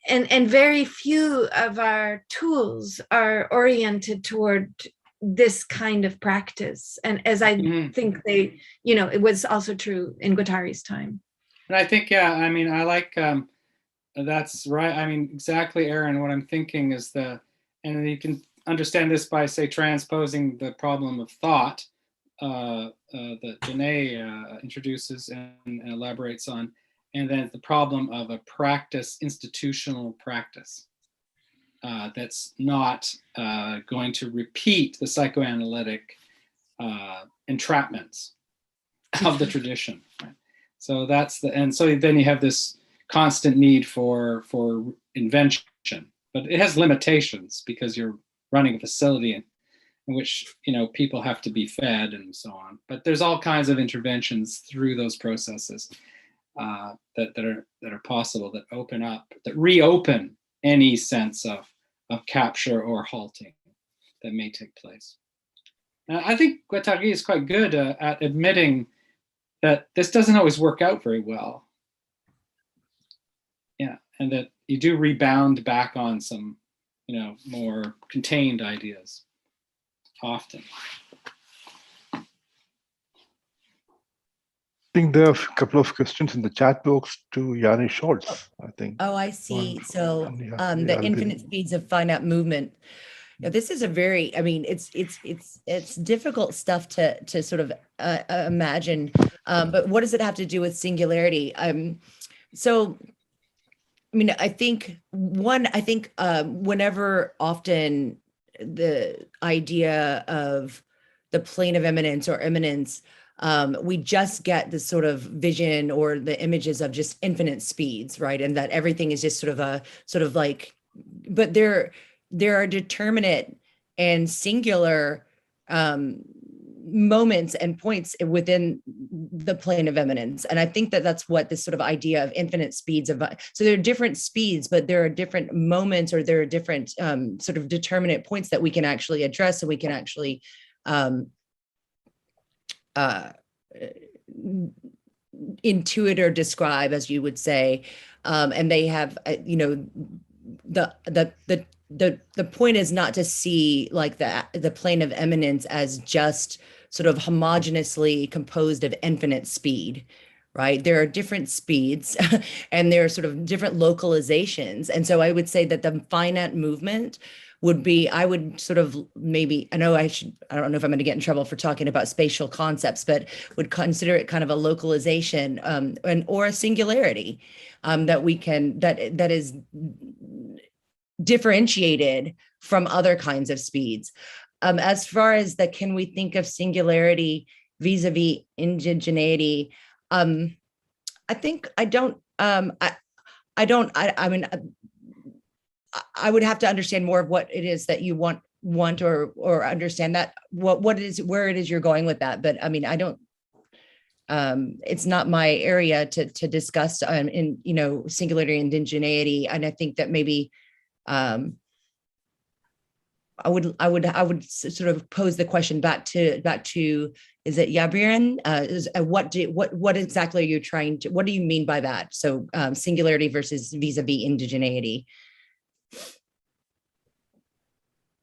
and very few of our tools are oriented toward this kind of practice. And as I think they, it was also true in Guattari's time. And I think, I like, that's right. Exactly, Aaron, what I'm thinking is and you can understand this by, say, transposing the problem of thought that Janae introduces and elaborates on, and then the problem of a practice, institutional practice, that's not going to repeat the psychoanalytic entrapments of the tradition. Right? So that's and so then you have this constant need for invention, but it has limitations because you're running a facility in which, you know, people have to be fed and so on. But there's all kinds of interventions through those processes that are possible, that open up, that reopen any sense of capture or halting that may take place. I think Guattari is quite good at admitting that this doesn't always work out very well. Yeah, and that you do rebound back on some, you know, more contained ideas often. I think there are a couple of questions in the chat box to Yanni Schultz, I think. Oh, I see. So Yeah, the infinite speeds of finite movement. Now, this is a very, I mean, it's difficult stuff to sort of imagine, but what does it have to do with singularity? So, I mean, I think whenever often the idea of the plane of eminence or immanence, we just get this sort of vision or the images of just infinite speeds, right? And that everything is just sort of like, but there are determinate and singular moments and points within the plane of eminence. And I think that that's what this sort of idea of infinite speeds of, so there are different speeds, but there are different moments, or there are different sort of determinate points that we can actually address, and we can actually intuit or describe, as you would say. And they have, you know, the point is not to see like the plane of eminence as just sort of homogeneously composed of infinite speed, right? There are different speeds and there are sort of different localizations. And so I would say that the finite movement would be, I would sort of maybe, I don't know if I'm going to get in trouble for talking about spatial concepts, but would consider it kind of a localization or a singularity that we can, that is differentiated from other kinds of speeds. As far as can we think of singularity vis-a-vis indigeneity? I think I don't. I mean, I would have to understand more of what it is that you want or understand that what it is, where it is you're going with that. But I mean, I don't. It's not my area to discuss in, you know, singularity and indigeneity, and I think that maybe. I would sort of pose the question back to is it Yabiran? What exactly are you trying to, what do you mean by that? So singularity versus vis-a-vis indigeneity.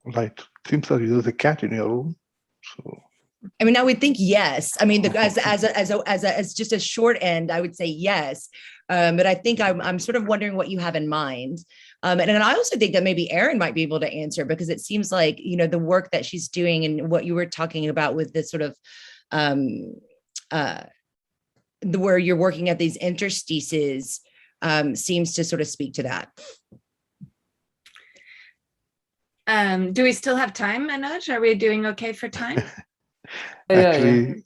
Right. Seems like there's a cat in your room. So I mean, I would think yes. I mean, as just a short end, I would say yes. But I think I'm sort of wondering what you have in mind. And I also think that maybe Erin might be able to answer, because it seems like, you know, the work that she's doing and what you were talking about with this sort of where you're working at these interstices seems to sort of speak to that. Do we still have time, Manoj? Are we doing okay for time? actually,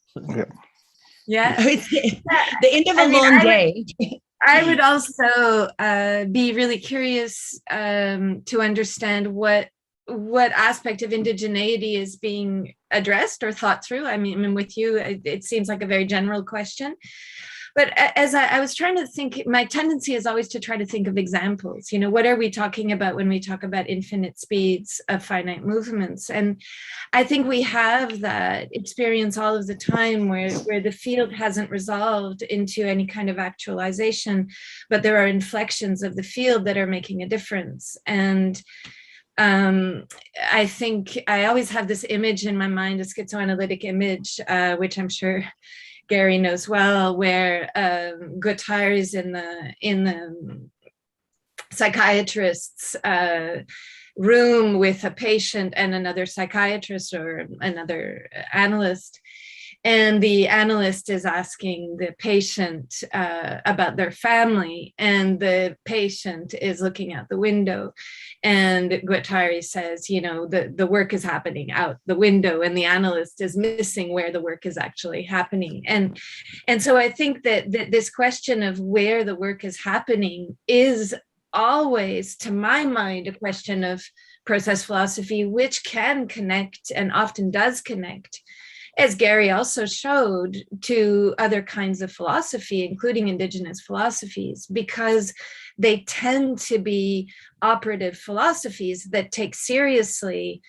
Yeah. It's the end of a long day. I would also be really curious to understand what aspect of indigeneity is being addressed or thought through. I mean, with you, it seems like a very general question. But as I was trying to think, my tendency is always to try to think of examples. You know, what are we talking about when we talk about infinite speeds of finite movements? And I think we have that experience all of the time where the field hasn't resolved into any kind of actualization, but there are inflections of the field that are making a difference. And I think I always have this image in my mind, a schizoanalytic image, which I'm sure Gary knows well, where Guattari is in the psychiatrist's room with a patient and another psychiatrist or another analyst. and the analyst is asking the patient about their family, and the patient is looking out the window, and Guattari says, you know, the work is happening out the window, and the analyst is missing where the work is actually happening. And so I think that this question of where the work is happening is always, to my mind, a question of process philosophy, which can connect and often does connect, as Gary also showed, to other kinds of philosophy, including indigenous philosophies, because they tend to be operative philosophies that take seriously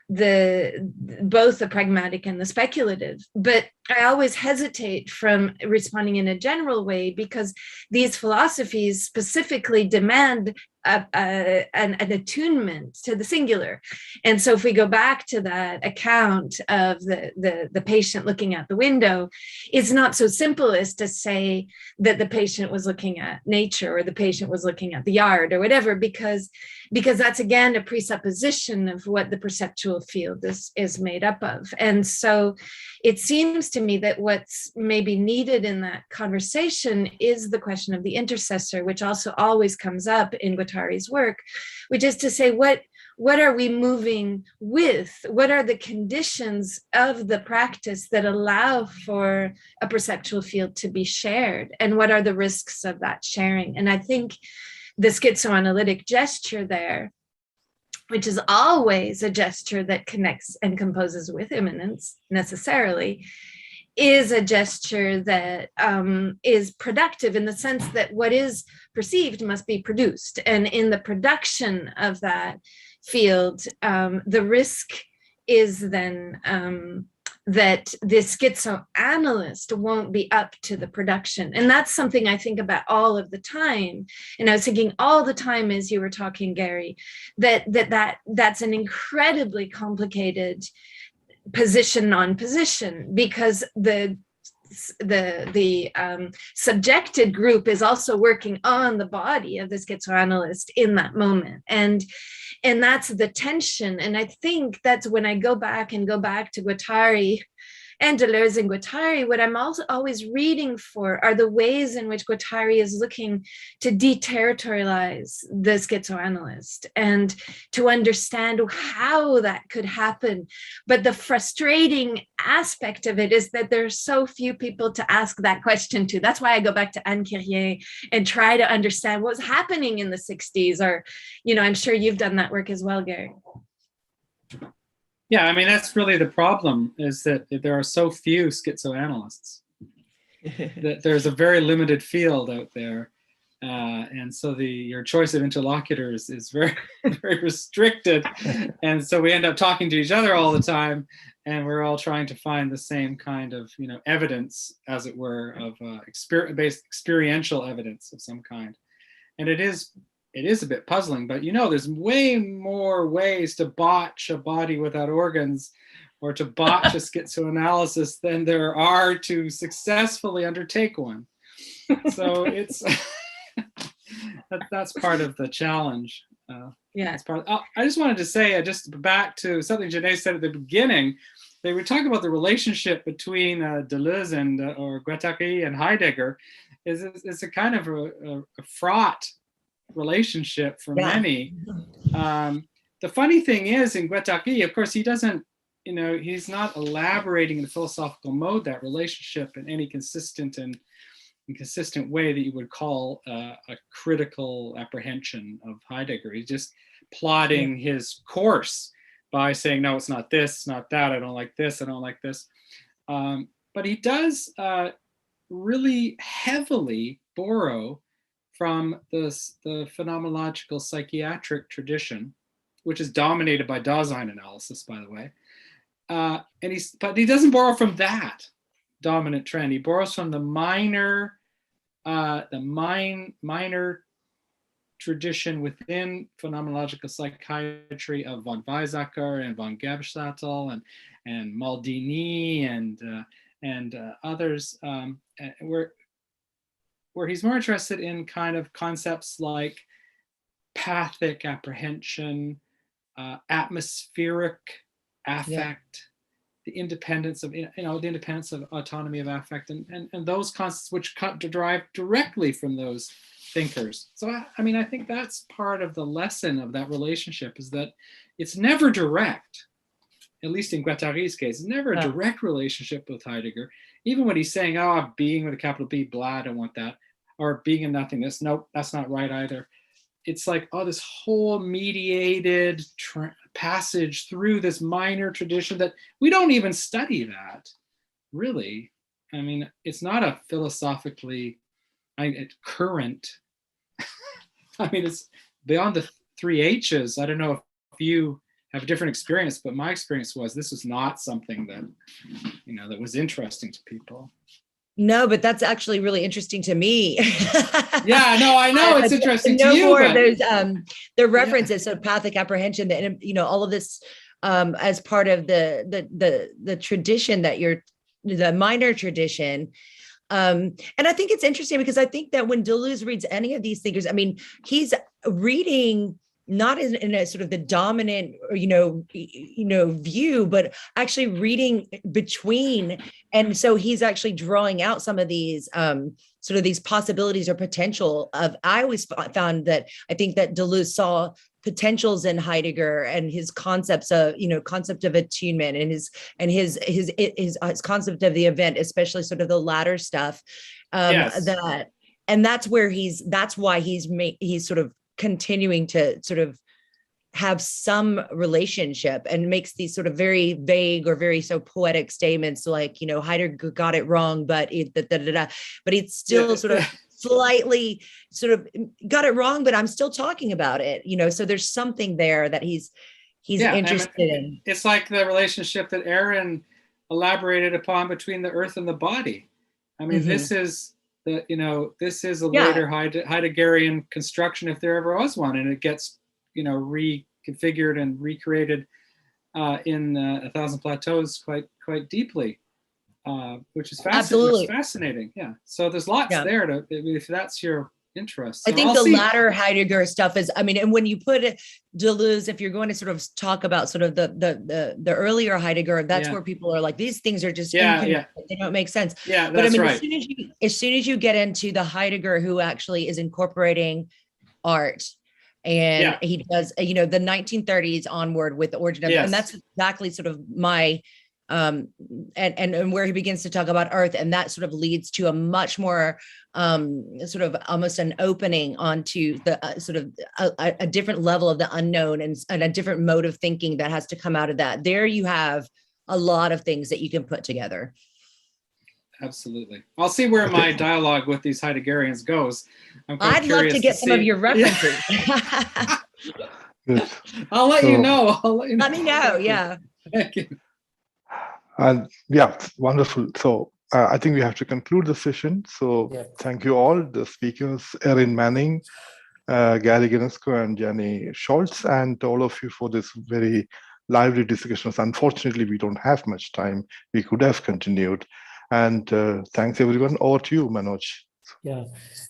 both the pragmatic and the speculative. But I always hesitate from responding in a general way, because these philosophies specifically demand an attunement to the singular. And so if we go back to that account of the patient looking out the window, it's not so simple as to say that the patient was looking at nature, or the patient was looking at the yard, or whatever, because that's, again, a presupposition of what the perceptual field is made up of. And so it seems to me that what's maybe needed in that conversation is the question of the intercessor, which also always comes up in Guattari's work, which is to say, what are we moving with? What are the conditions of the practice that allow for a perceptual field to be shared? And what are the risks of that sharing? And I think the schizoanalytic gesture there, which is always a gesture that connects and composes with immanence necessarily, is a gesture that is productive, in the sense that what is perceived must be produced. And in the production of that field, the risk is then that the schizoanalyst won't be up to the production. And that's something I think about all of the time. And I was thinking all the time as you were talking, Gary, that's an incredibly complicated position on position, because the subjected group is also working on the body of the schizoanalyst in that moment. And that's the tension. And I think that's when I go back to Guattari and Deleuze and Guattari, what I'm also always reading for are the ways in which Guattari is looking to deterritorialize the schizoanalyst and to understand how that could happen. But the frustrating aspect of it is that there are so few people to ask that question to. That's why I go back to Anne Quirien and try to understand what was happening in the 60s, or, you know, I'm sure you've done that work as well, Gary. Yeah, I mean, that's really the problem, is that there are so few schizoanalysts, that there's a very limited field out there. And so your choice of interlocutors is very, very restricted. And so we end up talking to each other all the time, and we're all trying to find the same kind of, you know, evidence, as it were, of experiential evidence of some kind. And it is a bit puzzling, but, you know, there's way more ways to botch a body without organs, or to botch a schizoanalysis, than there are to successfully undertake one. So it's that's part of the challenge. Yeah. I just wanted to say, just back to something Janae said at the beginning. They were talking about the relationship between Deleuze and or Guattari and Heidegger. It's a kind of a fraught relationship for many. The funny thing is, in Guattari, of course, he doesn't, you know, he's not elaborating in a philosophical mode that relationship in any consistent way that you would call a critical apprehension of Heidegger. He's just plotting his course by saying, no, it's not this, it's not that, I don't like this, I don't like this. But he does really heavily borrow from the phenomenological psychiatric tradition, which is dominated by Dasein analysis, by the way. But he doesn't borrow from that dominant trend. He borrows from the minor tradition within phenomenological psychiatry of von Weizsäcker and von Gebstattel and Maldini and others, where he's more interested in kind of concepts like pathic apprehension, atmospheric affect, the independence of, the independence of autonomy of affect and those concepts which derive directly from those thinkers. So, I think that's part of the lesson of that relationship, is that it's never direct, at least in Guattari's case, it's never a direct relationship with Heidegger. Even when he's saying, oh, being with a capital B, blah, I don't want that. Or being in nothingness, nope, that's not right either. It's like, oh, this whole mediated passage through this minor tradition that we don't even study that, really. I mean, it's not a philosophically current. I mean, it's beyond the 3 H's. I don't know if you have a different experience, but my experience was this was not something that, that was interesting to people. No, but that's actually really interesting to me. Yeah, no, I know it's interesting to you. More of those the references, so Pathic apprehension, and all of this as part of the tradition that the minor tradition. And I think it's interesting because I think that when Deleuze reads any of these thinkers, I mean, he's reading not in a sort of the dominant, view, but actually reading between. And so he's actually drawing out some of these sort of these possibilities or potential of, I always found that I think that Deleuze saw potentials in Heidegger and his concepts of, concept of attunement and his concept of the event, especially sort of the latter stuff. Yes. That's why he's sort of continuing to sort of have some relationship and makes these sort of very vague or very so poetic statements like, Heidegger got it wrong, but it's still sort of slightly sort of got it wrong, but I'm still talking about it, so there's something there that he's interested in. It's like the relationship that Aaron elaborated upon between the earth and the body. I mean, this is this is a later Heideggerian construction, if there ever was one, and it gets, reconfigured and recreated in A Thousand Plateaus quite deeply, which is fascinating. Yeah. So there's lots there if that's your interest. So I think latter Heidegger stuff is, and when you put Deleuze, if you're going to sort of talk about sort of the earlier Heidegger, that's where people are like, these things are just they don't make sense. Yeah, but right. As soon as you get into the Heidegger who actually is incorporating art, and he does, the 1930s onward with the origin of, and that's exactly sort of my and where he begins to talk about earth, and that sort of leads to a much more sort of almost an opening onto the sort of a different level of the unknown and a different mode of thinking that has to come out of that. There you have a lot of things that you can put together. Absolutely. I'll see where my dialogue with these Heideggerians goes. I'd love to get some of your references. I'll let you know. Let me know. Yeah. Thank you. And wonderful. So I think we have to conclude the session. So thank you all, the speakers, Erin Manning, Gary Ginesco, and Jenny Schultz, and all of you for this very lively discussions. Unfortunately, we don't have much time. We could have continued. And thanks everyone. Over to you, Manoj. Yeah,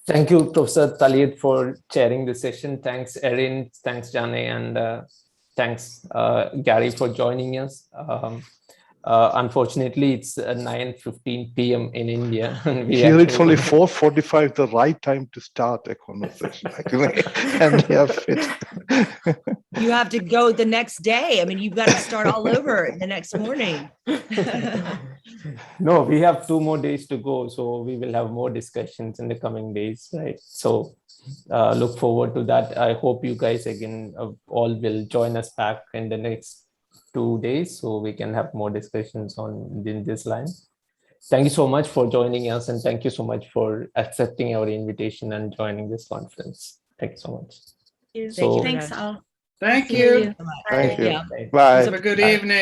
thank you, Professor Talid, for chairing the session. Thanks, Erin. Thanks, Jane, and thanks, Gary, for joining us. Unfortunately, it's 9:15 p.m. in India. Here it's only 4:45, the right time to start a conversation. And you have to go the next day. You've got to start all over the next morning. No, we have 2 more days to go, so we will have more discussions in the coming days, right? So look forward to that. I hope you guys again all will join us back in the next 2 days so we can have more discussions in this line. Thank you so much for joining us, and thank you so much for accepting our invitation and joining this conference. Thank you so much. Thanks all. Thank you. Thank you. Bye. Bye. Have a good evening.